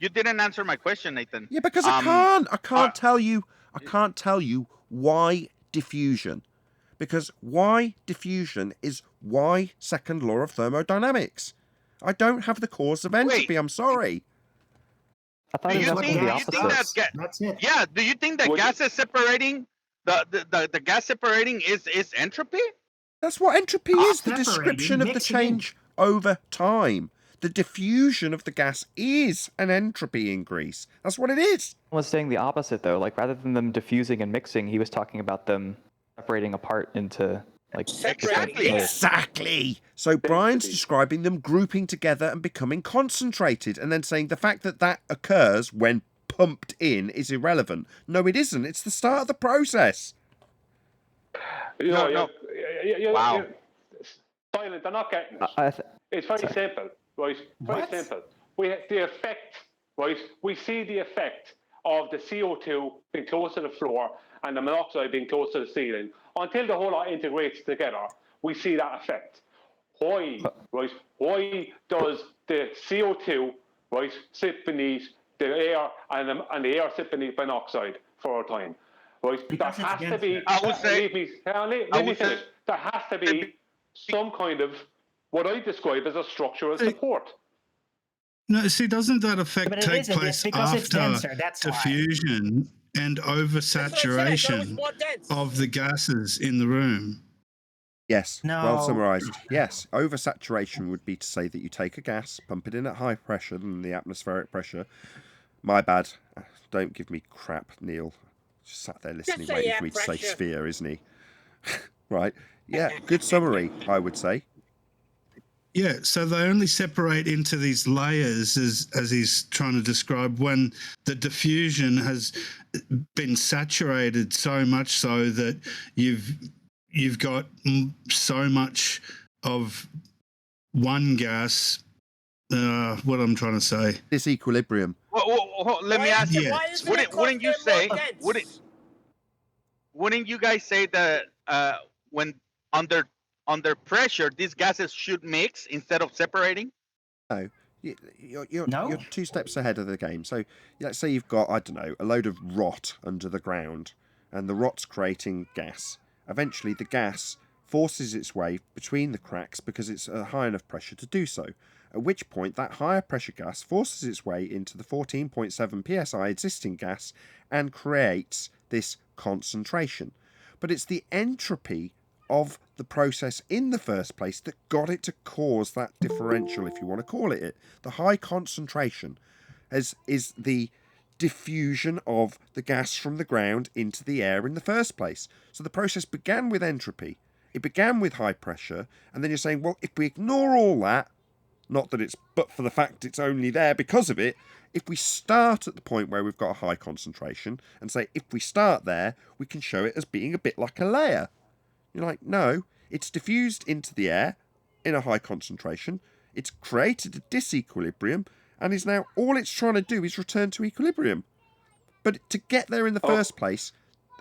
didn't answer my question, Nathan. Yeah, because I can't tell you. I can't tell you why diffusion. Because why diffusion is why second law of thermodynamics. I don't have the cause of entropy. I'm sorry. I thought it was the opposite. That's it. Yeah. Do you think that gas is separating? The gas separating is entropy? That's what entropy is. The Separating, description of the mixing in. change over time. The diffusion of the gas is an entropy increase. That's what it is. I was saying the opposite though. Like rather than them diffusing and mixing, he was talking about them separating apart into like Exactly. So Brian's describing them grouping together and becoming concentrated, and then saying the fact that that occurs when pumped in is irrelevant. No, it isn't. It's the start of the process. No. Wow. Silent, they're not getting it. It's very simple, right? Very simple. We have the effect, right? We see the effect of the CO2 being close to the floor and the monoxide being close to the ceiling. Until the whole lot integrates together, we see that effect. Why, right? Why does the CO2, right, sit beneath the air and the air sit beneath monoxide for a time? Right? Because there has to be. I would say. Let me finish. There has to be some kind of what I describe as a structural support. No, see, doesn't that effect But it take isn't. place It's because it's after denser, that's why. diffusion and oversaturation of the gases in the room? Yes, No. well summarised. Yes, oversaturation would be to say that you take a gas, pump it in at high pressure than the atmospheric pressure. My bad. Don't give me crap, Neil. Just sat there listening, waiting for me to say sphere, isn't he? Right. Yeah, good summary, I would say. Yeah, so they only separate into these layers as he's trying to describe when the diffusion has been saturated so much so that you've got so much of one gas. What I'm trying to say. Disequilibrium. Well, let me ask you. Yes. Wouldn't you say? Wouldn't you guys say that when under pressure, these gases should mix instead of separating? No. You're 2 steps ahead of the game. So let's say you've got, I don't know, a load of rot under the ground, and the rot's creating gas. Eventually, the gas forces its way between the cracks because it's a high enough pressure to do so. At which point, that higher pressure gas forces its way into the 14.7 psi existing gas and creates this concentration. But it's the entropy of the process in the first place that got it to cause that differential, if you want to call it it. The high concentration is the diffusion of the gas from the ground into the air in the first place. So the process began with entropy. It began with high pressure, and then you're saying, well, if we ignore all that, not that it's but for the fact it's only there because of it, if we start at the point where we've got a high concentration and say, if we start there, we can show it as being a bit like a layer. You're like, no, it's diffused into the air in a high concentration. It's created a disequilibrium, and is now all it's trying to do is return to equilibrium. But to get there in the first place,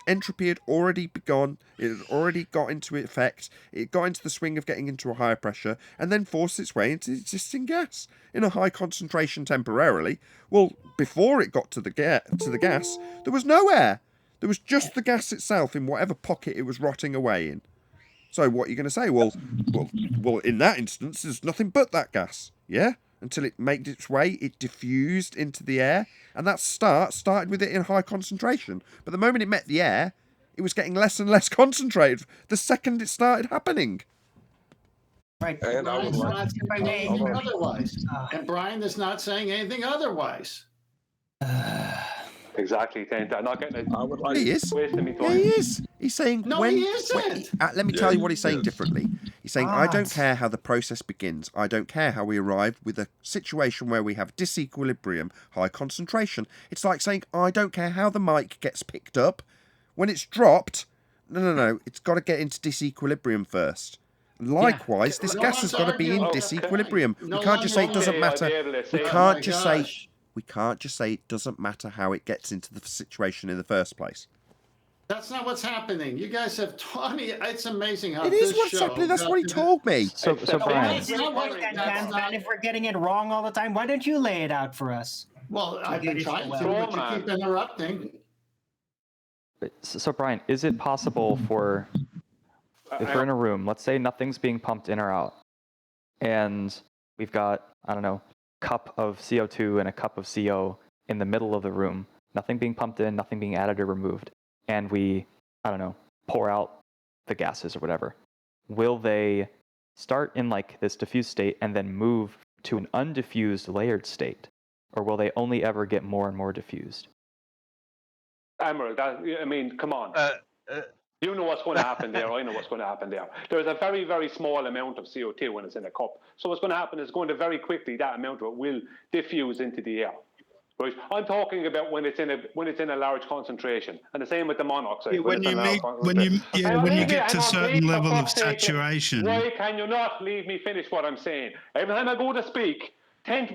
entropy had already begun. It had already got into effect. It got into the swing of getting into a higher pressure, and then forced its way into existing gas in a high concentration temporarily. Well, before it got to the gas, there was no air. There was just the gas itself in whatever pocket it was rotting away in. So what are you going to say? Well, in that instance, there's nothing but that gas, yeah? Until it made its way, it diffused into the air, and that started with it in high concentration. But the moment it met the air, it was getting less and less concentrated the second it started happening. Right. And I would Brian's like not saying anything otherwise. And Brian is not saying anything otherwise. Exactly, Tent. I'm not getting it. I would like He is. Wasting me Yeah, time. he is. He's saying No, he isn't. let me tell you what he's saying differently. He's saying, I don't care how the process begins. I don't care how we arrive with a situation where we have disequilibrium, high concentration. It's like saying, I don't care how the mic gets picked up. When it's dropped, no. It's got to get into disequilibrium first. Likewise, this gas has got to be in disequilibrium. We can't just say it doesn't matter. We can't just say it doesn't matter how it gets into the situation in the first place. That's not what's happening. You guys have taught me. It's amazing how it is what's happening. That's what he told me. So Brian, if we're getting it wrong all the time, why don't you lay it out for us? Well, I've been trying to, but you keep interrupting. So Brian, is it possible for, if we're in a room, let's say nothing's being pumped in or out, and we've got, I don't know, cup of CO2 and a cup of CO in the middle of the room, nothing being pumped in, nothing being added or removed, and we, I don't know, pour out the gases or whatever, will they start in like this diffused state and then move to an undiffused layered state? Or will they only ever get more and more diffused? Emerald, come on. You know what's going to happen there. I know what's going to happen there. There's a very, very small amount of CO2 when it's in a cup. So what's going to happen is going to very quickly, that amount of it will diffuse into the air. Right? I'm talking about when it's in a large concentration, and the same with the monoxide. Yeah, when you get to a certain level of saturation. Why can you not leave me finish what I'm saying? Every time I go to speak, Tent.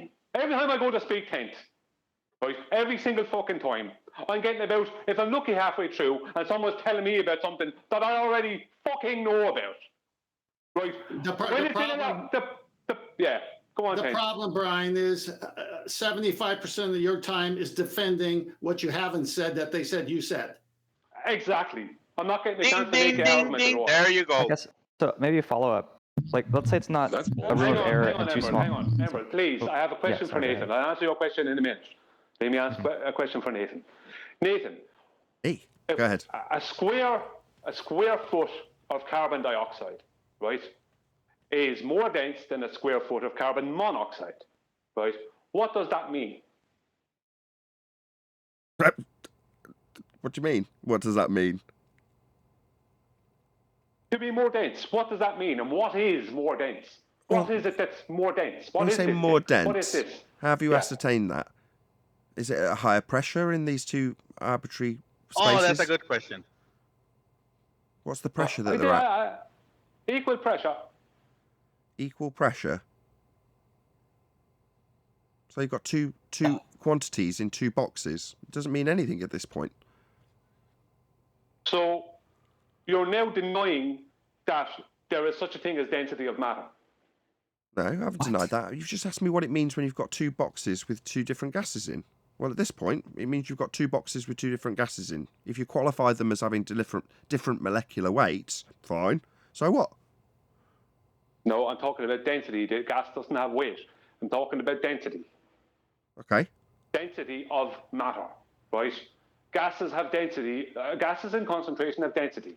Right? Every single fucking time. I'm getting about, if I'm lucky, halfway through, and someone's telling me about something that I already fucking know about. Right? The problem, Brian, is 75% of your time is defending what you haven't said that they said you said. Exactly. I'm not getting a chance to make the argument at all. There you go. I guess, so maybe a follow-up. Like, let's say it's not a room of air and too small. Hang on, Emerald, please. I have a question for Nathan. I'll answer your question in a minute. Let me ask a question for Nathan. Nathan. Hey, go ahead. A square foot of carbon dioxide, right, is more dense than a square foot of carbon monoxide, right? What does that mean? What do you mean? What does that mean? To be more dense, what does that mean? And what is more dense? What is it that's more dense? When you say more dense, what is this? how have you ascertained that? Is it a higher pressure in these two arbitrary spaces? Oh, that's a good question. What's the pressure that they're at? Equal pressure. Equal pressure? So you've got two quantities in two boxes. It doesn't mean anything at this point. So you're now denying that there is such a thing as density of matter. No, I haven't denied that. You've just asked me what it means when you've got two boxes with two different gases in. Well, at this point, it means you've got two boxes with two different gases in. If you qualify them as having different molecular weights, fine. So what? No, I'm talking about density. The gas doesn't have weight. I'm talking about density. Okay. Density of matter, right? Gases have density. Gases in concentration have density.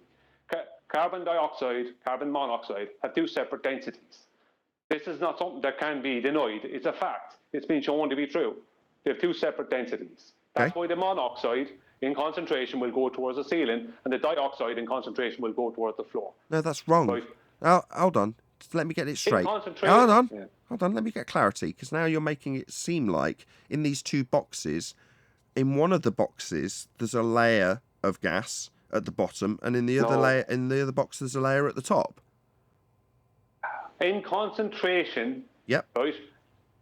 Carbon dioxide, carbon monoxide have two separate densities. This is not something that can be denied. It's a fact. It's been shown to be true. They have two separate densities. That's why the monoxide in concentration will go towards the ceiling, and the dioxide in concentration will go towards the floor. No, that's wrong. Right. Now, hold on. Just let me get it straight. Hold on. Hold on. Let me get clarity, because now you're making it seem like in these two boxes, in one of the boxes, there's a layer of gas at the bottom, and in the other box, there's a layer at the top. In concentration, right?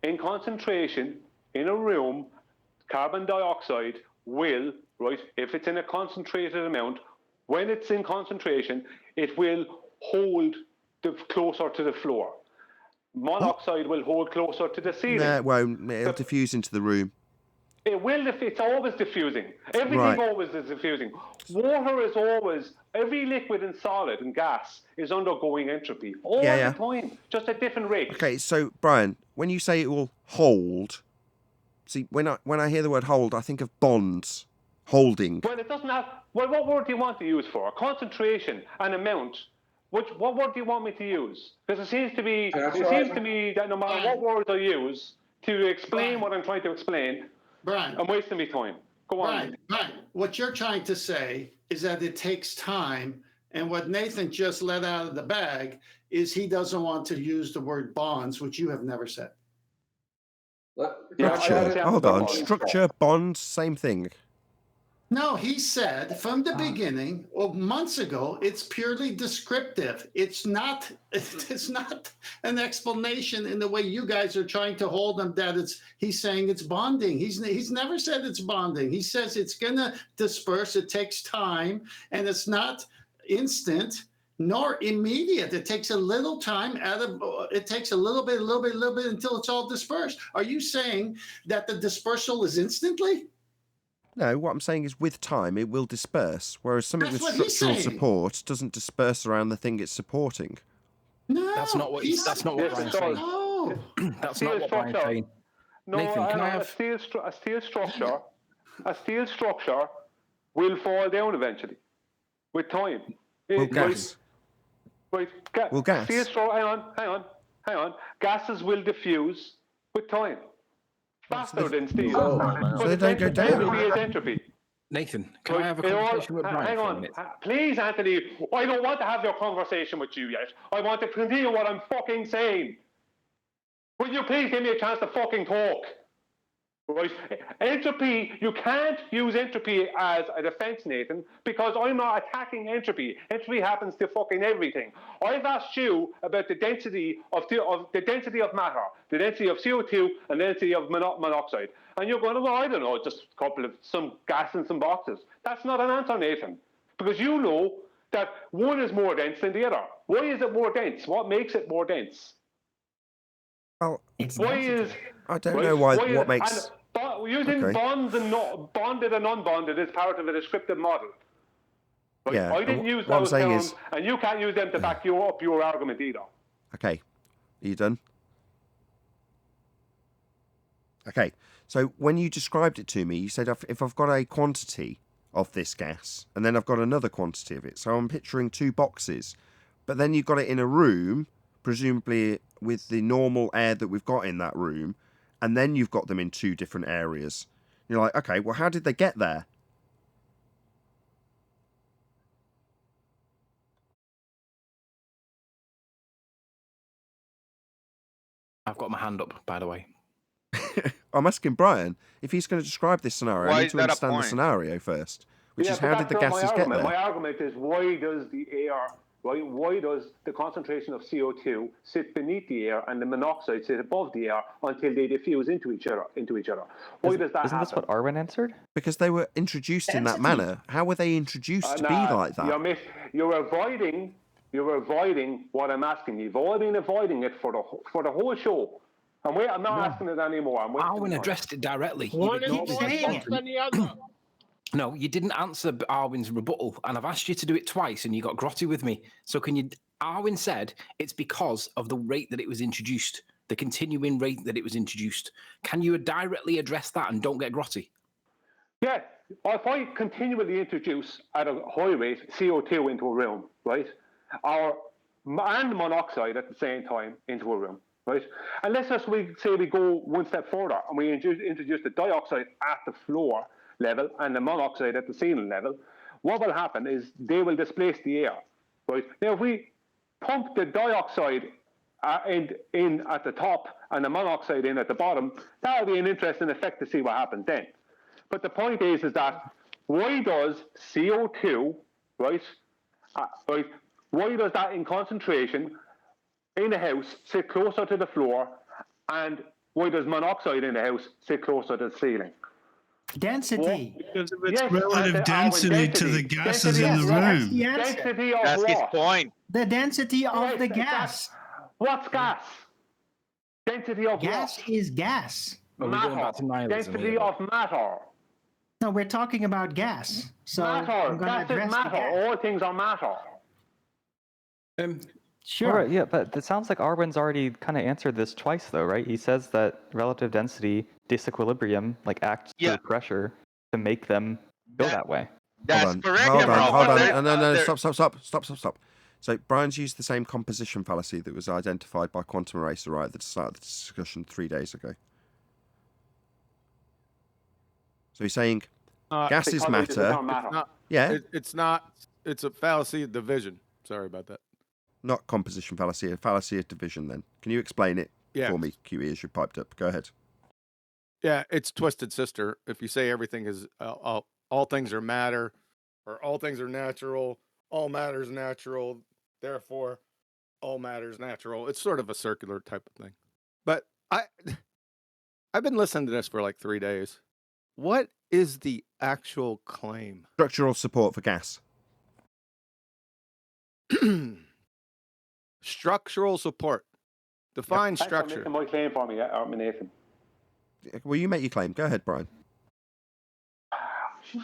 In concentration, in a room, carbon dioxide will, right, if it's in a concentrated amount, when it's in concentration, it will hold closer to the floor. Monoxide will hold closer to the ceiling. No, it won't. It'll diffuse into the room. It will. It's always diffusing. Everything Right. always is diffusing. Water is always, every liquid and solid and gas is undergoing entropy all the time, just at different rates. Okay, so Brian, when you say it will hold, see, when I hear the word hold, I think of bonds, holding. Well, it doesn't have. Well, what word do you want to use for concentration and amount? What word do you want me to use? Because it seems to me that no matter what words I use to explain what I'm trying to explain, Brian, I'm wasting my time. Go on. Brian, what you're trying to say is that it takes time, and what Nathan just let out of the bag is he doesn't want to use the word bonds, which you have never said. Structure. Hold on. Structure, bonds, same thing. No, he said from the beginning, months ago, it's purely descriptive. It's not an explanation in the way you guys are trying to hold him that he's saying it's bonding. He's never said it's bonding. He says it's gonna disperse, it takes time, and it's not instant nor immediate. It takes a little time it takes a little bit until it's all dispersed. Are you saying that the dispersal is instantly? No, what I'm saying is with time it will disperse, whereas something with structural support doesn't disperse around the thing it's supporting. No, that's not what Brian's saying. No. That's not what Brian's saying. No, Nathan, can I have a steel structure will fall down eventually with time. Gas. Gas. Hang on. Gases will diffuse with time. Faster than steel. So they don't go down. Entropy is entropy. Nathan, can I have a conversation with Brian for a minute? Please, Anthony. I don't want to have your conversation with you yet. I want to continue what I'm fucking saying. Will you please give me a chance to fucking talk? Right? Entropy, you can't use entropy as a defense, Nathan, because I'm not attacking entropy. Entropy happens to fucking everything. I've asked you about the density of matter, the density of CO2 and the density of monoxide. And you're going, well, I don't know, just a couple of some gas in some boxes. That's not an answer, Nathan, because you know that one is more dense than the other. Why is it more dense? What makes it more dense? Well, I don't know what makes. Using bonds and not bonded and unbonded is part of a descriptive model. Right? Yeah, I didn't use those terms, and you can't use them to back up your argument either. Okay, are you done? Okay, so when you described it to me, you said if I've got a quantity of this gas, and then I've got another quantity of it, so I'm picturing two boxes, but then you've got it in a room, presumably with the normal air that we've got in that room, and then you've got them in two different areas. You're like, okay, well, how did they get there? I've got my hand up, by the way. I'm asking Brian if he's going to describe this scenario. I need to understand the scenario first, which is how did the gases get there? My argument is why does the air, right? Why does the concentration of CO2 sit beneath the air and the monoxide sit above the air until they diffuse into each other? Why does that happen? Isn't this what Arwen answered? Because they were introduced in that manner. How were they introduced to be like that? You're avoiding what I'm asking. You've all been avoiding it for the whole show. I'm not asking it anymore. Arwen addressed it directly. One is more dense than the other. No, you didn't answer Arwen's rebuttal, and I've asked you to do it twice, and you got grotty with me. So can you? Arwen said it's because of the rate that it was introduced, the continuing rate that it was introduced. Can you directly address that and don't get grotty? Yeah, if I continually introduce at a high rate CO2 into a room, right, and monoxide at the same time into a room, right, and let's just say we go one step further and we introduce the dioxide at the floor level and the monoxide at the ceiling level, what will happen is they will displace the air, right? Now, if we pump the dioxide in at the top and the monoxide in at the bottom, that will be an interesting effect to see what happens then. But the point is that why does CO2, right, why does that in concentration in a house sit closer to the floor, and why does monoxide in the house sit closer to the ceiling? Density. Because of its relative density to the gases in the room. Density of That's his what? point. The density of the gas. What's gas? Density of gas what? is gas. Are we going back to nihilism Density here? of matter. No, we're talking about gas. So Matter. I'm going to Gas is address the matter. gas. All things are matter. Sure. All right, yeah, but it sounds like Arwen's already kind of answered this twice, though, right? He says that relative density disequilibrium acts through pressure to make them go that way. That's correct. Hold on. There- No. there- Stop. So Brian's used the same composition fallacy that was identified by Quantum Eraser right at the start of the discussion 3 days ago. So he's saying gas is matter. It's not. It's a fallacy of division. Sorry about that. Not composition fallacy, a fallacy of division then. Can you explain it for me, QE, as you piped up? Go ahead. Yeah, it's twisted sister. If you say everything is all things are matter, or all things are natural, all matter is natural, therefore all matter is natural. It's sort of a circular type of thing. But I've been listening to this for like 3 days. What is the actual claim? Structural support for gas. Structural support. Define structure. Making my claim for me, Nathan. Well, you make your claim. Go ahead, Brian.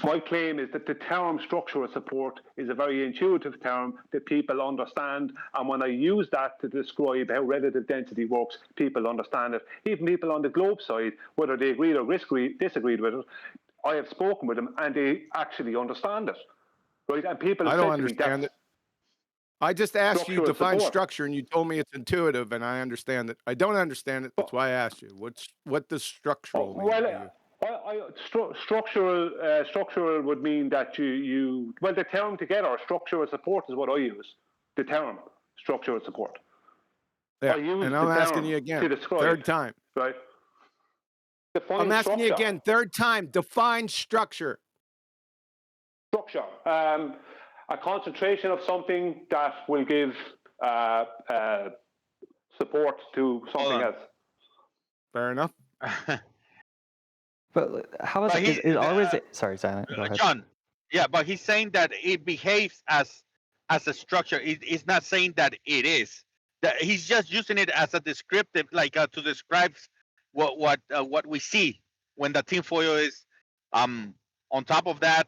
My claim is that the term structural support is a very intuitive term that people understand. And when I use that to describe how relative density works, people understand it. Even people on the globe side, whether they agreed or disagreed with it, I have spoken with them and they actually understand it. Right? And people I have don't said to me, understand it. I just asked you to structural define support. structure, and you told me it's intuitive, and I understand it. I don't understand it. That's why I asked you. What does structural mean to you? Structural would mean that the term together, structural support is what I use. The term structural support. Yeah, I use and the I'm asking term you again, to describe, third time. Right. I'm asking you again, third time. Define structure. Structure. A concentration of something that will give support to something else. Fair enough. But how is it always? Sorry, Silent. Go ahead. John, yeah, but he's saying that it behaves as a structure. He's not saying that it is. That he's just using it as a descriptive, to describe what we see when the tinfoil is on top of that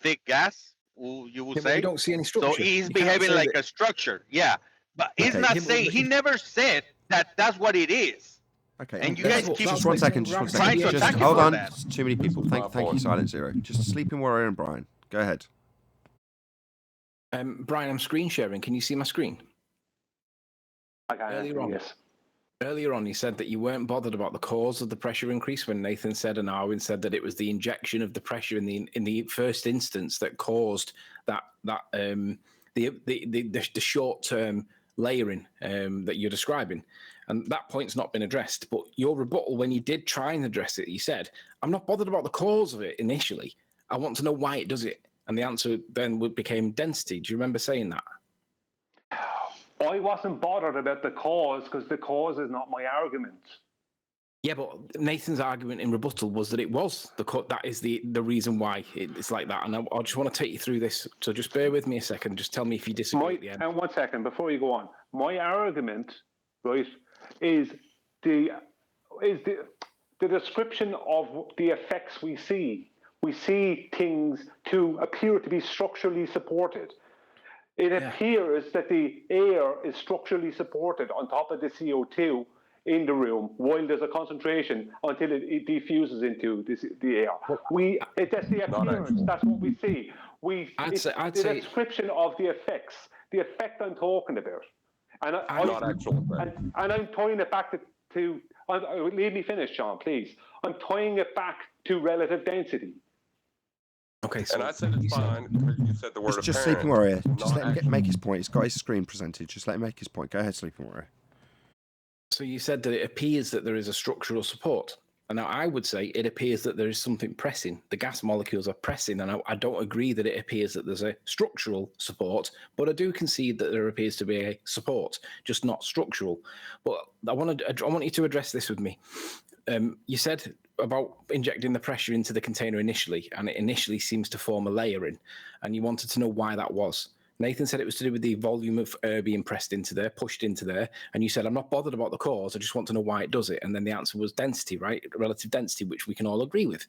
thick gas. You would say we don't see any structure. So he's You can't behaving say like that- a structure. Yeah, but he's Okay. not Yeah, saying. He never said that. That's what it is. Okay. And you guys keep just one second. trying to Just attack him hold for on. that. Too many people. Thank you, Silent Zero. Just Sleeping Warrior and Brian. Go ahead. Brian, I'm screen sharing. Can you see my screen? Earlier on, you said that you weren't bothered about the cause of the pressure increase when Nathan said and Arwen said that it was the injection of the pressure in the first instance that caused the short term layering that you're describing. And that point's not been addressed. But your rebuttal, when you did try and address it, you said, I'm not bothered about the cause of it initially. I want to know why it does it. And the answer then became density. Do you remember saying that? I wasn't bothered about the cause because the cause is not my argument. Yeah, but Nathan's argument in rebuttal was that it was that is the reason why it's like that. And I just want to take you through this. So just bear with me a second. Just tell me if you disagree at the end. And 1 second before you go on. My argument, right, is the description of the effects we see. We see things to appear to be structurally supported. It appears that the air is structurally supported on top of the CO2 in the room while there's a concentration until it diffuses into the air. That's the appearance. That's what we see. I'd the say description of the effects, the effect I'm talking about. And I'm tying it back to leave me finish, John, please. I'm tying it back to relative density. Okay, and I said it's fine because you said the word Just Sleeping Warrior. Just let him make his point. He's got his screen presented. Just let him make his point. Go ahead, Sleeping Warrior. So you said that it appears that there is a structural support. And now I would say it appears that there is something pressing. The gas molecules are pressing, and I don't agree that it appears that there's a structural support, but I do concede that there appears to be a support, just not structural. But I want you to address this with me. You said about injecting the pressure into the container initially, and it initially seems to form a layering, and you wanted to know why that was. Nathan said it was to do with the volume of air being pressed into there, pushed into there. And you said, I'm not bothered about the cause. I just want to know why it does it. And then the answer was density, right? Relative density, which we can all agree with.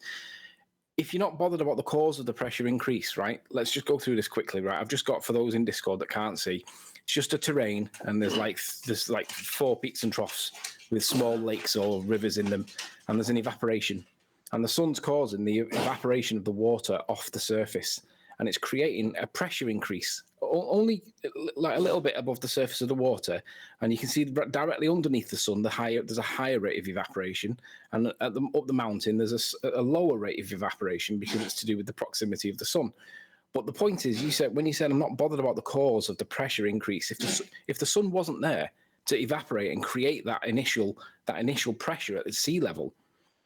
If you're not bothered about the cause of the pressure increase, right? Let's just go through this quickly, right? I've just got, for those in Discord that can't see, it's just a terrain, and there's like 4 peaks and troughs with small lakes or rivers in them, and there's an evaporation. And the sun's causing the evaporation of the water off the surface, and it's creating a pressure increase, only like a little bit above the surface of the water. And you can see directly underneath the sun, there's a higher rate of evaporation, and up the mountain, there's a lower rate of evaporation because it's to do with the proximity of the sun. But the point is, when you said I'm not bothered about the cause of the pressure increase, if the sun wasn't there to evaporate and create that initial pressure at the sea level,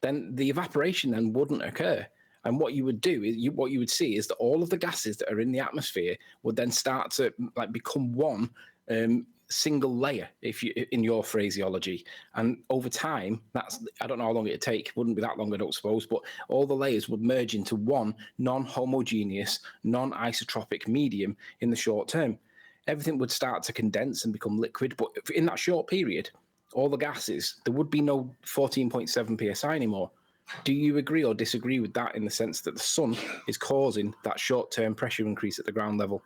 then the evaporation then wouldn't occur. And what you would do is what you would see is that all of the gases that are in the atmosphere would then start to become one single layer, in your phraseology. And over time, I don't know how long it'd take. It wouldn't be that long, I don't suppose. But all the layers would merge into one non-homogeneous, non-isotropic medium in the short term. Everything would start to condense and become liquid. But in that short period, all the gases, there would be no 14.7 psi anymore. Do you agree or disagree with that in the sense that the sun is causing that short-term pressure increase at the ground level?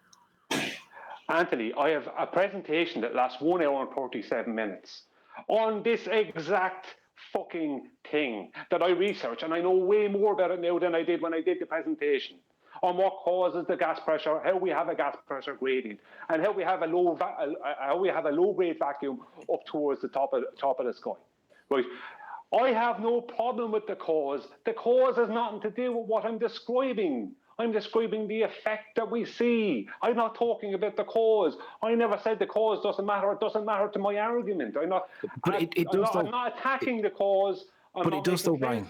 Anthony, I have a presentation that lasts 1 hour and 37 minutes on this exact fucking thing that I researched, and I know way more about it now than I did when I did the presentation, on what causes the gas pressure, how we have a gas pressure gradient, and how we have a low grade vacuum up towards the top of the sky. Right? I have no problem with the cause. The cause has nothing to do with what I'm describing. I'm describing the effect that we see. I'm not talking about the cause. I never said the cause doesn't matter. It doesn't matter to my argument. I'm not attacking the cause. But it does though, Brian.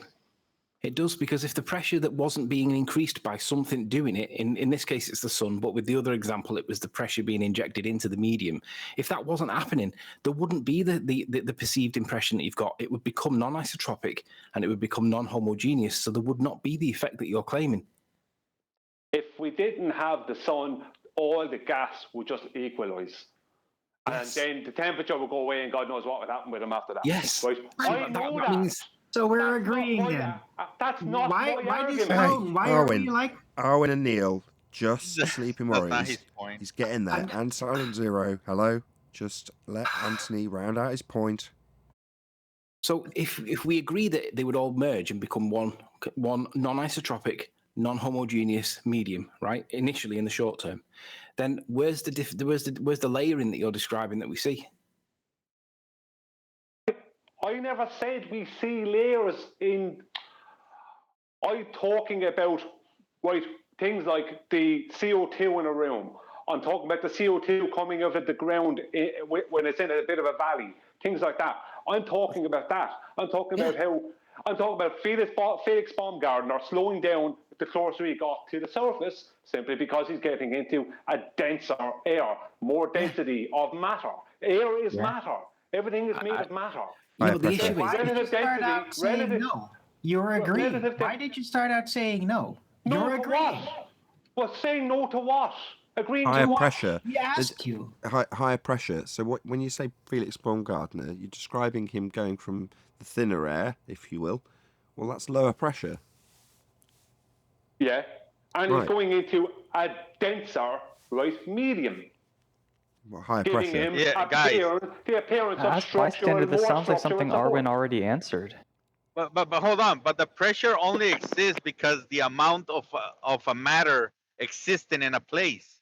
It does, because if the pressure that wasn't being increased by something doing it, in this case it's the sun, but with the other example it was the pressure being injected into the medium. If that wasn't happening, there wouldn't be the perceived impression that you've got. It would become non-isotropic and it would become non-homogeneous, so there would not be the effect that you're claiming. If we didn't have the sun, all the gas would just equalise. Yes. And then the temperature would go away and God knows what would happen with them after that. Yes. Right? I know that. Means... So we're agreeing then. That's not my argument. Arwen and Neil, just sleeping worries. He's getting there. And Silent Zero, hello. Just let Anthony round out his point. So if we agree that they would all merge and become one non-isotropic, non-homogeneous medium, right? Initially in the short term, then where's the layering that you're describing that we see? I never said we see layers in. I'm talking about things like the CO2 in a room. I'm talking about the CO2 coming out of the ground when it's in a bit of a valley. Things like that. I'm talking about that. I'm talking about Felix Baumgartner slowing down the chlorine gas to the surface simply because he's getting into a denser air, more density of matter. Air is matter. Everything is made of matter. Why did you start out saying no? You're agreeing. Why did you start out saying no? You're agreeing. Well, saying no to what? Agreeing higher to what? Pressure. We asked you. Higher pressure. So when you say Felix Baumgartner, you're describing him going from the thinner air, if you will. Well, that's lower pressure. Yeah, and he's going into a denser, medium. Well, higher pressure. The appearance of structure. This sounds like something Arwen already answered. But hold on. But the pressure only exists because the amount of a matter existing in a place.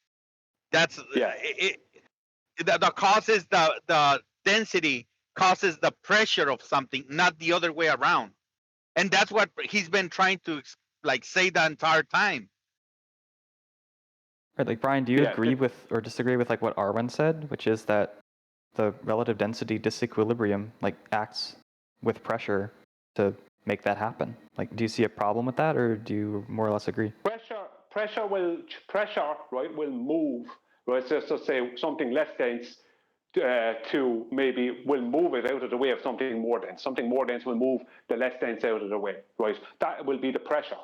That's the causes the density causes the pressure of something, not the other way around. And that's what he's been trying to say the entire time. Right, Brian, do you agree with or disagree with what Arwen said, which is that the relative density disequilibrium acts with pressure to make that happen? Do you see a problem with that, or do you more or less agree? Pressure will move, so say something less dense to maybe will move it out of the way of something more dense. Something more dense will move the less dense out of the way, right? That will be the pressure.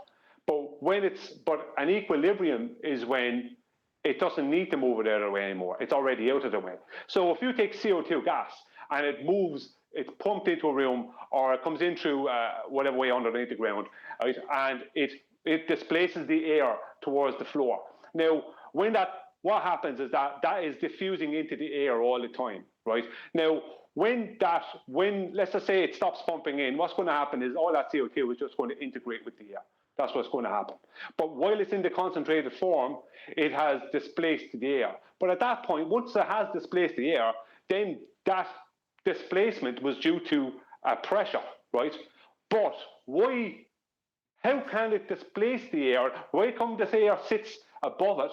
But an equilibrium is when It doesn't need to move it out of the way anymore. It's already out of the way. So if you take CO2 gas and it moves, it's pumped into a room, or it comes in through whatever way underneath the ground, right, and it displaces the air towards the floor. Now, what happens is that is diffusing into the air all the time, right? Now, when let's just say it stops pumping in, what's going to happen is all that CO2 is just going to integrate with the air. That's what's going to happen. But while it's in the concentrated form, it has displaced the air. But at that point, once it has displaced the air, then that displacement was due to pressure, right? But how can it displace the air? Why come this air sits above it,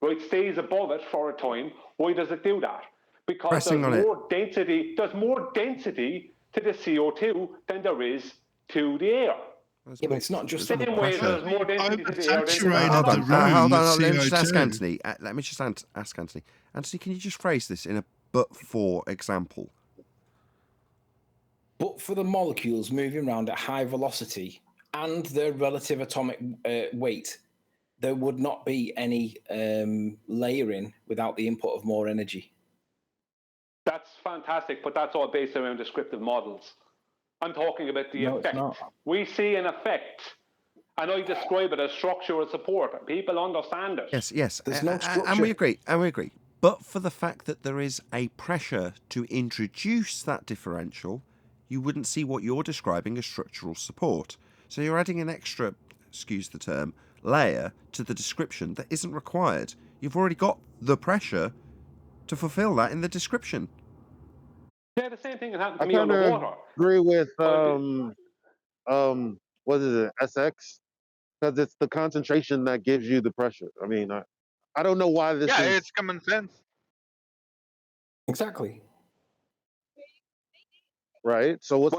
right, stays above it for a time? Why does it do that? Because there's more density to the CO2 than there is to the air. Yeah, but it's not just the same way there's more density to the air. Hold on. Let me just ask Anthony. Anthony. Anthony, can you just phrase this in a but-for example? But for the molecules moving around at high velocity and their relative atomic weight, there would not be any layering without the input of more energy. That's fantastic, but that's all based around descriptive models. I'm talking about the effect. We see an effect, and I describe it as structural support. People understand it. Yes. There's no structure. And we agree. But for the fact that there is a pressure to introduce that differential, you wouldn't see what you're describing as structural support. So you're adding an extra, excuse the term, layer to the description that isn't required. You've already got the pressure to fulfill that in the description. Yeah, the same thing has happened to me on the water. Agree with what is it, SX? Because it's the concentration that gives you the pressure. I mean, I don't know why this. Yeah, it's common sense. Exactly. Right. So what's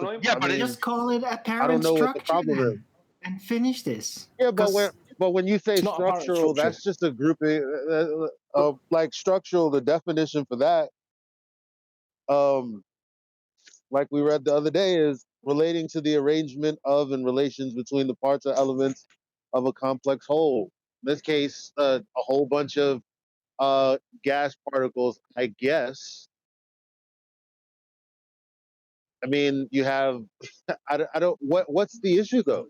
just call it apparent structure and finish this. Yeah, but when you say structural, that's just a grouping of like structural. The definition for that, like we read the other day, is relating to the arrangement of and relations between the parts or elements of a complex whole. In this case, a whole bunch of gas particles, I guess. I mean, you have. I don't. What's the issue though?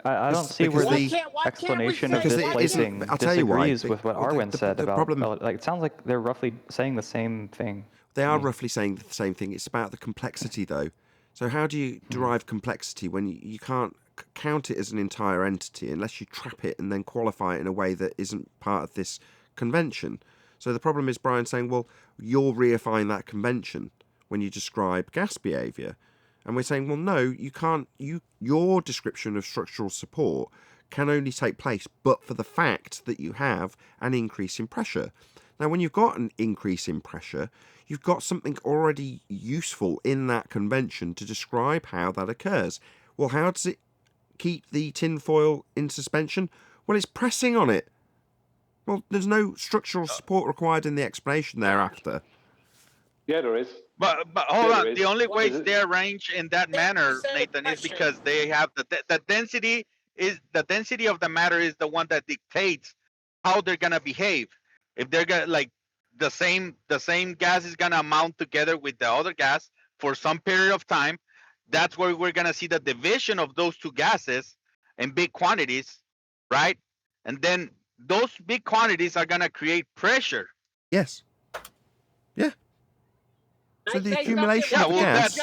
I don't see where the explanation of displacing disagrees with what Arwen said about. Like, it sounds like they're roughly saying the same thing. They are roughly saying the same thing. It's about the complexity, though. So how do you derive complexity when you can't count it as an entire entity unless you trap it and then qualify it in a way that isn't part of this convention? So the problem is Brian saying, well, you're reifying that convention when you describe gas behaviour. And we're saying, well, no, you can't. Your description of structural support can only take place but for the fact that you have an increase in pressure. Now, when you've got an increase in pressure, you've got something already useful in that convention to describe how that occurs. Well, how does it keep the tinfoil in suspension? Well, it's pressing on it. Well, there's no structural support required in the explanation thereafter. Yeah, there is. But hold on. The only way they arrange in that manner, Nathan, is because they have the density of the matter is the one that dictates how they're gonna behave. If they're gonna like the same gas is gonna amount together with the other gas for some period of time, that's where we're gonna see the division of those two gases in big quantities, right? And then those big quantities are gonna create pressure. Yes. Yeah. So the accumulation of gas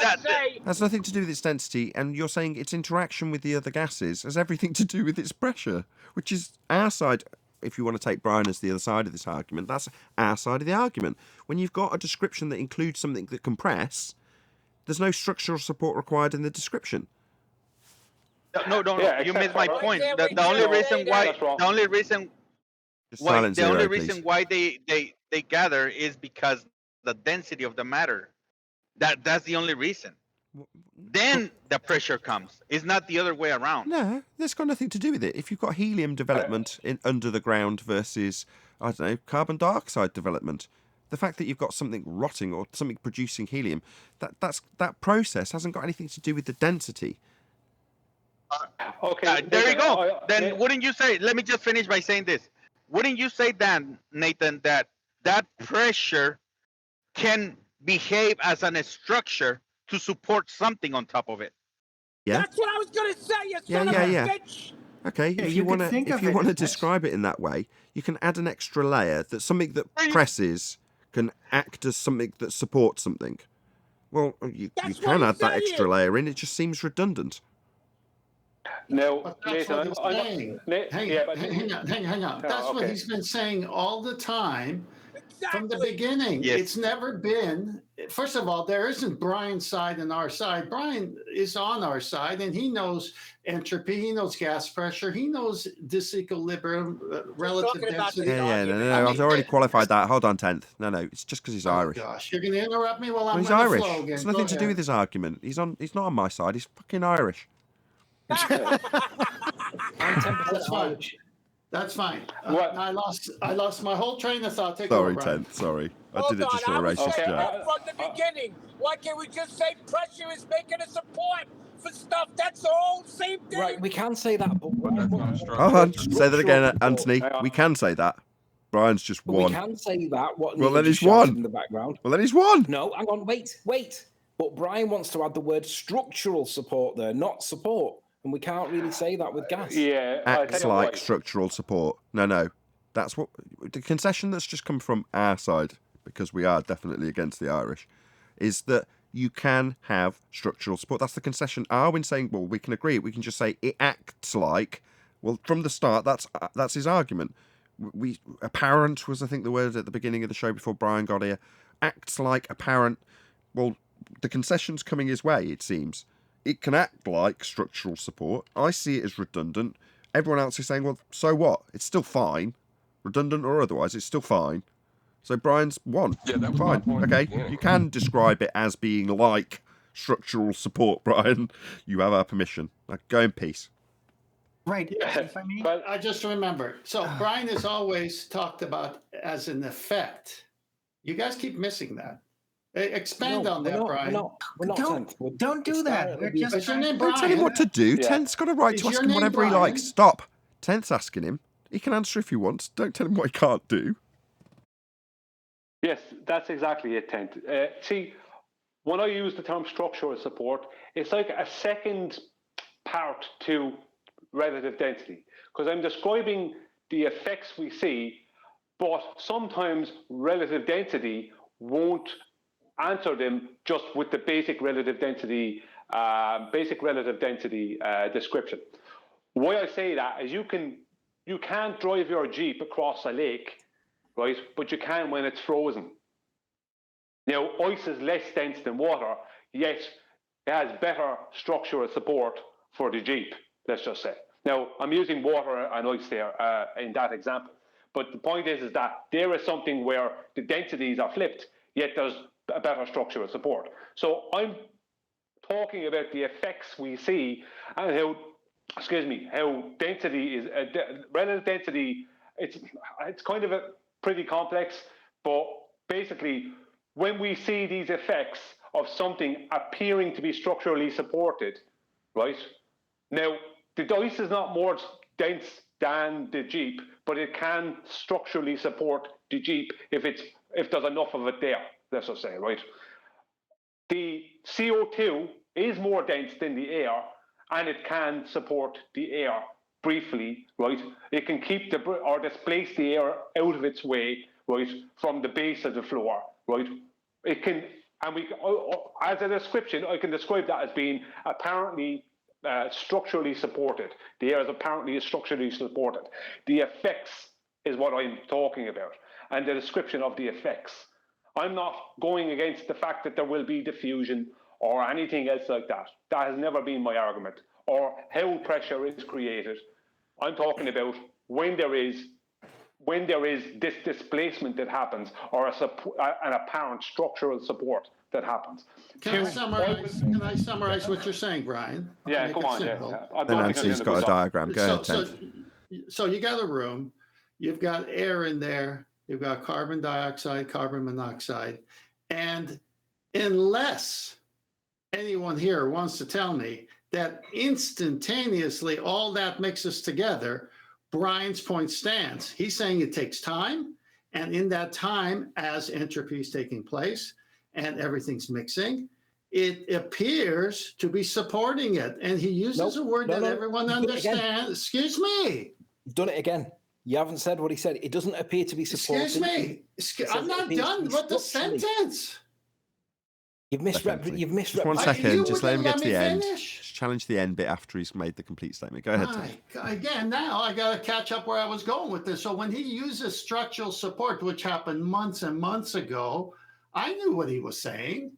has nothing to do with its density, and you're saying its interaction with the other gases has everything to do with its pressure, which is our side. If you want to take Brian as the other side of this argument, that's our side of the argument. When you've got a description that includes something that can press, there's no structural support required in the description. No. You missed my point. The only reason why they gather is because the density of the matter. That's the only reason. Then the pressure comes. It's not the other way around. No, that's got nothing to do with it. If you've got helium development in under the ground versus, I don't know, carbon dioxide development, the fact that you've got something rotting or something producing helium, that process hasn't got anything to do with the density. Okay. There you go. Then wouldn't you say? Let me just finish by saying this. wouldn't you say then, Nathan, that pressure can behave as a structure to support something on top of it? Yeah. That's what I was gonna say, you Yeah, son yeah, of a yeah. bitch. Okay, Yeah, if you you could want to, think if of you it want to as that. describe it in that way, you can add an extra layer that something that presses can act as something that supports something. Well, you That's what can he's add that extra saying. layer in. It just seems redundant. Now, But that's Nathan, what he's saying. Hang on. That's what okay. he's been saying all the time from the Exactly. beginning. Yes. It's never been. First of all, there isn't Brian's side and our side. Brian is on our side, and he knows entropy. He knows gas pressure. He knows disequilibrium, relative talking about density. this Yeah, argument. no. I've already qualified that. Hold on, 10th. No, it's just because he's Oh Irish. gosh, you're going to interrupt me while Well, I'm he's on the Irish. flow again. It's nothing to do with his argument. He's not on my side. He's fucking Irish. I'm 10% That's fine. Irish. That's fine. What? I lost my whole train of thought. Take Sorry, over, Brian. 10th. Sorry. I Hold did it just on, for I was racist saying joke. that from the beginning. Why can't we just say pressure is making a support for stuff? That's all same thing. Right, we can say that, but Hold on. Say that again, Anthony. We can say that. Brian's just But won. we can say that. What Well, Neil then just he's shouted won. in the background. Well, then he's won. No, hang on, wait. But Brian wants to add the word structural support there, not support. And we can't really say that with gas. Yeah, Acts like structural support. No. That's what the concession that's just come from our side, because we are definitely against the Irish, is that you can have structural support. That's the concession. Arwin saying, well, we can agree. We can just say it acts like. Well, from the start, that's his argument. Apparent was, I think, the word at the beginning of the show before Brian got here. Acts like apparent. Well, the concession's coming his way, it seems. It can act like structural support. I see it as redundant. Everyone else is saying, well, so what? It's still fine. Redundant or otherwise, it's still fine. So Brian's won. Yeah, that was my fine. point. Okay, Yeah. you can describe it as being like structural support, Brian. You have our permission. Now, go in peace. Right. If I mean, but I just remember. So Brian is always talked about as an effect. You guys keep missing that. Expand on that, Brian. We're not Don't do that. We're just Is your name Don't Brian? tell him what to do. Yeah. 10th's got a right Is to ask your him name whatever he Brian? likes. Stop. 10th's asking him. He can answer if he wants. Don't tell him what he can't do. Yes, that's exactly it, Tent. See, when I use the term structural support, it's like a second part to relative density, because I'm describing the effects we see, but sometimes relative density won't answer them just with the basic relative density description. Why I say that is you can't drive your Jeep across a lake, right? But you can when it's frozen. Now, ice is less dense than water, yet it has better structural support for the Jeep, let's just say. Now, I'm using water and ice there in that example. But the point is that there is something where the densities are flipped, yet there's a better structural support. So I'm talking about the effects we see and how density is relative density. It's kind of pretty complex, but basically, when we see these effects of something appearing to be structurally supported, right? Now, the ice is not more dense than the Jeep, but it can structurally support the Jeep if there's enough of it there, let's just say, right? The CO2 is more dense than the air, and it can support the air briefly, right? It can keep or displace the air out of its way, right, from the base of the floor, right? It can, and as a description, I can describe that as being apparently structurally supported. The air is apparently structurally supported. The effects is what I'm talking about, and the description of the effects. I'm not going against the fact that there will be diffusion or anything else like that. That has never been my argument, or how pressure is created. I'm talking about when there is this displacement that happens, or an apparent structural support that happens. Can I summarize what you're saying, Brian? Yeah, come on. Yeah. Then Anthony's got a diagram. Go ahead, Ted. So you got a room, you've got air in there, you've got carbon dioxide, carbon monoxide, and unless anyone here wants to tell me that instantaneously all that mixes together, Brian's point stands. He's saying it takes time, and in that time, as entropy is taking place and everything's mixing, it appears to be supporting it. And he uses a word that everyone understands. Excuse me. You've done it again. You haven't said what he said. It doesn't appear to be supporting. Excuse me. I'm not done with the sentence. You've misrepresented. Just 1 second. Just let him get to the end. Just challenge the end bit after he's made the complete statement. Go ahead, Tom. Again, now I got to catch up where I was going with this. So when he uses structural support, which happened months and months ago, I knew what he was saying,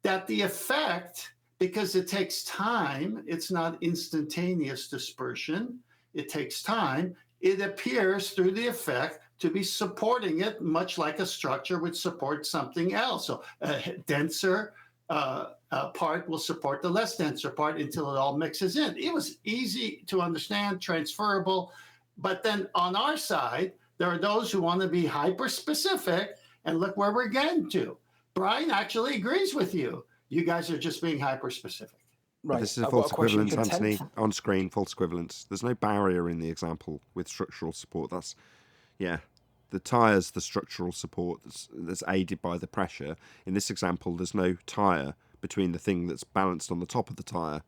that the effect, because it takes time, it's not instantaneous dispersion, it takes time, it appears through the effect to be supporting it, much like a structure would support something else. So a denser part will support the less denser part until it all mixes in. It was easy to understand, transferable. But then on our side, there are those who want to be hyper-specific, and look where we're getting to. Brian actually agrees with you. You guys are just being hyper-specific. Right. This is a false equivalence, Anthony, on screen, false equivalence. There's no barrier in the example with structural support. That's, yeah, the tyre's the structural support that's aided by the pressure. In this example, there's no tyre between the thing that's balanced on the top of the tyre.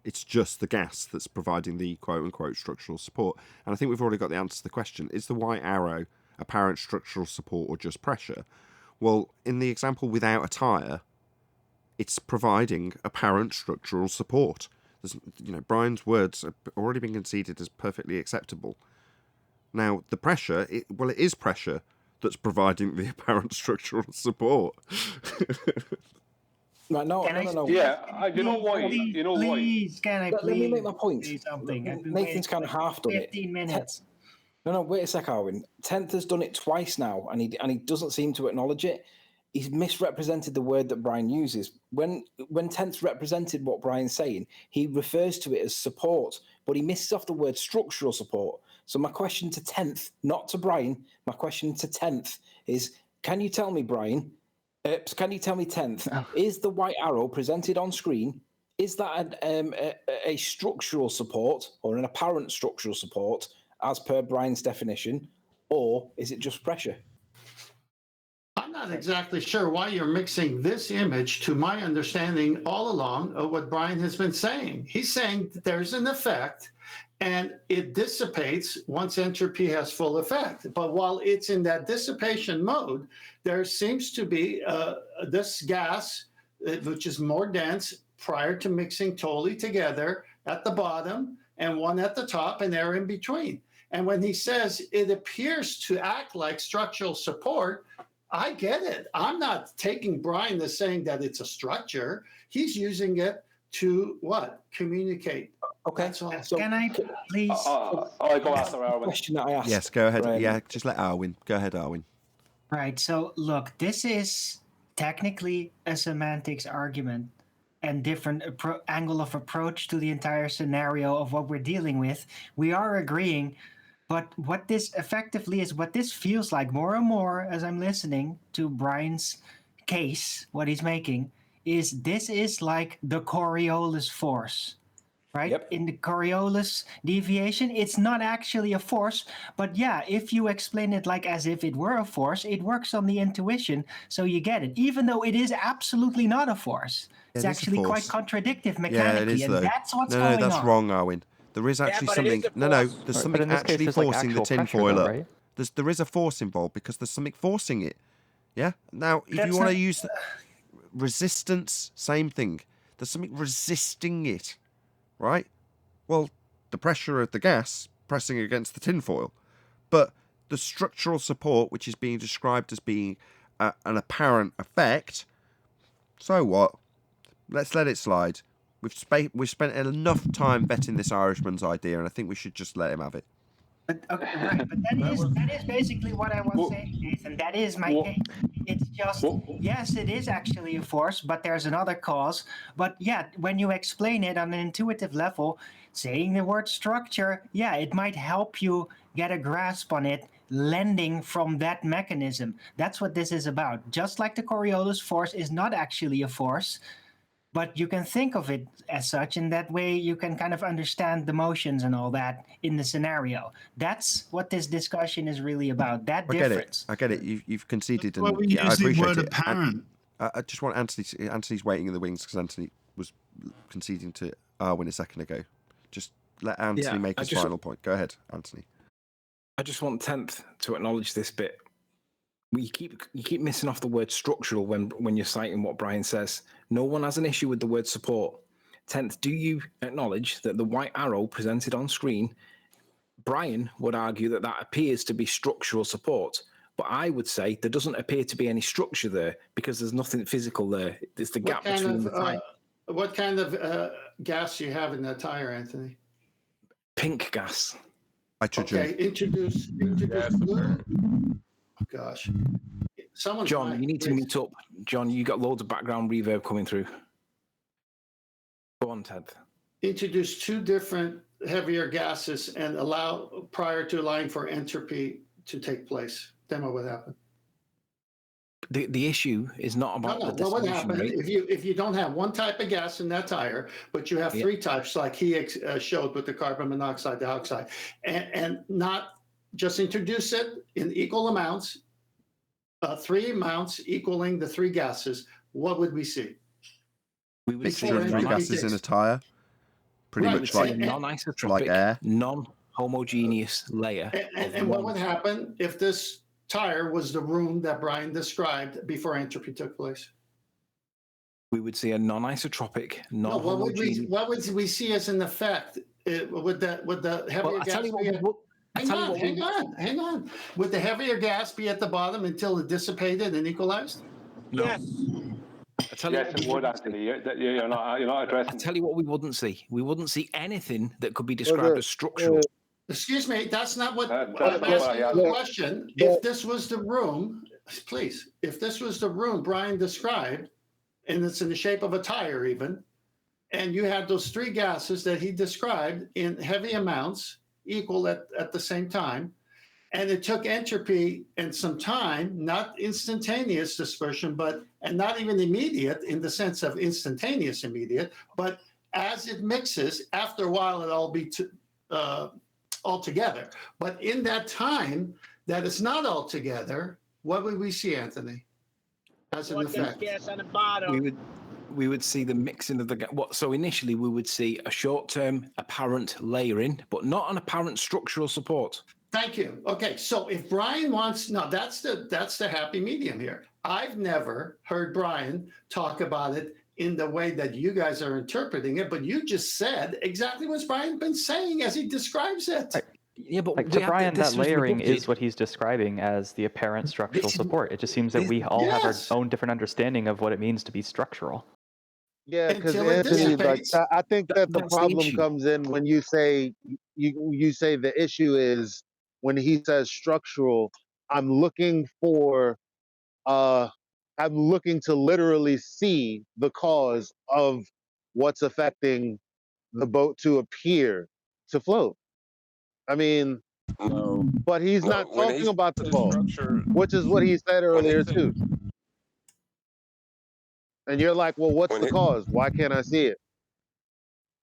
It's just the gas that's providing the quote-unquote structural support. And I think we've already got the answer to the question. Is the white arrow apparent structural support or just pressure? Well, in the example without a tyre, it's providing apparent structural support. There's, Brian's words have already been conceded as perfectly acceptable. Now, the pressure, it is pressure that's providing the apparent structural support. No. Yeah, you know why? Please, can I Let me make my point. say something? Nathan's kind of half done it. 15 minutes. No, wait a sec, Arwin. 10th has done it twice now, and he doesn't seem to acknowledge it. He's misrepresented the word that Brian uses. When 10th represented what Brian's saying, he refers to it as support, but he misses off the word structural support. So my question to 10th, not to Brian, my question to 10th is, can you tell me, Brian, can you tell me 10th, is the white arrow presented on screen, is that a structural support or an apparent structural support as per Brian's definition, or is it just pressure? I'm not exactly sure why you're mixing this image, to my understanding all along, of what Brian has been saying. He's saying that there's an effect and it dissipates once entropy has full effect. But while it's in that dissipation mode, there seems to be this gas, which is more dense prior to mixing totally together at the bottom and one at the top and air in between. And when he says it appears to act like structural support, I get it. I'm not taking Brian as saying that it's a structure. He's using it to what? Communicate. Okay. So can I please? I go after Arwin. Question that I asked. Yes, go ahead. Yeah, just let Arwin. Go ahead, Arwin. Right. So look, this is technically a semantics argument and different angle of approach to the entire scenario of what we're dealing with. We are agreeing. But what this effectively is, what this feels like more and more as I'm listening to Brian's case, what he's making, is this is like the Coriolis force, right? Yep. In the Coriolis deviation, it's not actually a force, but yeah, if you explain it like as if it were a force, it works on the intuition, so you get it, even though it is absolutely not a force. It's actually quite contradictive mechanically, and that's what's going on. No, that's wrong, Arwin. There is actually something. There's something actually forcing the tinfoil up. Right? There is a force involved because there's something forcing it. Yeah. Now, if you want to use resistance, same thing. There's something resisting it, right? Well, the pressure of the gas pressing against the tinfoil, but the structural support, which is being described as being an apparent effect. So what? Let's let it slide. We've spent enough time vetting this Irishman's idea, and I think we should just let him have it. But that is basically what I was saying, Nathan. That is my case. It's just yes, it is actually a force, but there's another cause. But yeah, when you explain it on an intuitive level, saying the word structure, yeah, it might help you get a grasp on it, lending from that mechanism. That's what this is about. Just like the Coriolis force is not actually a force. but you can think of it as such, and that way you can kind of understand the motions and all that in the scenario. That's what this discussion is really about. That difference. I get it. You've conceded, That's why and we yeah, I use the appreciate word it. apparent. I just want Anthony. Anthony's waiting in the wings because Anthony was conceding to Arwin a second ago. Just let Anthony make his final point. Go ahead, Anthony. I just want 10th to acknowledge this bit. You keep missing off the word structural when you're citing what Brian says. No one has an issue with the word support. 10th, do you acknowledge that the white arrow presented on screen, Brian would argue that that appears to be structural support, but I would say there doesn't appear to be any structure there because there's nothing physical there. There's the gap between the tire. What kind of gas do you have in that tire, Anthony? Pink gas. Nitrogen. Okay, introduce blue. Oh, gosh. John, you need to mute up. John, you got loads of background reverb coming through. Go on, Ted. Introduce two different heavier gases and allow prior to allowing for entropy to take place. Then what would happen? The issue is not about the dissolution what would happen rate. if you don't have one type of gas in that tire, but you have three types, like he showed with the carbon monoxide dioxide, and not just introduce it in equal amounts, 3 amounts equaling the 3 gases? What would we see? We would see 3 gases in a tire, pretty much like non-isotropic, like air, non-homogeneous layer. And what would happen if this tire was the room that Brian described before entropy took place? We would see a non-isotropic, non-homogeneous. What would we see as an effect? Would the heavier gas hang on. Would the heavier gas be at the bottom until it dissipated and equalized? No. Yes. It would, Anthony. You're not addressing. I tell you what we wouldn't see. We wouldn't see anything that could be described as structural. Excuse me, that's not what I'm asking you a question. If this was the room, please, if this was the room Brian described, and it's in the shape of a tire even, and you had those 3 gases that he described in heavy amounts equal at the same time, and it took entropy and some time, not instantaneous dispersion, and not even immediate in the sense of instantaneous immediate, but as it mixes, after a while it'll be all together. But in that time that it's not all together, what would we see, Anthony, as an effect? Gas on the bottom. We would see the mixing of the gas. So initially we would see a short-term apparent layering, but not an apparent structural support. Thank you. Okay, so if Brian wants, that's the happy medium here. I've never heard Brian talk about it in the way that you guys are interpreting it, but you just said exactly what Brian's been saying as he describes it. Yeah, but to Brian, that layering is what he's describing as the apparent structural support. It just seems that we all have our own different understanding of what it means to be structural. Yeah, because Anthony, I think that the problem comes in when you say the issue is when he says structural. I'm looking to literally see the cause of what's affecting the boat to appear to float. I mean, but he's not talking about the cause, which is what he said earlier too. And you're like, well, what's the cause? Why can't I see it?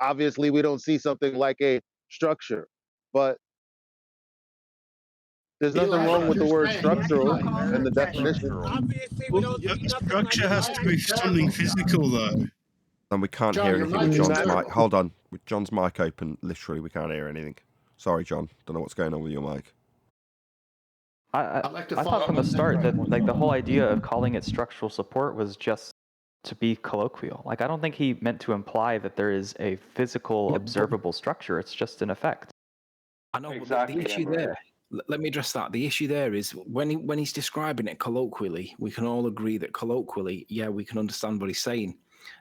Obviously, we don't see something like a structure, but there's nothing wrong with the word structural and the definition. Obviously, we don't see nothing Structure has to be something physical, though. And we can't hear anything with John's mic. Hold on. With John's mic open, literally, we can't hear anything. Sorry, John. Don't know what's going on with your mic. I thought from the start that the whole idea of calling it structural support was just to be colloquial. I don't think he meant to imply that there is a physical, observable structure. It's just an effect. I know, exactly, but the issue there, let me address that. The issue there is when he's describing it colloquially, we can all agree that colloquially, yeah, we can understand what he's saying.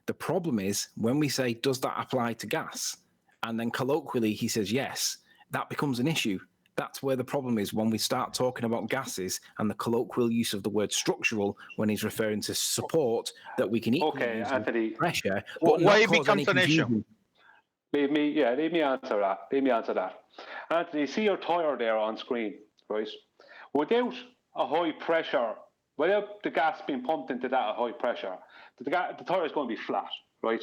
The problem is when we say, does that apply to gas? And then colloquially he says yes, that becomes an issue. That's where the problem is when we start talking about gases and the colloquial use of the word structural when he's referring to support that we can equally use Anthony, pressure. But why it becomes an issue? Leave me answer that. Anthony, see your tire there on screen, right? Without a high pressure, without the gas being pumped into that at high pressure, the tire is going to be flat, right?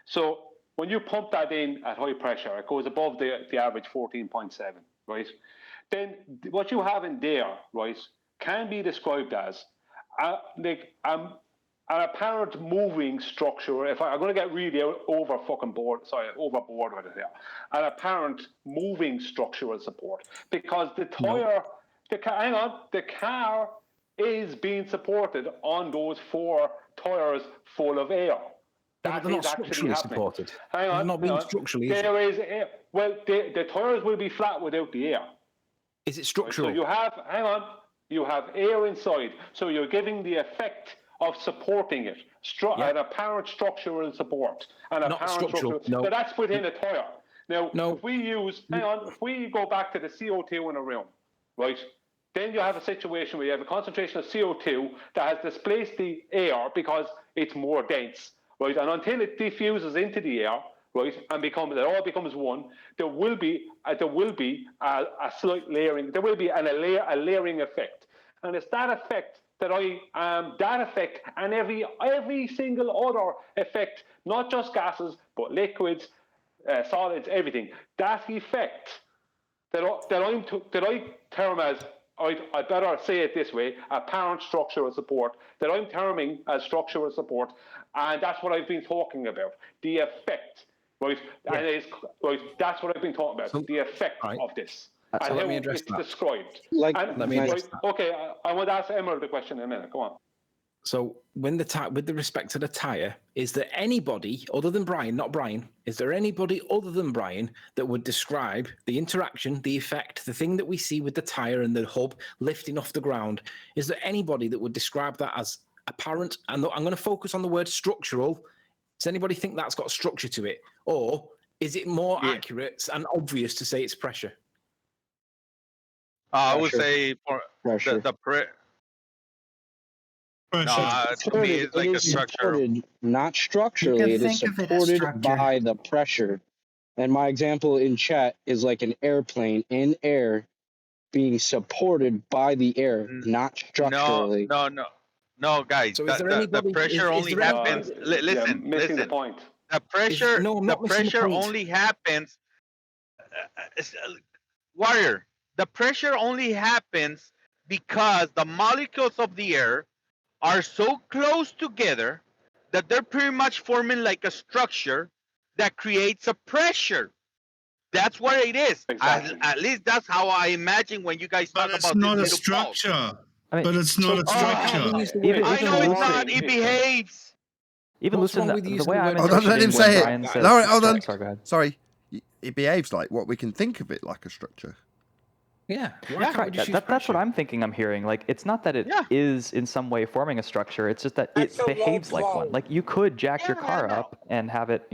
So when you pump that in at high pressure, it goes above the average 14.7, right? Then what you have in there, right, can be described as an apparent moving structure. If I'm going to get really overboard with it here, an apparent moving structural support, because the tire, the car is being supported on those 4 tires full of air. They're not structurally supported. Hang on, They're not being structurally. There is air. Well, the tires will be flat without the air. Is it structural? So you have air inside. So you're giving the effect of supporting it, an apparent structural support, so that's within a tire. Now, if we go back to the CO2 in a room, right? Then you have a situation where you have a concentration of CO2 that has displaced the air because it's more dense, right? And until it diffuses into the air, right, and it all becomes one, there will be a slight layering. There will be a layering effect, and it's that effect that effect and every single other effect, not just gases but liquids, solids, everything. That effect that I term as, I better say it this way, apparent structural support, that I'm terming as structural support, and that's what I've been talking about. The effect, right? Yeah. And that's what I've been talking about. So, the effect of this. So let me address that. Described. Okay, I want to ask Emma the question in a minute. Go on. So with respect to the tire, is there anybody other than Brian, not Brian, is there anybody other than Brian that would describe the interaction, the effect, the thing that we see with the tire and the hub lifting off the ground? Is there anybody that would describe that as apparent? And I'm going to focus on the word structural. Does anybody think that's got structure to it? Or is it more accurate and obvious to say it's pressure? I would say for pressure. To me, it's like a structure. Not structurally, it is supported by the pressure. And my example in chat is like an airplane in air being supported by the air, not structurally. No, guys. So the pressure only happens. Listen. The point. The pressure only happens. Warrior. The pressure only happens because the molecules of the air are so close together that they're pretty much forming like a structure that creates a pressure. That's what it is. Exactly. At least that's how I imagine when you guys talk about this. But it's not a structure. But it's not a structure. I know it's not. It behaves. Even listen, the way I'm hold on, let him say it. Lauren, hold on. Sorry, go ahead. Sorry. It behaves like what we can think of it like a structure. Yeah, that's what I'm thinking. I'm hearing like it's not that it is in some way forming a structure. It's just that it behaves like one. Like you could jack your car up and have it,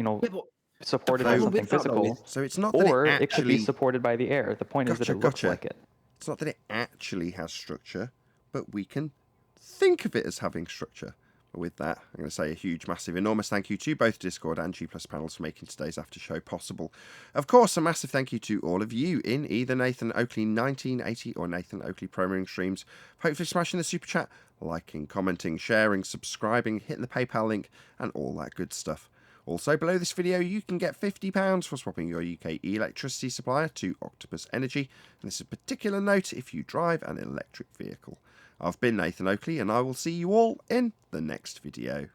supported by something physical. So it's not, or it could be supported by the air. The point is that it looks like it. It's not that it actually has structure, but we can think of it as having structure. With that, I'm going to say a huge, massive, enormous thank you to both Discord and G+ panels for making today's after show possible. Of course, a massive thank you to all of you in either Nathan Oakley 1980 or Nathan Oakley Programming streams. Hopefully smashing the super chat, liking, commenting, sharing, subscribing, hitting the PayPal link, and all that good stuff. Also, below this video, you can get £50 for swapping your UK electricity supplier to Octopus Energy. And this is a particular note if you drive an electric vehicle. I've been Nathan Oakley, and I will see you all in the next video.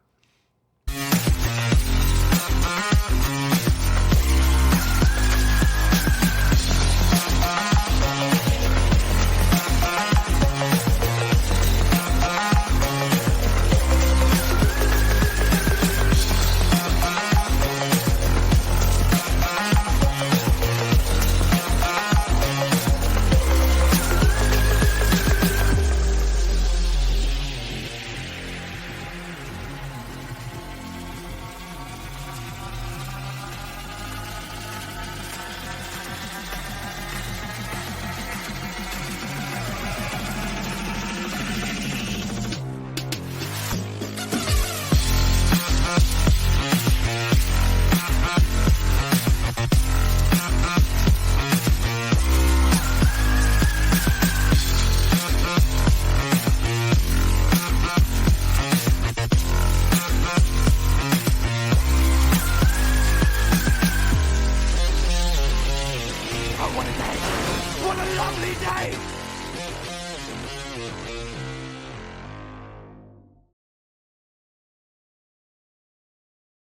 What a lovely day!